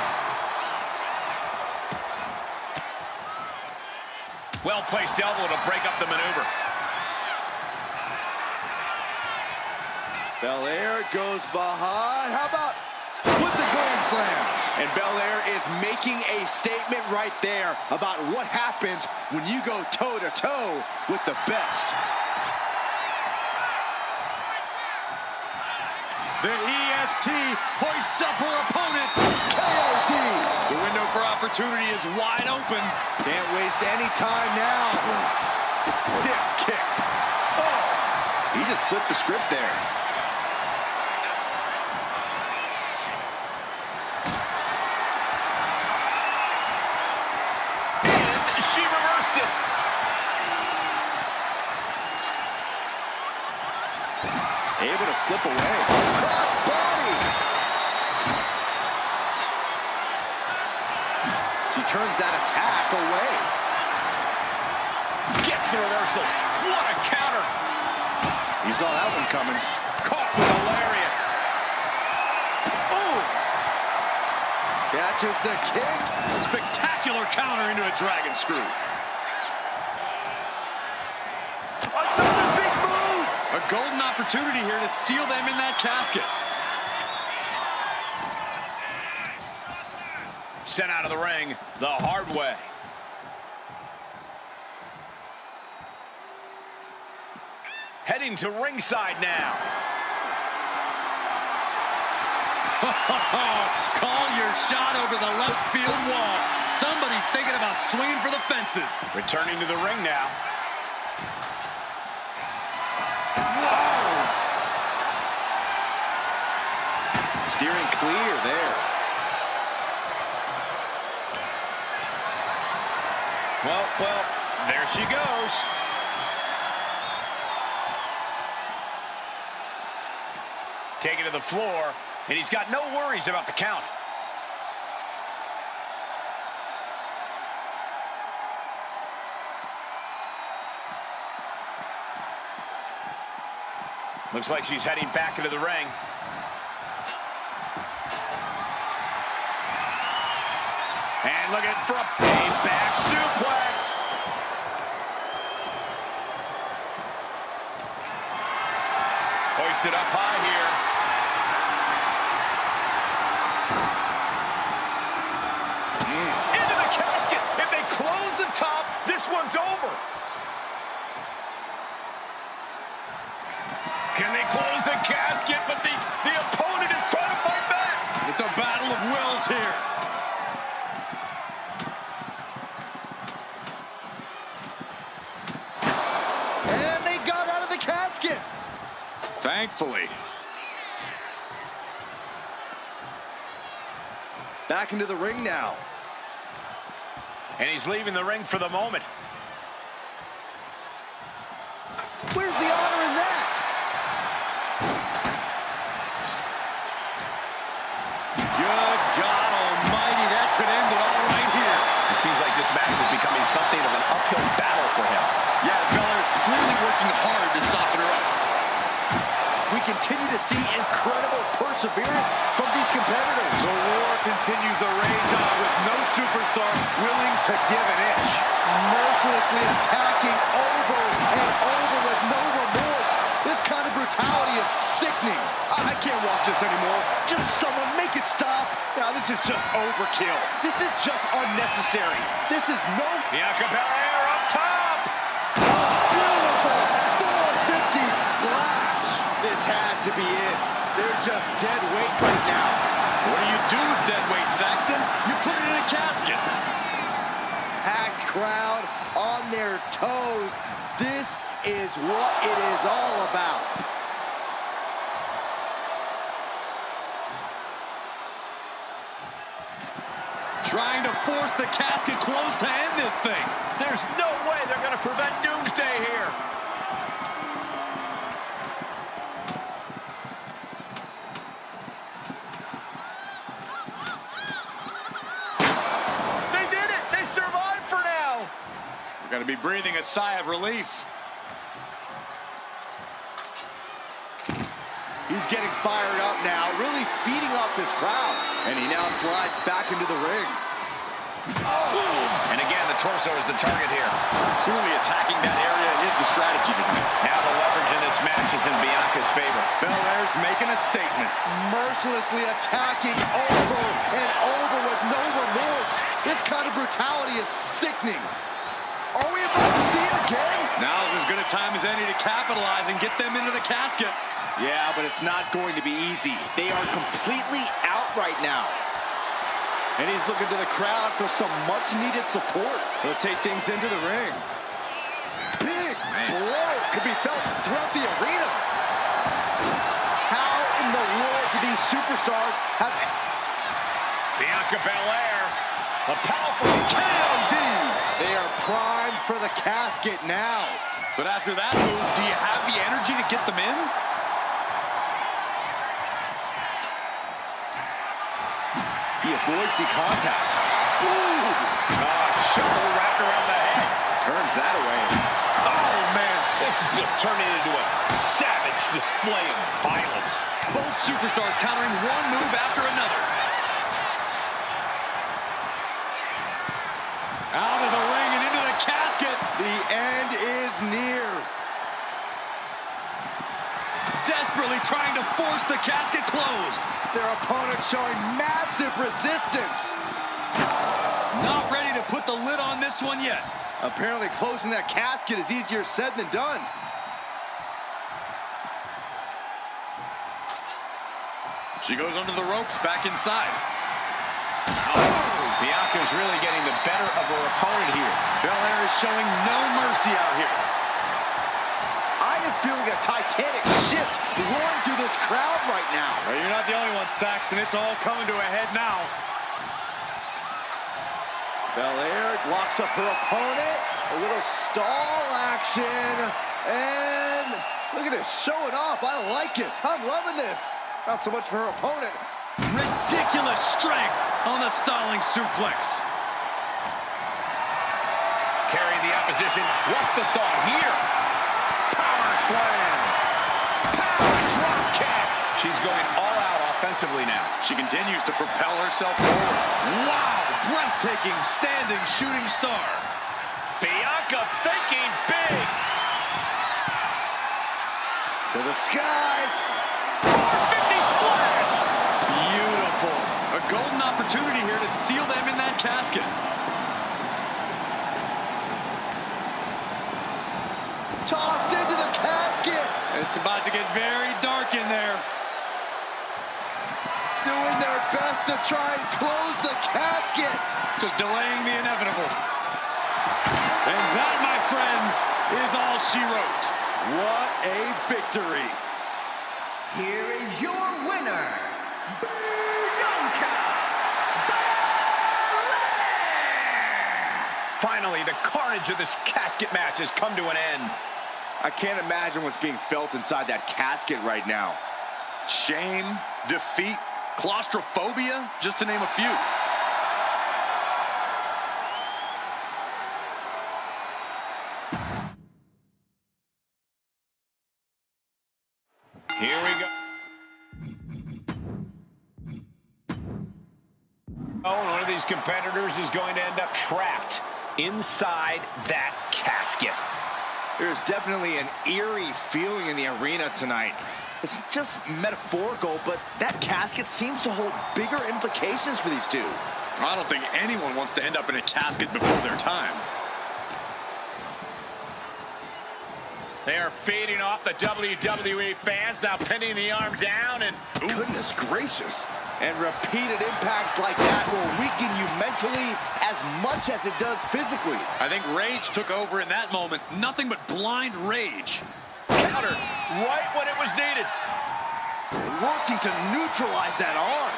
Well-placed elbow to break up the maneuver. Belair goes behind. How about with the glam slam? And Belair is making a statement right there about what happens when you go toe-to-toe with the best. The EST hoists up her opponent. KOD. The window for opportunity is wide open. Can't waste any time now. Stiff kick. Oh, he just flipped the script there. And she reversed it. Able to slip away. Cross body. She turns that attack away. Gets the reversal. What a counter. You saw that one coming. Caught with a lariat. Oh! Catches the kick. Spectacular counter into a dragon screw. Another big move. A golden opportunity here to seal them in that casket. Sent out of the ring the hard way. Heading to ringside now. Call your shot over the left field wall. Somebody's thinking about swinging for the fences. Returning to the ring now. Whoa! Steering clear there. Well, there she goes. Taken to the floor, and he's got no worries about the count. Looks like she's heading back into the ring. And looking for a back suplex. Hoisted up high here. Into the casket. If they close the top, this one's over. Can they close the casket? But the opponent is trying to fight back. It's a battle of wills here. And they got out of the casket. Thankfully. Back into the ring now. And he's leaving the ring for the moment. Where's the honor in that? Good God almighty, that could end it all right here. It seems like this match is becoming something of an uphill battle for him. Yeah, Belair is clearly working hard to soften her up. We continue to see incredible perseverance from these competitors. The war continues to rage on with no superstar willing to give an inch. Mercilessly attacking over and over with no remorse. This kind of brutality is sickening. I can't watch this anymore. Just someone make it stop. Now this is just overkill. This is just unnecessary. This is no... Bianca Belair up top. Beautiful 450 splash. This has to be it. They're just dead weight right now. What do you do with dead weight, Saxton? You put it in a casket. Packed crowd on their toes. This is what it is all about. Trying to force the casket closed to end this thing. There's no way they're going to prevent Doomsday here. They did it. They survived for now. You're going to be breathing a sigh of relief. He's getting fired up now, really feeding off this crowd. And he now slides back into the ring. Oh. And again, the torso is the target here. Clearly attacking that area is the strategy tonight. Now the leverage in this match is in Bianca's favor. Belair's making a statement. Mercilessly attacking over and over with no remorse. This kind of brutality is sickening. Are we about to see it again? Now's as good a time as any to capitalize and get them into the casket. Yeah, but it's not going to be easy. They are completely out right now. And he's looking to the crowd for some much-needed support. He'll take things into the ring. Big blow could be felt throughout the arena. How in the world do these superstars have... Bianca Belair, a powerful KOD! They are primed for the casket now. But after that move, do you have the energy to get them in? He avoids the contact. Ooh. Shoulder wrapped around the head. Turns that away. Oh, man. This is just turning into a savage display of violence. Both superstars countering one move after another. Out of the ring and into the casket. The end is near. Desperately trying to force the casket closed. Their opponent showing massive resistance. Not ready to put the lid on this one yet. Apparently closing that casket is easier said than done. She goes under the ropes, back inside. Bianca's really getting the better of her opponent here. Belair is showing no mercy out here. I am feeling a titanic shift roaring through this crowd right now. Well, you're not the only one, Saxton. It's all coming to a head now. Belair blocks up her opponent. A little stall action. And look at it, showing off. I like it. I'm loving this. Not so much for her opponent. Ridiculous strength on the stalling suplex. Carrying the opposition. What's the thought here? Power slam. Power drop kick. She's going all out offensively now. She continues to propel herself forward. Wow, breathtaking standing shooting star. Bianca thinking big. To the skies. 450 splash. Beautiful. A golden opportunity here to seal them in that casket. Tossed into the casket. It's about to get very dark in there. Doing their best to try and close the casket. Just delaying the inevitable. And that, my friends, is all she wrote. What a victory. Here is your winner, Bianca Belair! Finally, the carnage of this casket match has come to an end. I can't imagine what's being felt inside that casket right now. Shame, defeat, claustrophobia, just to name a few. Here we go. Oh, one of these competitors is going to end up trapped inside that casket. There's definitely an eerie feeling in the arena tonight. It's just metaphorical, but that casket seems to hold bigger implications for these two. I don't think anyone wants to end up in a casket before their time. They are feeding off the WWE fans, now pinning the arm down, and Goodness gracious. And repeated impacts like that will weaken you mentally as much as it does physically. I think rage took over in that moment. Nothing but blind rage. countered right when it was needed. Working to neutralize that arm.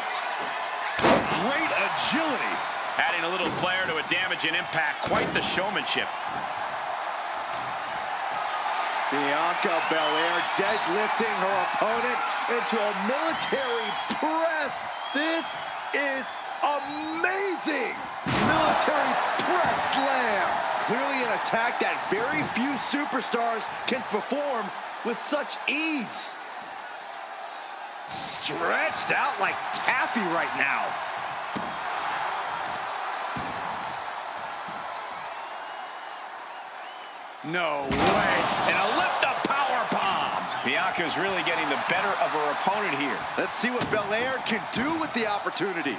Great agility. Adding a little flair to a damage and impact. Quite the showmanship. Bianca Belair deadlifting her opponent into a military press. This is amazing. Military press slam. Clearly an attack that very few superstars can perform with such ease. Stretched out like taffy right now. No way. And a lift-up power bomb. Bianca's really getting the better of her opponent here. Let's see what Belair can do with the opportunity.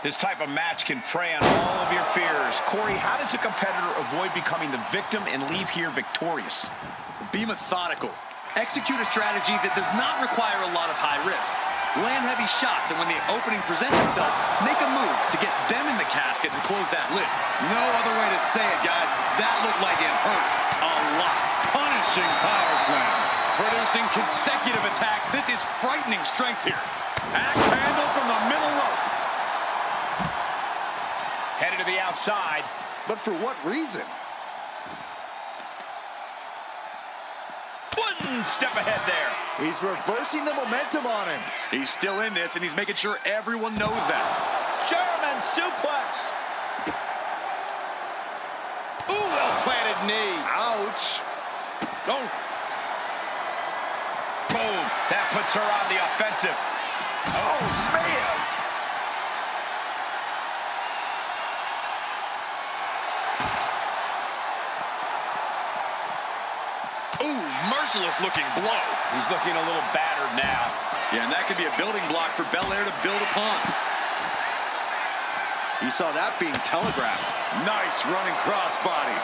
This type of match can prey on all of your fears. Corey, how does a competitor avoid becoming the victim and leave here victorious? Be methodical. Execute a strategy that does not require a lot of high risk. Land heavy shots, and when the opening presents itself, make a move to get them in the casket and close that lid. No other way to say it, guys. That looked like it hurt a lot. Punishing power slam. Producing consecutive attacks. This is frightening strength here. Axe handle from the middle rope. Headed to the outside. But for what reason? One step ahead there. He's reversing the momentum on him. He's still in this, and he's making sure everyone knows that. German suplex. Ooh, well-planted knee. Ouch. Oh, Boom. That puts her on the offensive. Oh, man. ooh, merciless looking blow. He's looking a little battered now. Yeah, and that could be a building block for Belair to build upon. You saw that being telegraphed. Nice running crossbody.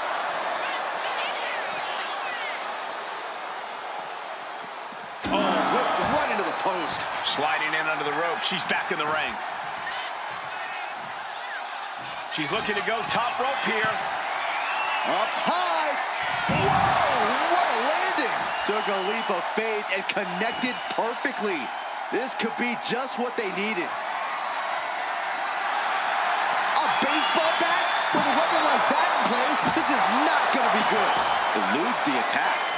Oh, whipped right into the post. Sliding in under the rope. She's back in the ring. She's looking to go top rope here. Up high. Whoa, what a landing. Took a leap of faith and connected perfectly. This could be just what they needed. A baseball bat? With a weapon like that in play, this is not going to be good. Eludes the attack.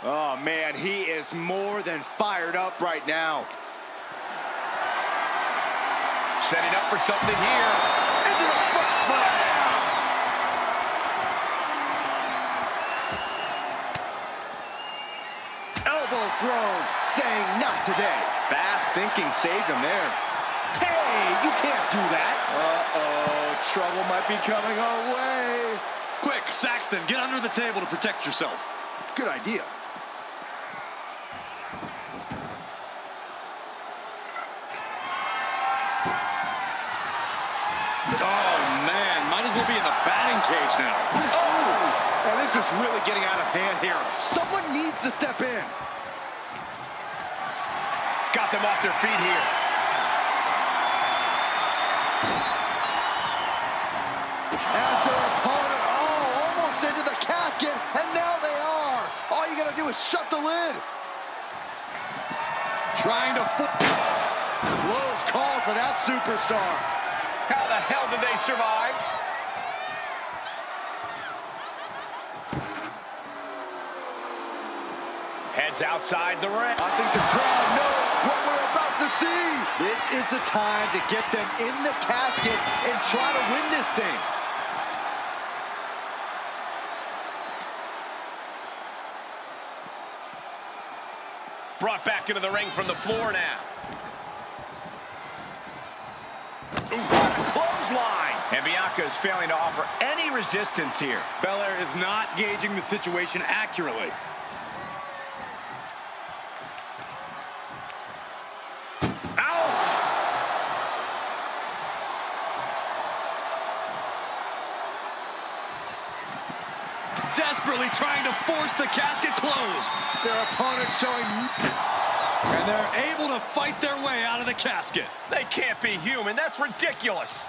Oh, man, he is more than fired up right now. Setting up for something here. Into the front slam. throne, saying not today. Fast thinking saved him there. Hey, you can't do that. Uh-oh, trouble might be coming our way. Quick, Saxton, get under the table to protect yourself. Good idea. Oh, man, might as well be in the batting cage now. Oh, and this is really getting out of hand here. Someone needs to step in. Got them off their feet here. As their opponent, almost into the casket, and now they are. All you gotta do is shut the lid. Trying to Close call for that superstar. How the hell did they survive? Heads outside the ring. I think the crowd knows what we're about to see. This is the time to get them in the casket and try to win this thing. Brought back into the ring from the floor now. Ooh, what a clothesline. And Bianca is failing to offer any resistance here. Belair is not gauging the situation accurately. Ouch! Desperately trying to force the casket closed. Their opponent showing... And they're able to fight their way out of the casket. They can't be human. That's ridiculous.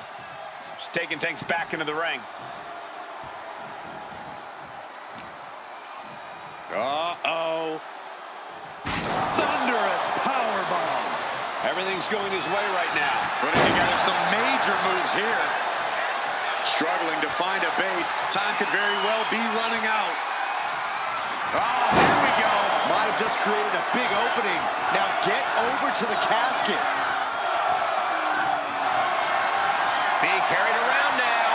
Just taking things back into the ring. Uh-oh. Thunderous powerbomb. Everything's going his way right now. Putting together some major moves here. Struggling to find a base. Time could very well be running out. Oh, here we go. Might have just created a big opening. Now get over to the casket. Being carried around now.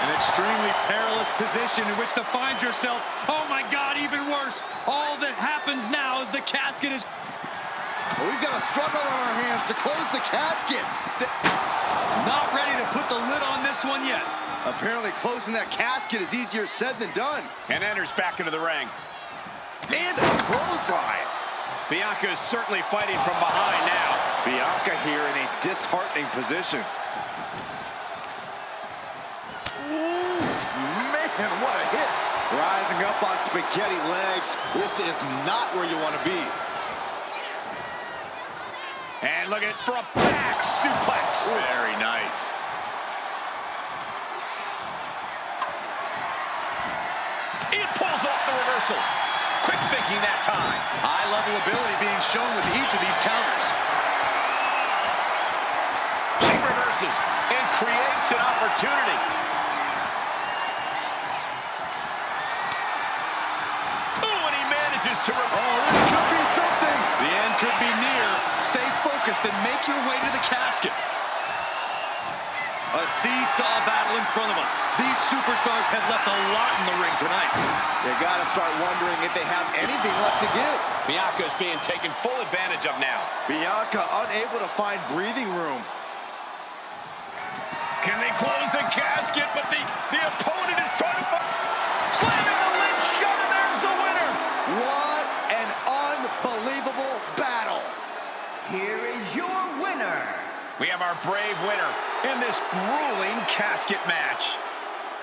An extremely perilous position in which to find yourself. Oh my God, even worse. All that happens now is the casket is... We've got a struggle on our hands to close the casket. Not ready to put the lid on this one yet. Apparently closing that casket is easier said than done. And enters back into the ring. And a clothesline. Bianca is certainly fighting from behind now. Bianca here in a disheartening position. Ooh, man, what a hit. Rising up on spaghetti legs. This is not where you want to be. And look at for a back suplex. Very nice. It pulls off the reversal. Quick thinking that time. High level ability being shown with each of these counters. She reverses and creates an opportunity. Ooh, and he manages to reverse. Oh, this could be something. The end could be near. Stay focused and make your way to the casket. A seesaw battle in front of us. These superstars have left a lot in the ring tonight. You gotta start wondering if they have anything left to give. Bianca is being taken full advantage of now. Bianca unable to find breathing room. Can they close the casket? But the opponent is trying to fight. Slamming the lid shut, and there's the winner. What an unbelievable battle. Here is your winner. We have our brave winner in this grueling casket match.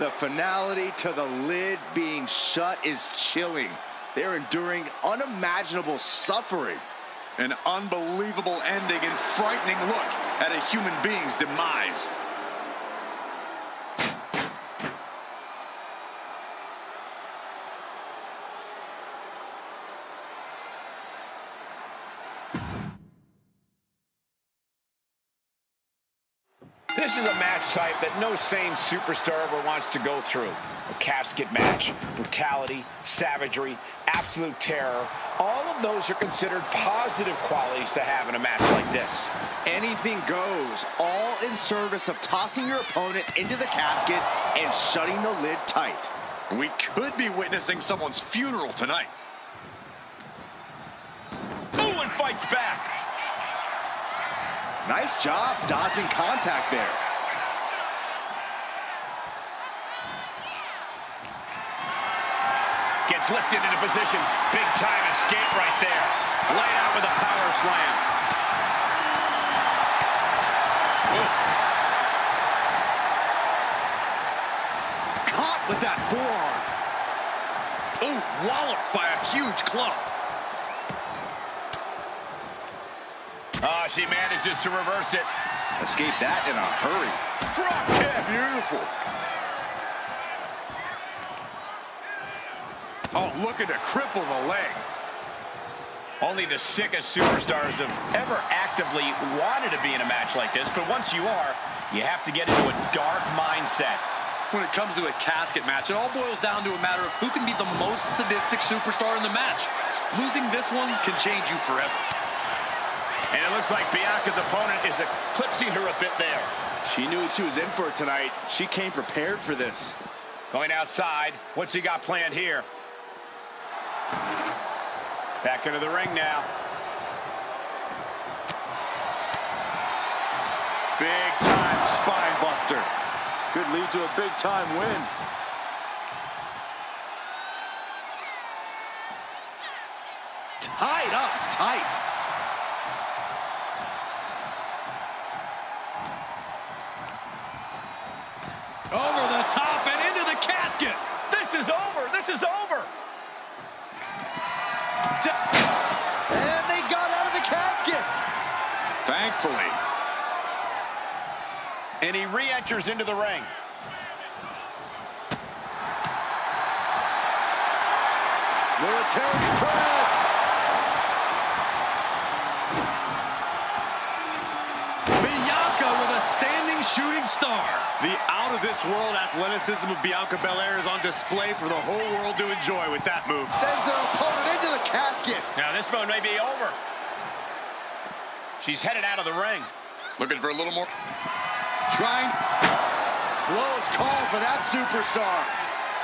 The finality to the lid being shut is chilling. They're enduring unimaginable suffering. An unbelievable ending and frightening look at a human being's demise. This is a match type that no sane superstar ever wants to go through. A casket match, brutality, savagery, absolute terror. All of those are considered positive qualities to have in a match like this. Anything goes, all in service of tossing your opponent into the casket and shutting the lid tight. We could be witnessing someone's funeral tonight. Ooh, and fights back. Nice job dodging contact there. Gets lifted into position. Big time escape right there. Laid out with a power slam. Oof. Caught with that forearm. Ooh, walloped by a huge club. Oh, she manages to reverse it. Escaped that in a hurry. Drop kick. Beautiful. Oh, looking to cripple the leg. Only the sickest superstars have ever actively wanted to be in a match like this, but once you are, you have to get into a dark mindset. When it comes to a casket match, it all boils down to a matter of who can be the most sadistic superstar in the match. Losing this one can change you forever. And it looks like Bianca's opponent is eclipsing her a bit there. She knew what she was in for tonight. She came prepared for this. Going outside. What's he got planned here? Back into the ring now. Big time spine buster. Could lead to a big time win. Tied up tight. Over the top and into the casket. This is over. This is over. And they got out of the casket. Thankfully. And he re-enters into the ring. Military press. Bianca with a standing shooting star. The out-of-this-world athleticism of Bianca Belair is on display for the whole world to enjoy with that move. Sends their opponent into the casket. Now this one may be over. She's headed out of the ring. Looking for a little more. Trying. Close call for that superstar.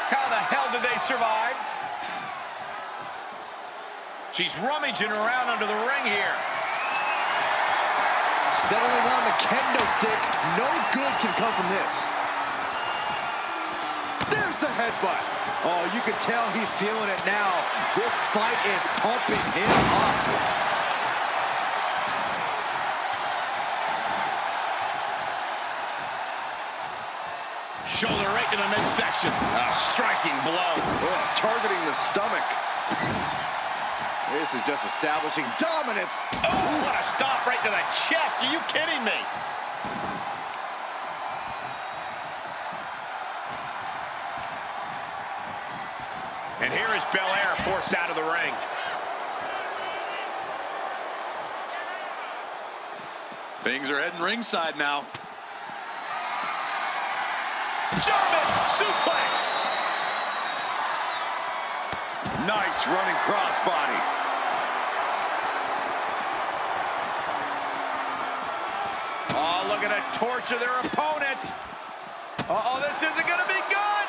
How the hell did they survive? She's rummaging around under the ring here. Settling on the kendo stick. No good can come from this. There's the headbutt. Oh, you can tell he's feeling it now. This fight is pumping him up. Shoulder right to the midsection. A striking blow. Oh, targeting the stomach. This is just establishing dominance. Oh, what a stop right to the chest. Are you kidding me? And here is Belair forced out of the ring. Things are heading ringside now. German suplex. Nice running crossbody. Oh, look at it torture their opponent. Uh-oh, this isn't going to be good.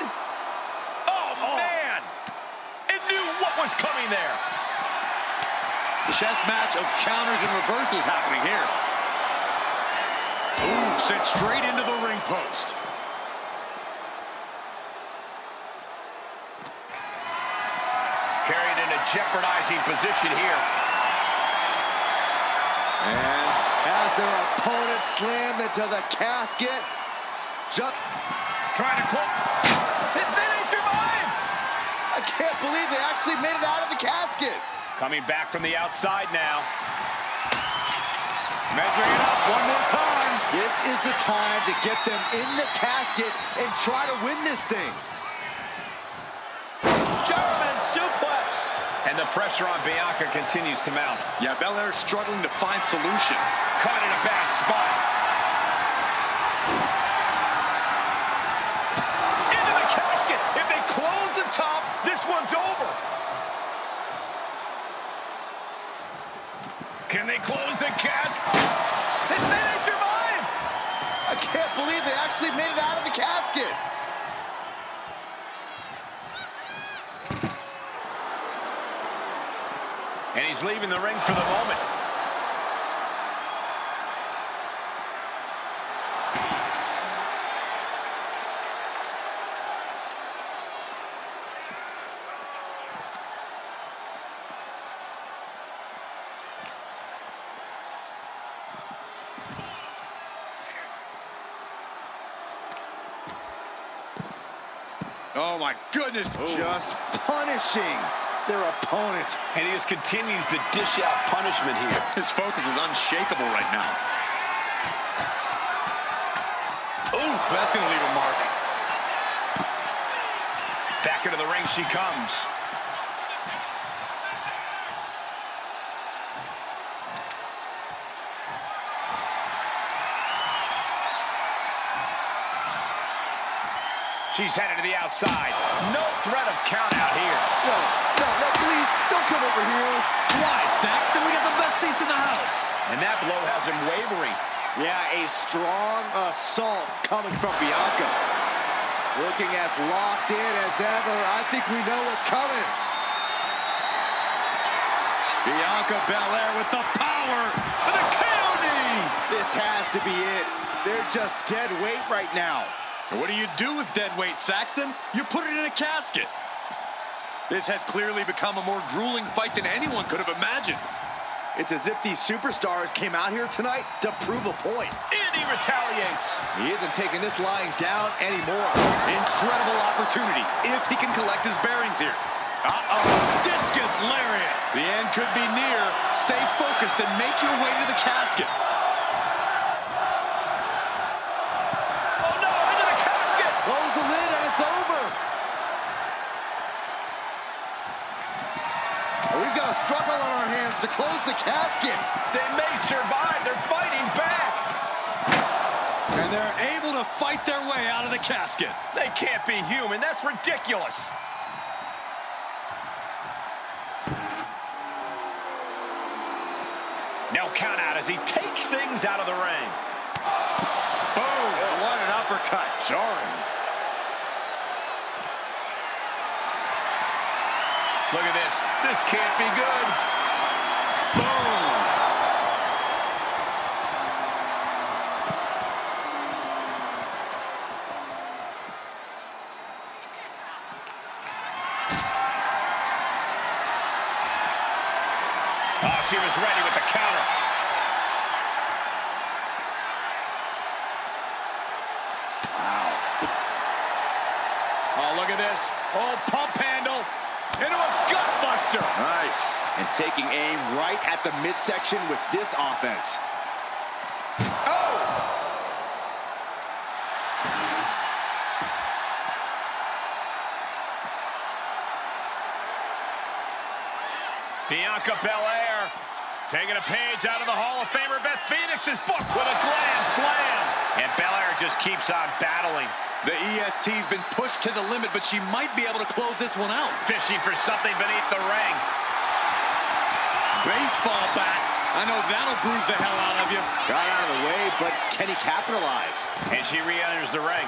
Oh, man. It knew what was coming there. Chess match of counters and reversals happening here. Ooh, sent straight into the ring post. Carried in a jeopardizing position here. And as their opponent slammed into the casket, Trying to close. And then he survives. I can't believe they actually made it out of the casket. Coming back from the outside now. Measuring it up one more time. This is the time to get them in the casket and try to win this thing. German suplex. And the pressure on Bianca continues to mount. Yeah, Belair struggling to find solution. Caught in a bad spot. Into the casket. If they close the top, this one's over. Can they close the casket? And then they survive. I can't believe they actually made it out of the casket. And he's leaving the ring for the moment. Oh, my goodness. Just punishing their opponent. And he just continues to dish out punishment here. His focus is unshakable right now. Oof, that's going to leave a mark. Back into the ring she comes. She's headed to the outside. No threat of count out here. No, please, don't come over here. Why, Saxton? We got the best seats in the house. And that blow has him wavering. Yeah, a strong assault coming from Bianca. Looking as locked in as ever. I think we know what's coming. Bianca Belair with the power and the KOD. This has to be it. They're just dead weight right now. What do you do with dead weight, Saxton? You put it in a casket. This has clearly become a more grueling fight than anyone could have imagined. It's as if these superstars came out here tonight to prove a point. And he retaliates. He isn't taking this lying down anymore. Incredible opportunity if he can collect his bearings here. Uh-oh, discus lariat. The end could be near. Stay focused and make your way to the casket. Close the lid and it's over. We've got a struggle on our hands to close the casket. They may survive. They're fighting back. And they're able to fight their way out of the casket. They can't be human. That's ridiculous. No count out as he takes things out of the ring. Boom! What an uppercut. Jarring. Look at this. This can't be good. Boom! Oh, she was ready with the counter. Wow. Oh, look at this. Oh, pump handle. Into a gutbuster. Nice. And taking aim right at the midsection with this offense. Oh! Bianca Belair taking a page out of the Hall of Famer Beth Phoenix's book with a glam slam. And Belair just keeps on battling. The EST's been pushed to the limit, but she might be able to close this one out. Fishing for something beneath the ring. Baseball bat. I know that'll bruise the hell out of you. Got out of the way, but can he capitalize? And she re-enters the ring.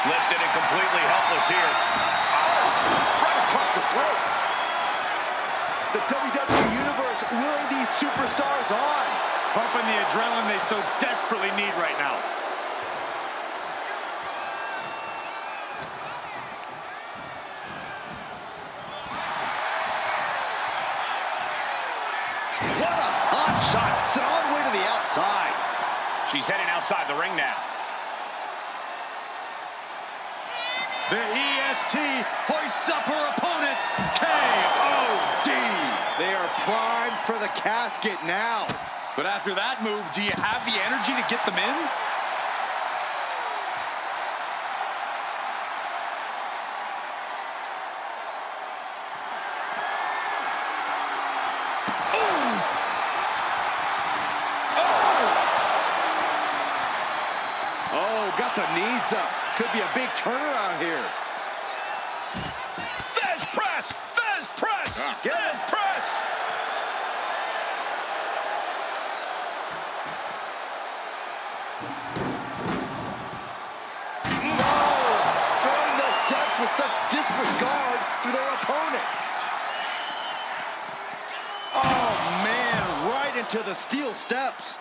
Lifted and completely helpless here. Right across the throat. The WWE Universe willing these superstars on. Pumping the adrenaline they so desperately need right now. What a hot shot. It's all the way to the outside. She's heading outside the ring now. The EST hoists up her opponent, KOD. They are primed for the casket now. But after that move, do you have the energy to get them in? Oh, got the knees up. Could be a big turnaround here. Fez press! Fez press! Fez press! such disregard for their opponent? Oh, man, right into the steel steps.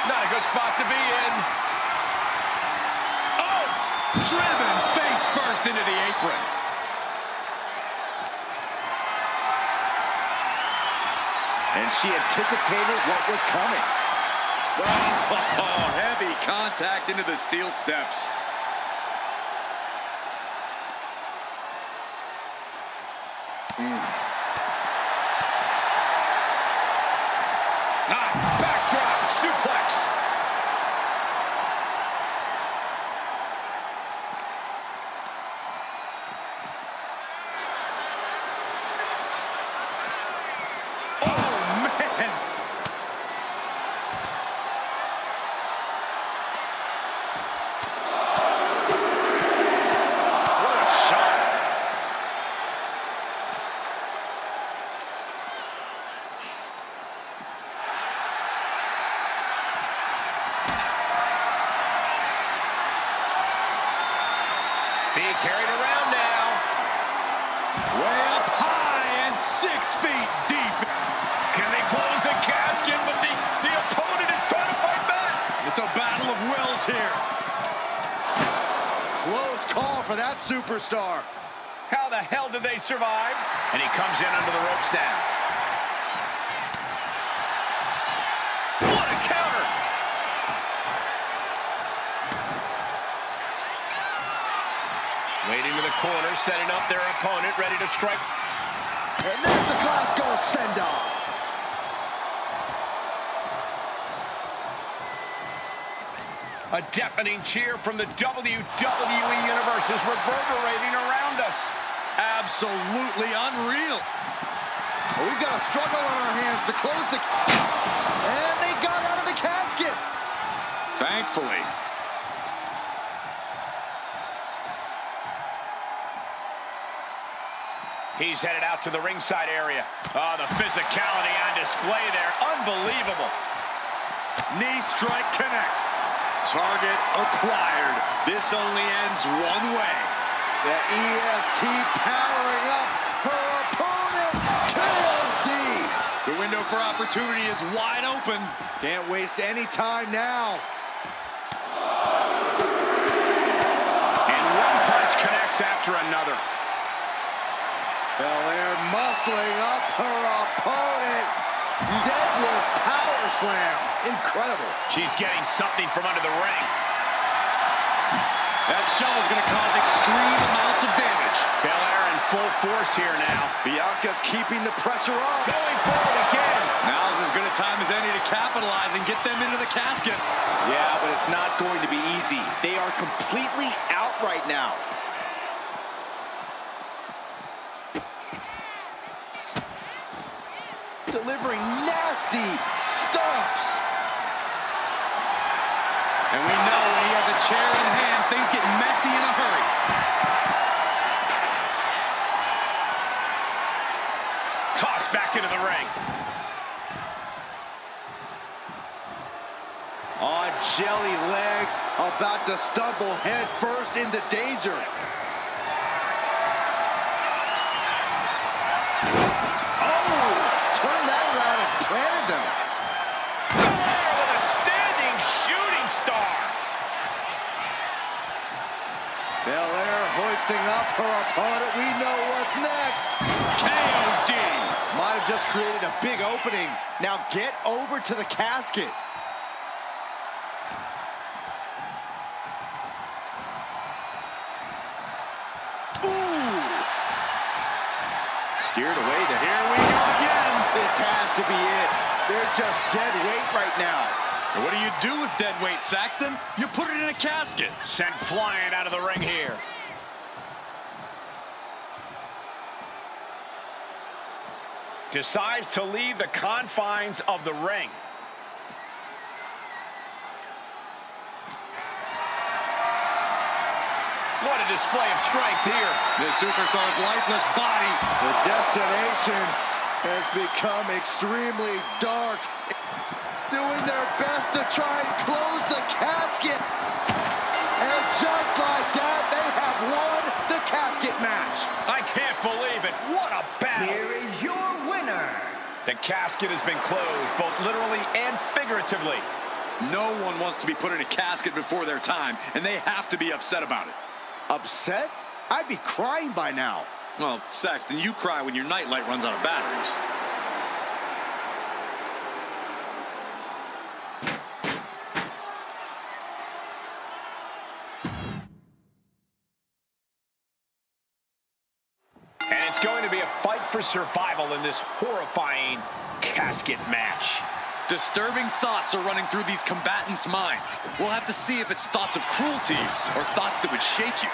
Not a good spot to be in. Oh! Driven face first into the apron. And she anticipated what was coming. Oh, heavy contact into the steel steps. Backdrop suplex. Oh, man. What a shot. Being carried around now. Way up high and 6 feet deep. Can they close the casket? But the opponent is trying to fight back. It's a battle of wills here. Close call for that superstar. How the hell did they survive? And he comes in under the ropes now. What a counter! Waiting to the corner, setting up their opponent, ready to strike. And there's the Glasgow send-off. A deafening cheer from the WWE Universe is reverberating around us. Absolutely unreal. Well, we've got a struggle on our hands to close the... And they got out of the casket. Thankfully. He's headed out to the ringside area. Oh, the physicality on display there. Unbelievable. Knee strike connects. Target acquired. This only ends one way. The EST powering up her opponent, KOD. The window for opportunity is wide open. Can't waste any time now. And one punch connects after another. Belair muscling up her opponent. Deadlift power slam. Incredible. She's getting something from under the ring. That shovel's going to cause extreme amounts of damage. Belair in full force here now. Bianca's keeping the pressure on. Going forward again. Now's as good a time as any to capitalize and get them into the casket. Yeah, but it's not going to be easy. They are completely out right now. Delivering nasty stomps. And we know when he has a chair in hand, things get messy in a hurry. Tossed back into the ring. On jelly legs, about to stumble head first into danger. Planted them. Belair with a standing shooting star. Belair hoisting up her opponent. We know what's next. KOD. Might have just created a big opening. Now get over to the casket. Ooh. Steered away to here we go again. This has to be it. They're just dead weight right now. And what do you do with dead weight, Saxton? You put it in a casket. Sent flying out of the ring here. Decides to leave the confines of the ring. What a display of strength here. This superstar's lifeless body. The destination has become extremely dark. Doing their best to try and close the casket. And just like that, they have won the casket match. I can't believe it. What a battle. Here is your winner. The casket has been closed, both literally and figuratively. No one wants to be put in a casket before their time, and they have to be upset about it. Upset? I'd be crying by now. Well, Saxton, you cry when your nightlight runs out of batteries. And it's going to be a fight for survival in this horrifying casket match. Disturbing thoughts are running through these combatants' minds. We'll have to see if it's thoughts of cruelty or thoughts that would shake you.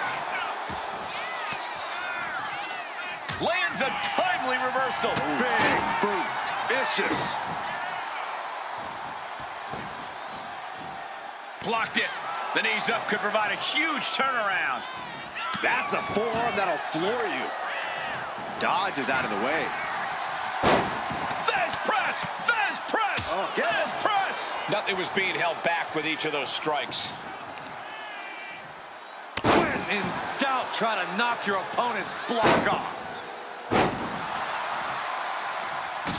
Lands a timely reversal. Big boot. Vicious. Blocked it. The knees up could provide a huge turnaround. That's a forearm that'll floor you. Dodge is out of the way. There's press! There's press! Oh, There's press! Nothing was being held back with each of those strikes. When in doubt, try to knock your opponent's block off.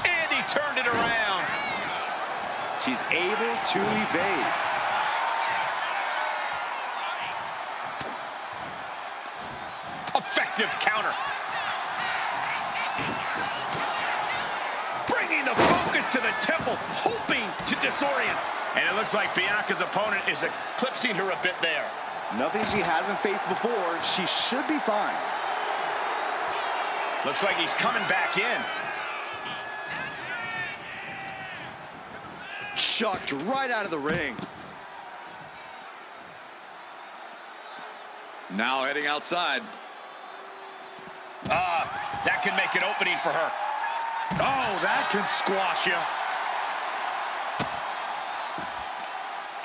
And he turned it around. She's able to evade. Effective counter. Bringing the focus to the temple, hoping to disorient. And it looks like Bianca's opponent is eclipsing her a bit there. Nothing she hasn't faced before. She should be fine. Looks like he's coming back in. Chucked right out of the ring. Now heading outside. That can make an opening for her. Oh, that can squash you.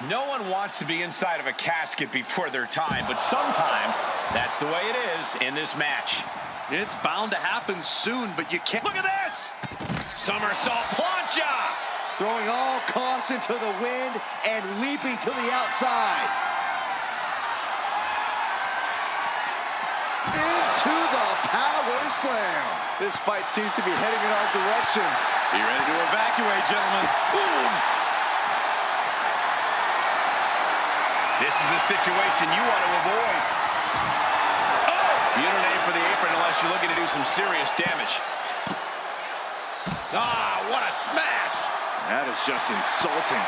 No one wants to be inside of a casket before their time, but sometimes that's the way it is in this match. It's bound to happen soon, but you can't. Look at this! Somersault plancha! Throwing all caution to the wind and leaping to the outside. Into the power slam. This fight seems to be heading in our direction. Be ready to evacuate, gentlemen. Boom! This is a situation you want to avoid. Oh! You don't aim for the apron unless you're looking to do some serious damage. Ah, what a smash! That is just insulting.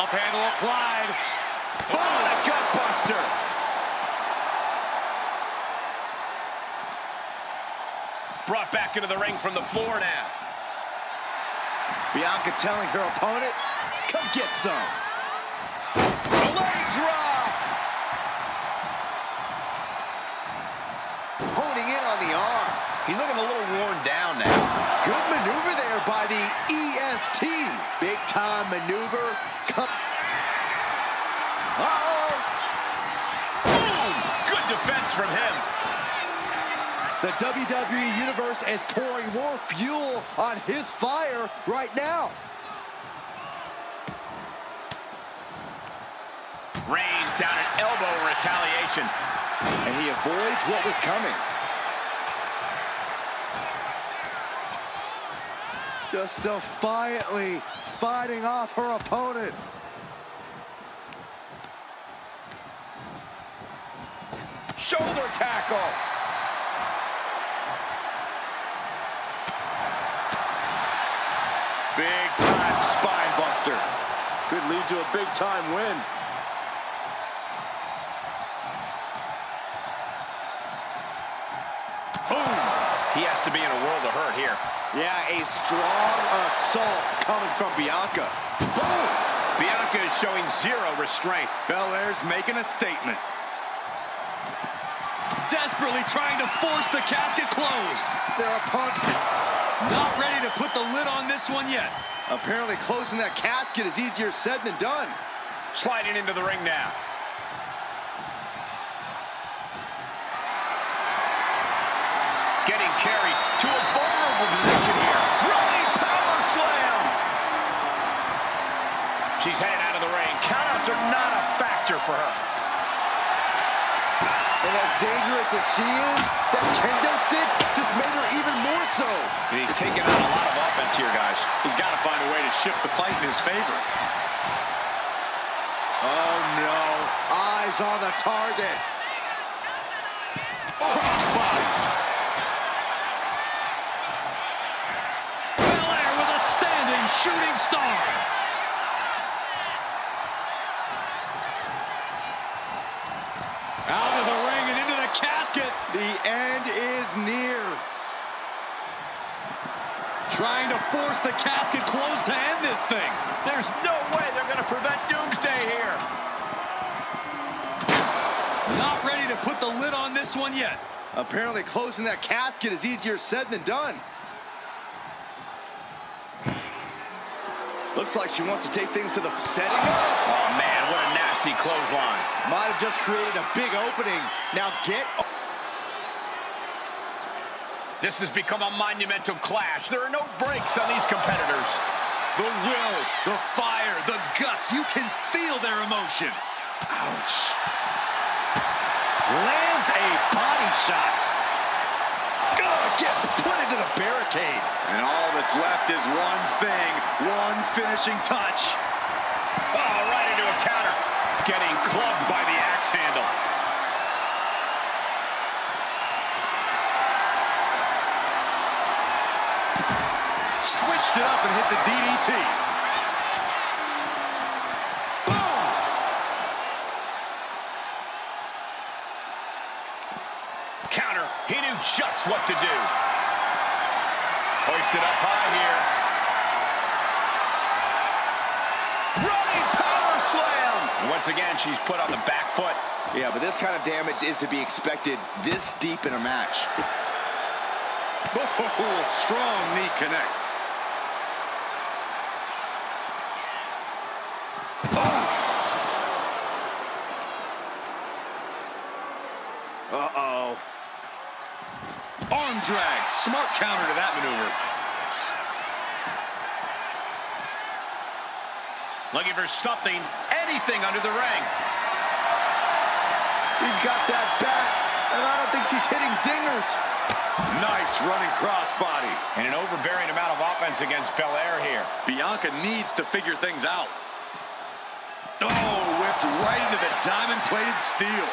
Up handle applied. Oh, the gut buster! Brought back into the ring from the floor now. Bianca telling her opponent, come get some. A leg drop! Honing in on the arm. He's looking a little worn down now. Good maneuver there by the EST. Big time maneuver. Uh-oh. Boom! Good defense from him. The WWE Universe is pouring more fuel on his fire right now. Reigns down an elbow in retaliation. And he avoids what was coming. Just defiantly fighting off her opponent. Shoulder tackle. Big time spine buster. Could lead to a big time win. Boom! He has to be in a world of hurt here. Yeah, a strong assault coming from Bianca. Boom! Bianca is showing zero restraint. Belair's making a statement. Desperately trying to force the casket closed. Their opponent Not ready to put the lid on this one yet. apparently closing that casket is easier said than done. Sliding into the ring now. carry to a vulnerable position here. Running power slam. She's headed out of the ring. Countouts are not a factor for her. And as dangerous as she is, that kendo stick just made her even more so. And he's taking on a lot of offense here, guys. He's got to find a way to shift the fight in his favor. Oh, no. Eyes on the target. Crossbody. Belair with a standing shooting star. Out of the ring and into the casket. The end is near. Trying to force the casket closed to end this thing. There's no way they're going to prevent Doomsday here. Not ready to put the lid on this one yet. Apparently closing that casket is easier said than done. Looks like she wants to take things to the setting up. Oh, man, what a nasty clothesline. Might have just created a big opening. Now get... This has become a monumental clash. There are no breaks on these competitors. The will, the fire, the guts. You can feel their emotion. Ouch. Lands a body shot. Gets put into the barricade. And all that's left is one thing, one finishing touch. Oh, right into a counter. Getting clubbed by the axe handle. Switched it up and hit the DDT. Boom! Counter. He knew just what to do. Hoisted up high here. Running power slam. And once again, she's put on the back foot. Yeah, but this kind of damage is to be expected this deep in a match. Oh, strong knee connects. Uh-oh. Arm drag. Smart counter to that maneuver. Looking for something, anything under the ring. He's got that bat, and I don't think she's hitting dingers. Nice running crossbody. And an overbearing amount of offense against Belair here. Bianca needs to figure things out. Oh, whipped right into the diamond-plated steel.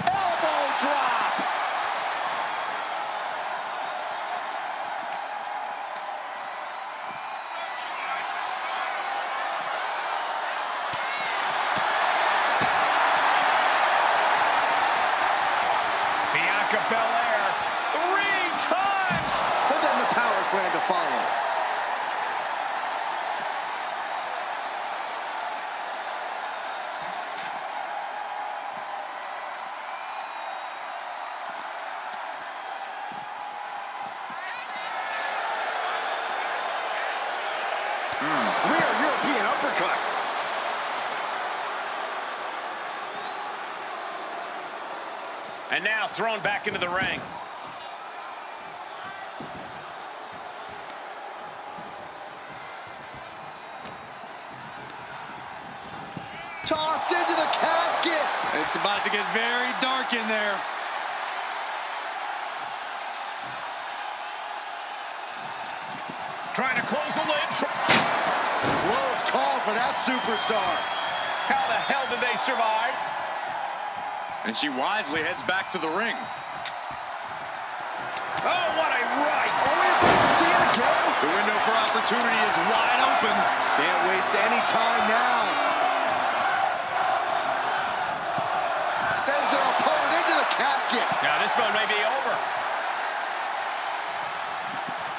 Elbow drop. Bianca Belair, 3 times. And then the power slam to follow. Rear European uppercut. And now thrown back into the ring. Tossed into the casket. It's about to get very dark in there. Trying to close the lid. Close call for that superstar. How the hell did they survive? And she wisely heads back to the ring. Oh, what a right! Are we about to see it again? The window for opportunity is wide open. Can't waste any time now. Sends their opponent into the casket. Now this one may be over.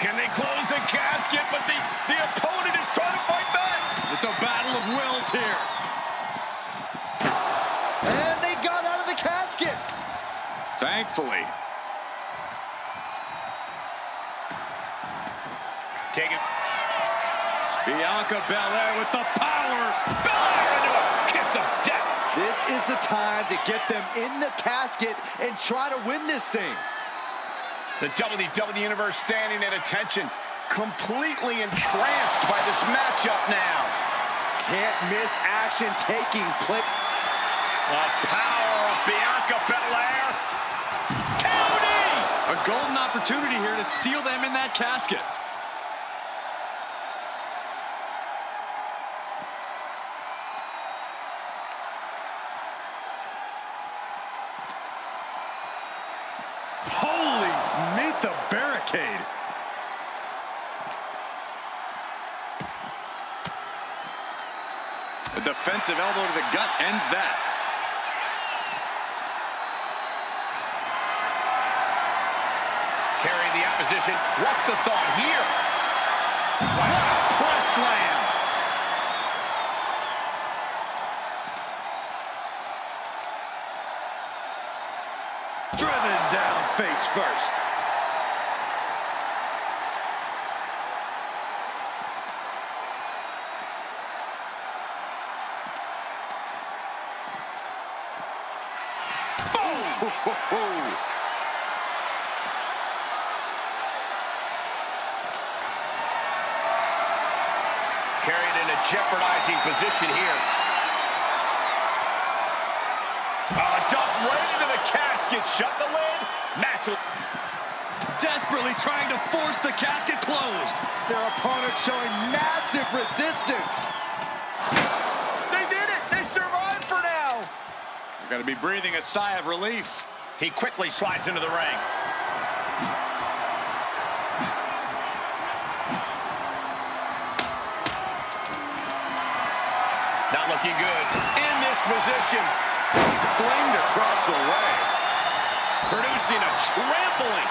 Can they close the casket? But the opponent is trying to fight back. It's a battle of wills here. And they got out of the casket. Thankfully. Take it. Bianca Belair with the power. Belair into a kiss of death. This is the time to get them in the casket and try to win this thing. The WWE Universe standing at attention, completely entranced by this matchup now. Can't miss action taking place. The power of Bianca Belair. KOD! A golden opportunity here to seal them in that casket. Holy, meet the barricade. A defensive elbow to the gut ends that. Carrying the opposition. What's the thought here? What a press slam. Driven down face first. Boom! Carried in a jeopardizing position here. Dump right into the casket. Shut the lid. Match. Desperately trying to force the casket closed. Their opponent showing massive resistance. They did it. They survived for now. You're going to be breathing a sigh of relief. He quickly slides into the ring. Not looking good. In this position. Flamed across the way. Producing a trampling.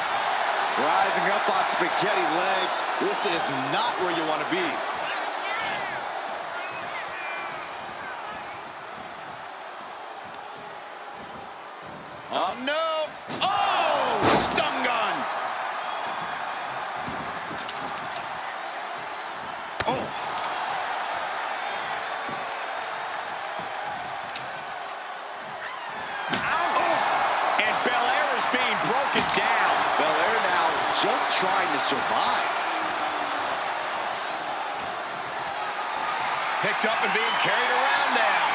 Rising up on spaghetti legs. This is not where you want to be. Oh, no. Oh, stun gun. Oh. And Belair is being broken down. Belair now just trying to survive. Picked up and being carried around now.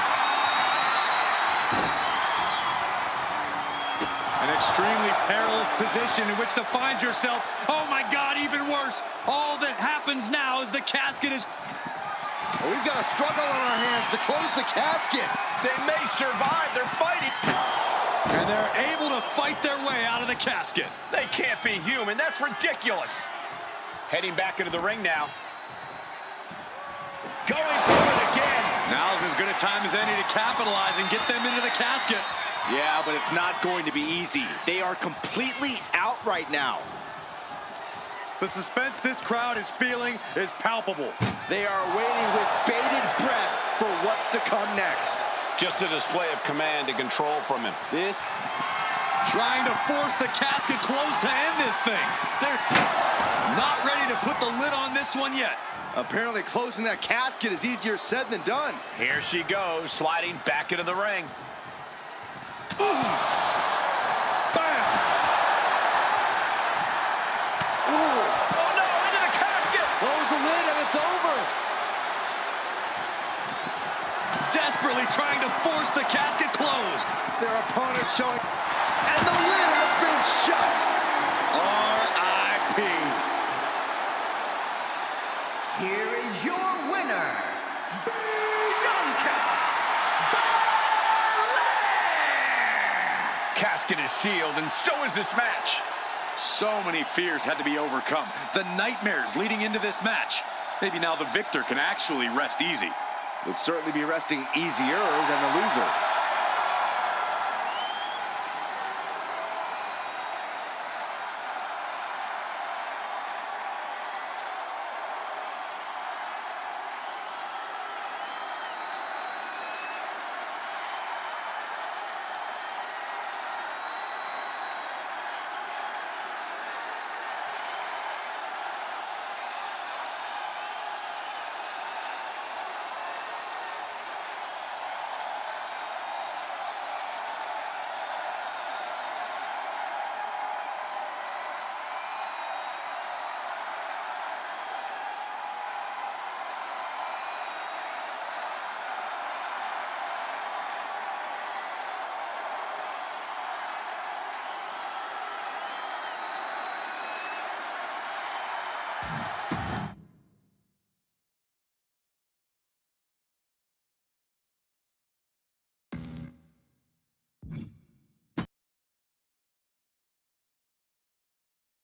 An extremely perilous position in which to find yourself. Oh my God, even worse. All that happens now is the casket is... Well, we've got a struggle on our hands to close the casket. They may survive. They're fighting. And they're able to fight their way out of the casket. They can't be human. That's ridiculous. Heading back into the ring now. Going for it again. Now's as good a time as any to capitalize and get them into the casket. Yeah, but it's not going to be easy. They are completely out right now. The suspense this crowd is feeling is palpable. They are waiting with bated breath for what's to come next. Just a display of command and control from him. This Trying to force the casket closed to end this thing. They're not ready to put the lid on this one yet. apparently closing that casket is easier said than done. Here she goes, sliding back into the ring. Bam! Oh no, into the casket! Close the lid and it's over. Desperately trying to force the casket closed. Their opponent showing, and the lid has been shut. R.I.P. Here is your winner, Bianca Belair! Casket is sealed, and so is this match. So many fears had to be overcome. The nightmares leading into this match. Maybe now the victor can actually rest easy. Would certainly be resting easier than the loser.